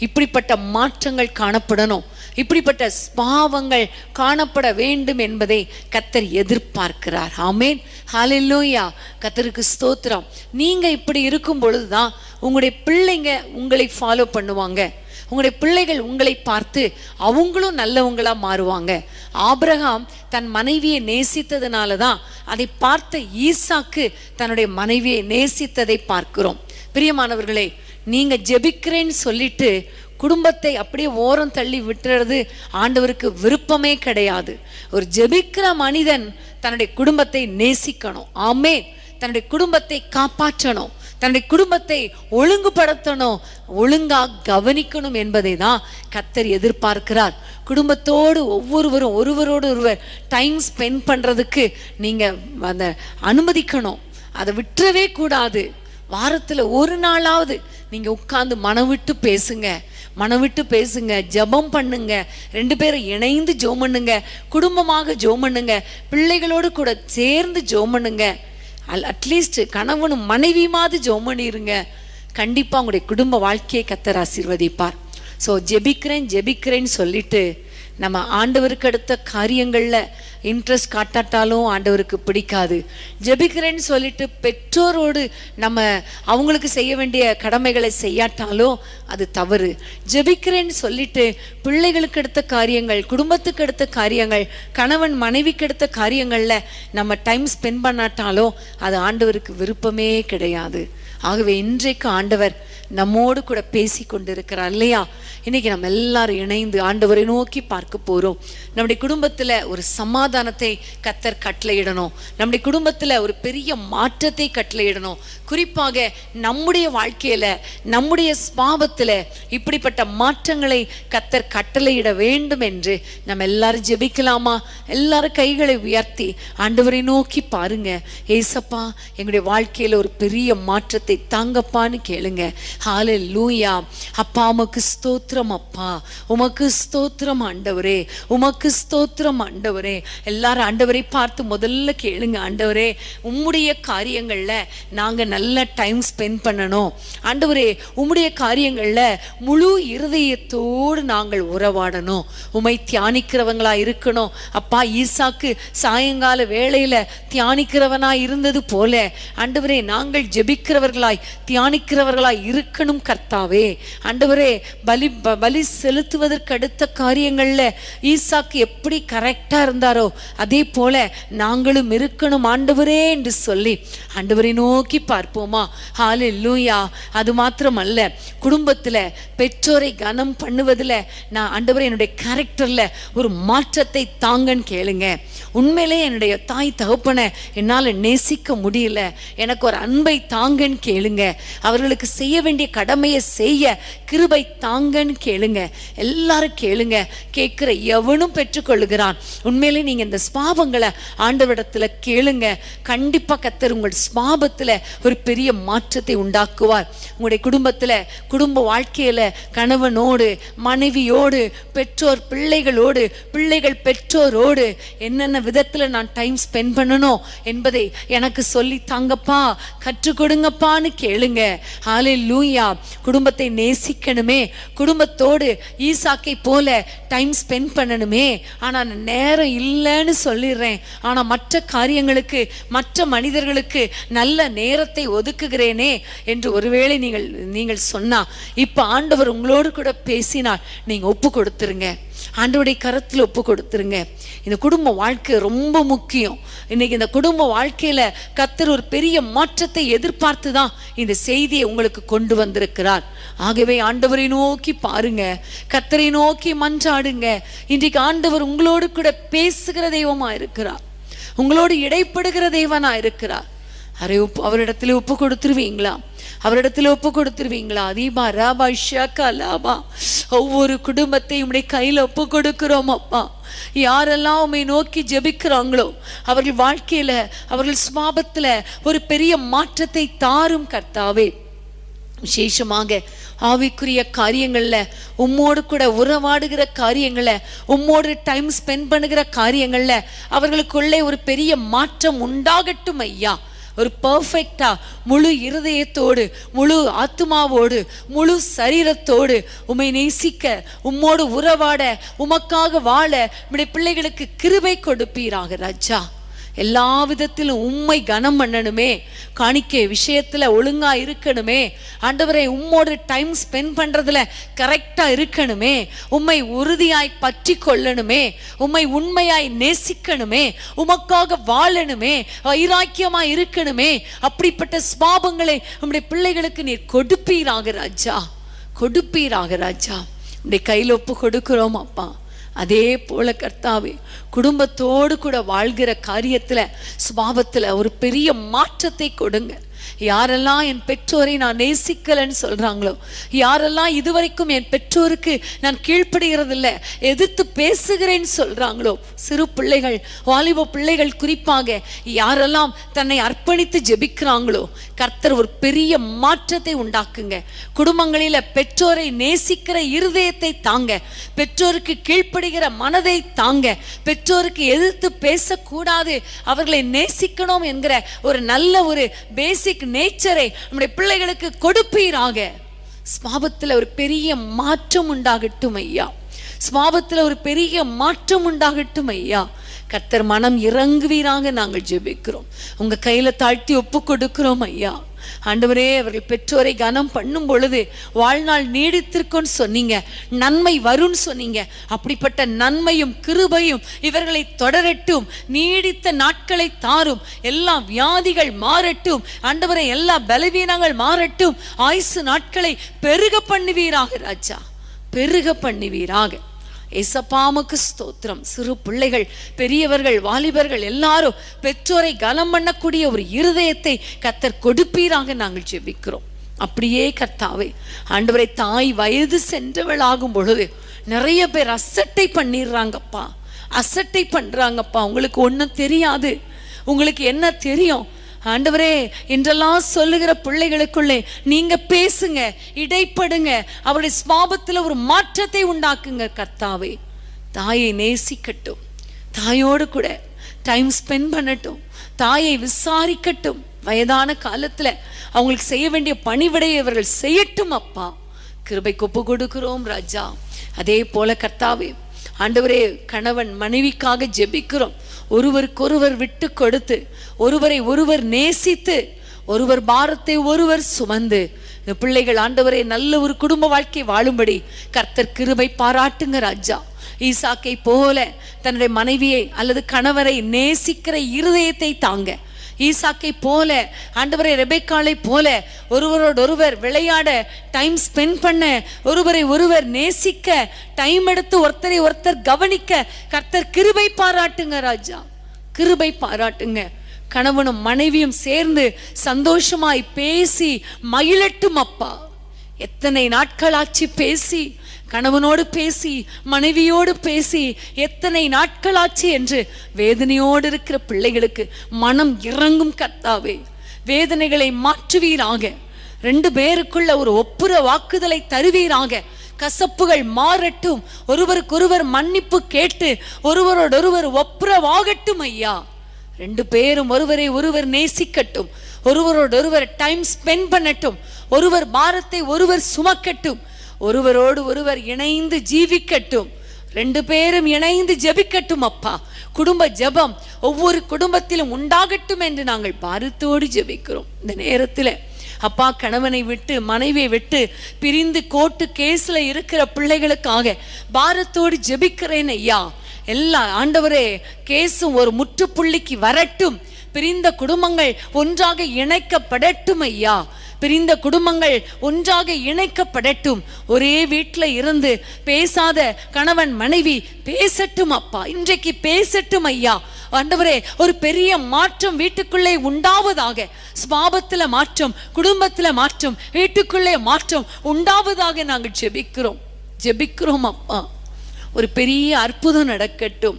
இப்படிப்பட்ட மாற்றங்கள் காணப்படணும், இப்படிப்பட்ட பாவங்கள் காணப்பட வேண்டும் என்பதை கர்த்தர் எதிர்பார்க்கிறார். ஆமேன், ஹல்லேலூயா. கர்த்தருக்கு ஸ்தோத்திரம். நீங்க இப்படி இருக்கும் பொழுதுதான் உங்களுடைய பிள்ளைங்க உங்களை ஃபாலோ பண்ணுவாங்க. உங்களுடைய பிள்ளைகள் உங்களை பார்த்து அவங்களும் நல்லவங்களா மாறுவாங்க. ஆபிரகாம் தன் மனைவியை நேசித்ததுனால தான் அதை பார்த்த ஈசாக்கு தன்னுடைய மனைவியை நேசித்ததை பார்க்கிறோம். பிரியமானவர்களே, நீங்க ஜெபிக்கிறேன்னு சொல்லிட்டு குடும்பத்தை அப்படியே ஓரம் தள்ளி விட்டுறது ஆண்டவருக்கு விருப்பமே கிடையாது. ஒரு ஜெபிக்கிற மனிதன் தன்னுடைய குடும்பத்தை நேசிக்கணும். ஆமென். தன்னுடைய குடும்பத்தை காப்பாற்றணும், தன்னுடைய குடும்பத்தை ஒழுங்குபடுத்தணும், ஒழுங்கா கவனிக்கணும் என்பதை தான் கர்த்தர் எதிர்பார்க்கிறார். குடும்பத்தோடு ஒவ்வொருவரும் ஒருவரோடு ஒருவர் டைம் ஸ்பெண்ட் பண்றதுக்கு நீங்க அந்த அனுமதிக்கணும், அதை விட்டுறவே கூடாது. வாரத்துல ஒரு நாளாவது நீங்க உட்கார்ந்து மனவிட்டு பேசுங்க, மனவிட்டு பேசுங்க, ஜெபம் பண்ணுங்க, 2 பேரும் இணைந்து ஜெபம் பண்ணுங்க, குடும்பமாக ஜெபம் பண்ணுங்க, பிள்ளைகளோடு கூட சேர்ந்து ஜெபம் பண்ணுங்க. அட்லீஸ்ட் கணவனும் மனைவியுமாவது ஜெபம் பண்ணிருங்க. கண்டிப்பா உங்களுடைய குடும்ப வாழ்க்கையை கர்த்தர் ஆசீர்வதிப்பார். ஸோ ஜெபிக்கிறேன்னு சொல்லிட்டு நம்ம ஆண்டவருக்கு அடுத்த காரியங்கள்ல இன்ட்ரெஸ்ட் காட்டாட்டாலும் ஆண்டவருக்கு பிடிக்காது. ஜெபிக்கிறேன்னு சொல்லிட்டு பெற்றோரோடு நம்ம அவங்களுக்கு செய்ய வேண்டிய கடமைகளை செய்யாட்டாலும் அது தவறு. ஜெபிக்கிறேன்னு சொல்லிட்டு பிள்ளைகளுக்கு அடுத்த காரியங்கள், குடும்பத்துக்கு அடுத்த காரியங்கள், கணவன் மனைவிக்கு அடுத்த காரியங்கள்ல நம்ம டைம் ஸ்பெண்ட் பண்ணாட்டாலும் அது ஆண்டவருக்கு விருப்பமே கிடையாது. ஆகவே இன்றைக்கு ஆண்டவர் நம்மோடு கூட பேசி கொண்டிருக்கிறார் இல்லையா? இன்னைக்கு நம்ம எல்லாரும் இணைந்து ஆண்டவரை நோக்கி பார்க்க போறோம். நம்முடைய குடும்பத்துல ஒரு சமாதானத்தை கர்த்தர் கட்டளையிடணும், நம்முடைய குடும்பத்துல ஒரு பெரிய மாற்றத்தை கட்டளையிடணும். குறிப்பாக நம்முடைய வாழ்க்கையில, நம்முடைய ஸ்பாவத்துல இப்படிப்பட்ட மாற்றங்களை கர்த்தர் கட்டளையிட வேண்டும் என்று நம்ம எல்லாரும் ஜெபிக்கலாமா? எல்லாரும் கைகளை உயர்த்தி ஆண்டவரை நோக்கி பாருங்க. ஏசப்பா, எங்களுடைய வாழ்க்கையில ஒரு பெரிய மாற்றத்தை தாங்கப்பான்னு கேளுங்க. ஹல்லேலூயா. அப்பா உமக்கு ஸ்தோத்திரம், அப்பா உமக்கு ஸ்தோத்திரம் ஆண்டவரே, உமக்கு ஸ்தோத்திரம் ஆண்டவரே. எல்லாரும் ஆண்டவரை பார்த்து முதல்ல கேளுங்க. ஆண்டவரே, உம்முடைய காரியங்கள்ல நாங்க நல்ல டைம் ஸ்பெண்ட் பண்ணணும். ஆண்டவரே, உம்முடைய காரியங்கள்ல முழு இருதயத்தோடு நாங்கள் உறவாடணும், உம்மை தியானிக்கிறவங்களா இருக்கணும். அப்பா, ஈசாக்கு சாயங்கால வேளையில தியானிக்கிறவனா இருந்தது போல ஆண்டவரே நாங்கள் ஜெபிக்கிறவர்களாய் தியானிக்கிறவர்களாய் இருக்கணும் கர்த்தாவே. ஆண்டவரே, பலி செலுத்துவதற்கு அடுத்த காரியங்கள்ல ஈசாக்கு எப்படி கரெக்டா இருந்தாரோ அதே போல நாங்களும் இருக்கணும் ஆண்டவரே என்று சொல்லி ஆண்டவரை நோக்கி பார்ப்போமா? ஹல்லேலூயா. அது மாத்திரமல்ல, குடும்பத்துல பெற்றோரை கனம் பண்ணுவதுல நான் ஆண்டவரே என்னுடைய கேரக்டர்ல ஒரு மாற்றத்தை தாங்கன்னு கேளுங்க. உண்மையிலே என்னுடைய தாய் தகப்பனை என்னால நேசிக்க முடியல, எனக்கு ஒரு அன்பை தாங்கன்னு கேளுங்க. அவர்களுக்கு செய்ய வேண்டிய கடமையை செய்ய கிருபை தாங்கன்னு கேளுங்க. எல்லாரும் கேளுங்க. கேட்கிற எவனும் பெற்றுக்கொள்ளுகிறான். உண்மையிலே நீங்க இந்த ஸ்பாவங்களை ஆண்டவரிடத்துல கேளுங்க. கண்டிப்பா கர்த்தர் உங்கள் ஸ்பாவத்துல ஒரு பெரிய மாற்றத்தை உண்டாக்குவார். உங்களுடைய குடும்பத்துல, குடும்ப வாழ்க்கையில கணவனோடு, மனைவியோடு, பெற்றோர் பிள்ளைகளோடு, பிள்ளைகள் பெற்றோரோடு என்னென்ன விதத்துல நான் டைம் ஸ்பெண்ட் பண்ணணும் என்பதை எனக்கு சொல்லி தாங்கப்பா, கற்றுக் கொடுங்கப்பான்னு கேளுங்க. ஹல்லேலூயா. குடும்பத்தை நேசிக்கணுமே, குடும்பத்தோடு ஈசாக்கை போல டைம் ஸ்பெண்ட் பண்ணணுமே. ஆனா நேரம் இல்லைன்னு சொல்லிடுறேன், ஆனா மற்ற காரியங்களுக்கு, மற்ற மனிதர்களுக்கு நல்ல நேரத்தை ஒதுக்குகிறேனே என்று ஒருவேளை நீங்கள் சொன்னா, இப்ப ஆண்டவர் உங்களோடு கூட பேசினால் நீங்க ஒப்பு கொடுத்துருங்க. ஆண்டவருடைய கரத்துல ஒப்பு கொடுத்துருங்க. இந்த குடும்ப வாழ்க்கை ரொம்ப முக்கியம். இன்னைக்கு இந்த குடும்ப வாழ்க்கையில கர்த்தர் ஒரு பெரிய மாற்றத்தை எதிர்பார்த்து தான் இந்த செய்தியை உங்களுக்கு கொண்டு வந்திருக்கிறார். ஆகவே ஆண்டவரை நோக்கி பாருங்க, கர்த்தரை நோக்கி மன்றாடுங்க. இன்றைக்கு ஆண்டவர் உங்களோடு கூட பேசுகிற தெய்வமா இருக்கிறார், உங்களோடு இடைப்படுகிற தெய்வனா இருக்கிறார். அவரிடத்துல ஒப்பு கொடுத்துருவீங்களா? அவரிடத்துல ஒப்பு கொடுத்துருவீங்களா? தீபா ராபா ஷாக்கா லாபா. ஒவ்வொரு குடும்பத்தையும் உடைய கையில ஒப்பு கொடுக்கிறோம் அப்பா. யாரெல்லாம் உம்மை நோக்கி ஜெபிக்கிறாங்களோ அவர்கள் வாழ்க்கையில, அவர்கள் ஸ்வாபத்துல ஒரு பெரிய மாற்றத்தை தாரும் கர்த்தாவே. விசேஷமாக ஆவிக்குரிய காரியங்கள்ல உம்மோடு கூட உறவாடுகிற காரியங்கள்ல உம்மோடு டைம் ஸ்பெண்ட் பண்ணுகிற காரியங்கள்ல அவர்களுக்குள்ளே ஒரு பெரிய மாற்றம் உண்டாகட்டும் ஐயா. ஒரு பர்ஃபெக்டா முழு இருதயத்தோடு முழு ஆத்மாவோடு முழு சரீரத்தோடு உம்மை நேசிக்க உம்மோடு உறவாட உமக்காக வாழ நம்முடைய பிள்ளைகளுக்கு கிருபை கொடுப்பீராக ராஜா. எல்லா விதத்திலும் உம்மை கனம் பண்ணணுமே, காணிக்கை விஷயத்துல ஒழுங்கா இருக்கணுமே ஆண்டவரே, உம்மோடு டைம் ஸ்பெண்ட் பண்றதுல கரெக்டா இருக்கணுமே, உம்மை உறுதியாய் பற்றி கொள்ளணுமே, உம்மை உண்மையாய் நேசிக்கணுமே, உமக்காக வாழணுமே, வைராக்கியமா இருக்கணுமே. அப்படிப்பட்ட ஸ்வாபங்களை நம்முடைய பிள்ளைகளுக்கு நீர் கொடுப்பீராக ராஜா, கொடுப்பீராக ராஜா. நம்முடைய கையில் ஒப்பு கொடுக்கிறோம் அப்பா. அதே போல கர்த்தாவே, குடும்பத்தோடு கூட வாழ்கிற காரியத்துல சுபாவத்துல ஒரு பெரிய மாற்றத்தை கொடுங்க. யாரெல்லாம் என் பெற்றோரை நான் நேசிக்கலன்னு சொல்றாங்களோ, யாரெல்லாம் இதுவரைக்கும் என் பெற்றோருக்கு நான் கீழ்ப்படுகிறது இல்லை, எதிர்த்து பேசுகிறேன்னு சொல்றாங்களோ, சிறு பிள்ளைகள் வாலிப பிள்ளைகள் குறிப்பாக யாரெல்லாம் தன்னை அர்ப்பணித்து ஜெபிக்கிறாங்களோ, கர்த்தர் ஒரு பெரிய மாற்றத்தை உண்டாக்குங்க. குடும்பங்களில பெற்றோரை நேசிக்கிற இருதயத்தை தாங்க, பெற்றோருக்கு கீழ்ப்படுகிற மனதை தாங்க, பெற்றோருக்கு எதிர்த்து பேசக்கூடாது, அவர்களை நேசிக்கணும் என்கிற ஒரு நல்ல ஒரு பேசிக் நேச்சரை நம்முடைய பிள்ளைகளுக்கு கொடுப்பீராக. ஸ்வாபத்துல ஒரு பெரிய மாற்றம் உண்டாகட்டும் ஐயா, ஸ்வாபத்துல ஒரு பெரிய மாற்றம் உண்டாகட்டும் ஐயா. கர்த்தர் மனம் இறங்குவீராக நாங்கள் ஜெபிக்கிறோம், உங்க கையில தாழ்த்தி ஒப்பு கொடுக்கிறோம் ஐயா. ஆண்டவரே, அவர்கள் பெற்றோரை கனம் பண்ணும் பொழுது வாழ்நாள் நீடித்திருக்கும்னு சொன்னீங்க, நன்மை வரும்னு சொன்னீங்க. அப்படிப்பட்ட நன்மையும் கிருபையும் இவர்களை தொடரட்டும், நீடித்த நாட்களை தாரும், எல்லா வியாதிகள் மாறட்டும் ஆண்டவரே, எல்லா பலவீனங்கள் மாறட்டும், ஆயுசு நாட்களை பெருக பண்ணுவீராக ராஜா, பெருக பண்ணுவீராக. ஏசப்பாமுக்கு ஸ்தோத்திரம். சிறு பிள்ளைகள் பெரியவர்கள் வாலிபர்கள் எல்லாரும் பெற்றோரை கனம் பண்ணக்கூடிய ஒரு இருதயத்தை கர்த்தர் கொடுப்பீராக நாங்கள் ஜெபிக்கிறோம். அப்படியே கர்த்தாவே ஆண்டவரை, தாய் வயது சென்றவளாகும் பொழுது நிறைய பேர் அசட்டை பண்ணிடுறாங்கப்பா, அசட்டை பண்றாங்கப்பா. உங்களுக்கு ஒன்றும் தெரியாது, உங்களுக்கு என்ன தெரியும் ஆண்டவரே என்றெல்லாம் சொல்லுகிற பிள்ளைகளுக்குள்ளே நீங்க பேசுங்க, இடைப்படுங்க, அவருடைய ஸ்வாபத்தில் ஒரு மாற்றத்தை உண்டாக்குங்க கர்த்தாவே. தாயை நேசிக்கட்டும், தாயோடு கூட டைம் ஸ்பெண்ட் பண்ணட்டும், தாயை விசாரிக்கட்டும், வயதான காலத்துல அவங்களுக்கு செய்ய வேண்டிய பணிவிடையை அவர்கள் செய்யட்டும் அப்பா. கிருபைக்கு ஒப்பு கொடுக்கிறோம் ராஜா. அதே போல கர்த்தாவே ஆண்டவரே, கணவன் மனைவிக்காக ஜெபிக்கிறோம். ஒருவருக்கொருவர் விட்டு கொடுத்து, ஒருவரை ஒருவர் நேசித்து, ஒருவர் பாரத்தை ஒருவர் சுமந்து இந்த பிள்ளைகள் ஆண்டவரே நல்ல ஒரு குடும்ப வாழ்க்கை வாழும்படி கர்த்தர் கிருபை பாராட்டுங்க ராஜா. ஈசாக்கை போல தன்னுடைய மனைவியை அல்லது கணவரை நேசிக்கிற இருதயத்தை தாங்க. ஈசாக்கை போல ஆண்டவரை ரெபெக்காளை போல ஒருவரோடொருவர் விளையாட, டைம் ஸ்பெண்ட் பண்ண, ஒருவரை ஒருவர் நேசிக்க, டைம் எடுத்து ஒருத்தரை ஒருத்தர் கவனிக்க கர்த்தர் கிருபை பாராட்டுங்க ராஜா, கிருபை பாராட்டுங்க. கணவனும் மனைவியும் சேர்ந்து சந்தோஷமாய் பேசி மகிழட்டும் அப்பா. எத்தனை நாட்களாச்சு பேசி, கணவனோடு பேசி மனைவியோடு பேசி எத்தனை நாட்களாச்சு என்று வேதனையோடு இருக்கிற பிள்ளைகளுக்கு மனம் இறங்கும் கர்த்தாவே. வேதனைகளை மாற்றுவீராக, ரெண்டு பேருக்குள்ள ஒரு ஒப்புர வாக்குதலை தருவீராக. கசப்புகள் மாறட்டும், ஒருவருக்கொருவர் மன்னிப்பு கேட்டு ஒருவரோடொருவர் ஒப்புரவாகட்டும் ஐயா. ரெண்டு பேரும் ஒருவரை ஒருவர் நேசிக்கட்டும், ஒருவரோடொருவர் டைம் ஸ்பெண்ட் பண்ணட்டும், ஒருவர் பாரத்தை ஒருவர் சுமக்கட்டும், ஒருவரோடு ஒருவர் இணைந்து ஜீவிக்கட்டும், ரெண்டு பேரும் இணைந்து ஜெபிக்கட்டும் அப்பா. குடும்ப ஜெபம் ஒவ்வொரு குடும்பத்திலும் உண்டாகட்டும் என்று நாங்கள் பாரத்தோடு ஜெபிக்கிறோம். இந்த நேரத்தில் அப்பா, கணவனை விட்டு மனைவியை விட்டு பிரிந்து கோர்ட்டு கேஸ்ல இருக்கிற பிள்ளைகளுக்காக பாரத்தோடு ஜெபிக்கிறேன் ஐயா. எல்லா ஆண்டவரே, கேஸும் ஒரு முற்றுப்புள்ளிக்கு வரட்டும், பிரிந்த குடும்பங்கள் ஒன்றாக இணைக்கப்படட்டும் ஐயா. பிரிந்த குடும்பங்கள் ஒன்றாக இணைக்கப்படட்டும். ஒரே வீட்டில் இருந்து பேசாத கணவன் மனைவி பேசட்டும் அப்பா, இன்றைக்கு பேசட்டும் ஐயா. ஆண்டவரே, ஒரு பெரிய மாற்றம் வீட்டுக்குள்ளே உண்டாவதாக. ஸ்வாபத்துல மாற்றம், குடும்பத்துல மாற்றம், வீட்டுக்குள்ளே மாற்றம் உண்டாவதாக நாங்கள் ஜெபிக்கிறோம், ஜெபிக்கிறோம் அப்பா. ஒரு பெரிய அற்புதம் நடக்கட்டும்.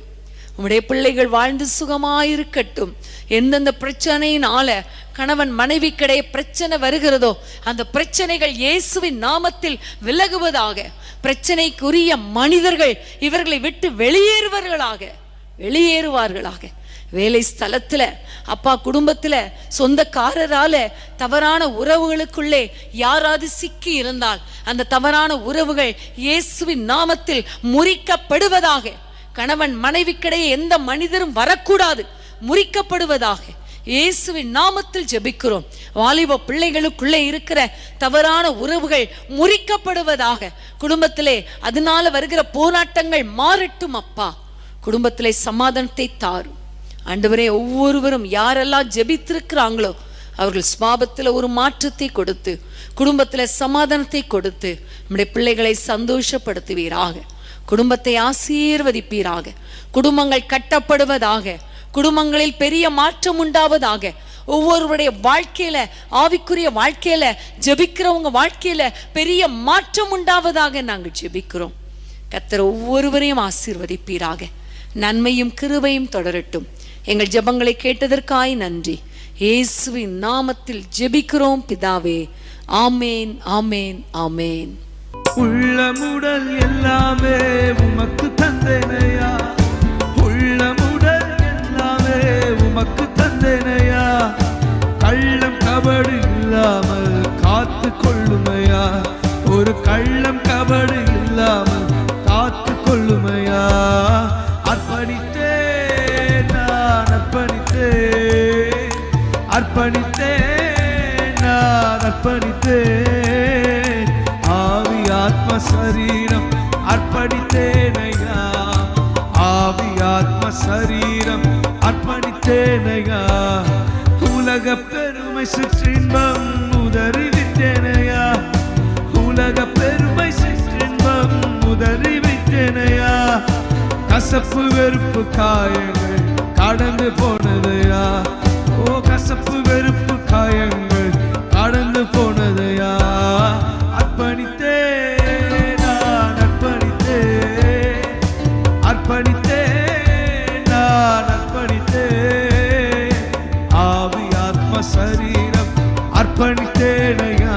உம்முடைய பிள்ளைகள் வாழ்ந்து சுகமாயிருக்கட்டும். எந்தெந்த பிரச்சனையினால கணவன் மனைவிக்கிடையே பிரச்சனை வருகிறதோ அந்த பிரச்சனைகள் இயேசுவின் நாமத்தில் விலகுவதாக. பிரச்சனைக்குரிய மனிதர்கள் இவர்களை விட்டு வெளியேறுவார்களாக. வேலை ஸ்தலத்துல, அப்பா குடும்பத்துல, சொந்தக்காரரால தவறான உறவுகளுக்குள்ளே யாராவது சிக்கி இருந்தால் அந்த தவறான உறவுகள் இயேசுவின் நாமத்தில் முறிக்கப்படுவதாக. கணவன் மனைவிக்கிடையே எந்த மனிதரும் வரக்கூடாது, முறிக்கப்படுவதாக. இயேசுவின் நாமத்தில் ஜெபிக்கிறோம். வாலிப பிள்ளைகளுக்குள்ளே இருக்கிற தவறான உறவுகள் முறிக்கப்படுவதாக. குடும்பத்திலே அதனால வருகிற போராட்டங்கள் மாறட்டும் அப்பா. குடும்பத்திலே சமாதானத்தை தாரும் ஆண்டவரே. ஒவ்வொருவரும் யாரெல்லாம் ஜெபித்திருக்கிறாங்களோ அவர்கள் சுபாவத்தில் ஒரு மாற்றத்தை கொடுத்து, குடும்பத்தில் சமாதானத்தை கொடுத்து நம்முடைய பிள்ளைகளை சந்தோஷப்படுத்துவீராக. குடும்பத்தை ஆசீர்வதிப்பீராக. குடும்பங்கள் கட்டப்படுவதாக. குடும்பங்களில் பெரிய மாற்றம் உண்டாவதாக. ஒவ்வொருவருடைய வாழ்க்கையில, ஆவிக்குரிய வாழ்க்கையில, ஜெபிக்கிறவங்க வாழ்க்கையில பெரிய மாற்றம் உண்டாவதாக நாங்கள் ஜெபிக்கிறோம். கர்த்தர் ஒவ்வொருவரையும் ஆசீர்வதிப்பீராக. நன்மையும் கிருபையும் தொடரட்டும். எங்கள் ஜெபங்களை கேட்டதற்காய் நன்றி. இயேசுவின் நாமத்தில் ஜெபிக்கிறோம் பிதாவே. ஆமேன், ஆமேன், ஆமேன். உள்ளமுடல் எல்லாமே உமக்கு தந்தேனையா, உள்ளமுடல் எல்லாமே உமக்கு தந்தேனையா. கள்ளம் கபடு இல்லாமல் காத்து கொள்ளுமையா, ஒரு கள்ளம் கபடு இல்லாமல் காத்து கொள்ளுமையா. அர்ப்பணித்தேன் நான், அர்ப்பணித்தேன், அர்ப்பணித்தேன் நான், அர்ப்பணித்தேன். ஆவி ஆத்ம சரீரம் அர்ப்பணித்தேனையா, ஆவி ஆத்ம சரீரம் அர்ப்பணித்தேனையா. உலக பெருமை சிற்றின்பம் உதறிவிட்டேனையா, உலக பெருமை சிற்றின்பம் உதறிவிட்டேனையா. கசப்பு வெறுப்பு காயங்கள் கடந்து போனதையா, ஓ கசப்பு வெறுப்பு காயங்கள் கடந்து போனதையா. அர்ப்பணித்தேன் நான், அர்ப்பணித்தேன், அர்ப்பணித்தேன் நான், அர்ப்பணித்தேன். ஆவி ஆத்ம சரீரம் அர்ப்பணித்தேனையா,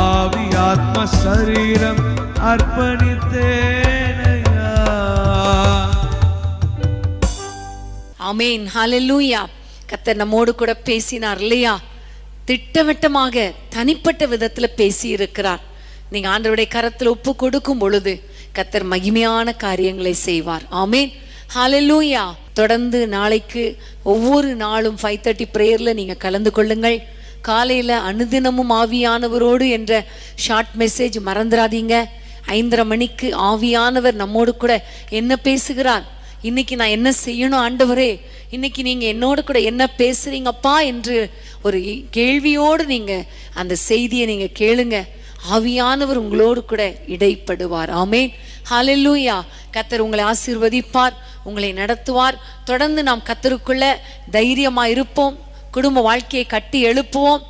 ஆவி ஆத்ம சரீரம் அர்ப்பணித்தேனையா. ஆமேன், ஹல்லேலூயா. கர்த்தர் நம்மோடு கூட பேசினார் இல்லையா? திட்டவட்டமாக தனிப்பட்ட விதத்துல பேசி இருக்கிறார். நீங்க ஆண்டவருடைய கரத்துல ஒப்பு கொடுக்கும் பொழுது கர்த்தர் மகிமையான காரியங்களை செய்வார். ஆமேன், ஹல்லேலூயா. தொடர்ந்து நாளைக்கு ஒவ்வொரு நாளும் 5:30 பிரேயர்ல நீங்க கலந்து கொள்ளுங்கள். காலையில அனுதினமும் ஆவியானவரோடு என்ற ஷார்ட் மெசேஜ் மறந்துடாதீங்க. 5:30 மணிக்கு ஆவியானவர் நம்மோடு கூட என்ன பேசுகிறார், இன்னைக்கு நான் என்ன செய்யணும் ஆண்டவரே, இன்னைக்கு நீங்க என்னோடு கூட என்ன பேசுறீங்கப்பா என்று ஒரு கேள்வியோடு நீங்க அந்த செய்தியை நீங்க கேளுங்க. ஆவியானவர் உங்களோடு கூட இடைப்படுவார். ஆமேன், ஹல்லேலூயா. கர்த்தர் உங்களை ஆசீர்வதிப்பார், உங்களை நடத்துவார். தொடர்ந்து நாம் கர்த்தருக்குள்ள தைரியமா இருப்போம். குடும்ப வாழ்க்கையை கட்டி எழுப்புவோம்.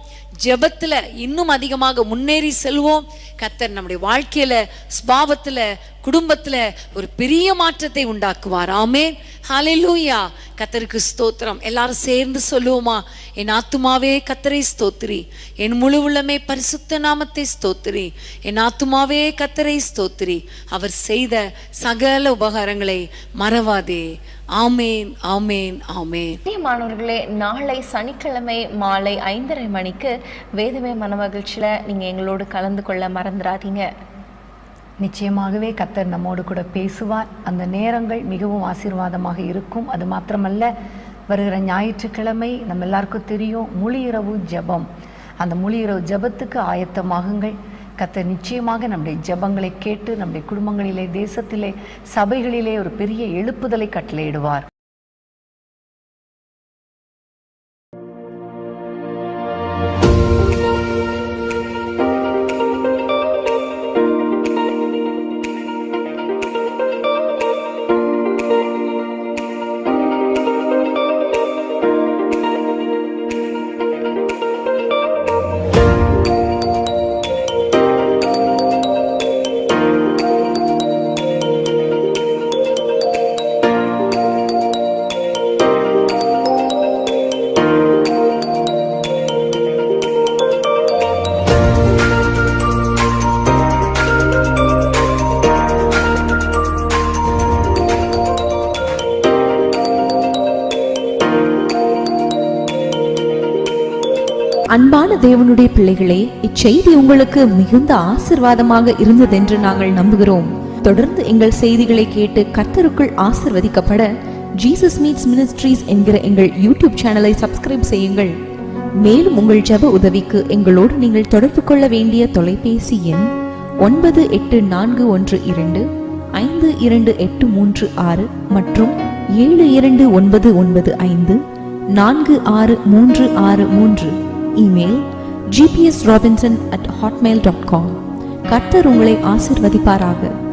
ஜெபத்துல இன்னும் அதிகமாக முன்னேறி செல்வோம். கர்த்தர் நம்முடைய வாழ்க்கையில, ஸ்பாவத்துல, குடும்பத்துல ஒரு பெரிய மாற்றத்தை உண்டாக்குவார். ஆமேன், ஹல்லேலூயா. கர்த்தருக்கு ஸ்தோத்திரம். எல்லாரும் சேர்ந்து சொல்லுவோமா? என் ஆத்துமாவே கர்த்தரை ஸ்தோத்திரி, என் முழு உள்ளமே பரிசுத்த நாமத்தை ஸ்தோத்திரி. என் ஆத்துமாவே கர்த்தரை ஸ்தோத்திரி, அவர் செய்த சகல உபகாரங்களை மறவாதே. ஆமேன், ஆமேன், ஆமேன். மாணவர்களே, நாளை சனிக்கிழமை மாலை 5:30 மணிக்கு வேதமே மனமகிழ்ச்சியில நீங்க எங்களோடு கலந்து கொள்ள மறந்துடாதீங்க. நிச்சயமாகவே கர்த்தர் நம்மோடு கூட பேசுவார். அந்த நேரங்கள் மிகவும் ஆசீர்வாதமாக இருக்கும். அது மாத்திரமல்ல, வருகிற ஞாயிற்றுக்கிழமை நம்ம எல்லாருக்கும் தெரியும் முழு இரவு ஜெபம். அந்த முழு இரவு ஜெபத்துக்கு ஆயத்தமாகுங்கள். கர்த்தர் நிச்சயமாக நம்முடைய ஜெபங்களை கேட்டு நம்முடைய குடும்பங்களிலே, தேசத்திலே, சபைகளிலே ஒரு பெரிய எழுப்புதலை கட்டளையிடுவார். அன்பான தேவனுடைய பிள்ளைகளே, இச்செய்தி உங்களுக்கு மிகுந்த ஆசீர்வாதமாக இருந்ததென்று நாங்கள் நம்புகிறோம். தொடர்ந்து எங்கள் செய்திகளை கேட்டு கர்த்தருக்குள் ஆசீர்வதிக்கப்பட ஜீசஸ் மீட்ஸ் மினிஸ்ட்ரீஸ் என்கிற எங்கள் யூடியூப் சேனலை சப்ஸ்கிரைப் செய்யுங்கள். மேலும் உங்கள் ஜெப உதவிக்கு எங்களோடு நீங்கள் தொடர்பு கொள்ள வேண்டிய தொலைபேசி எண் 9841252836 மற்றும் 7299546363. Email gpsrobinson@hotmail.com. கர்த்தர் உங்களை ஆசீர்வதிப்பாராக.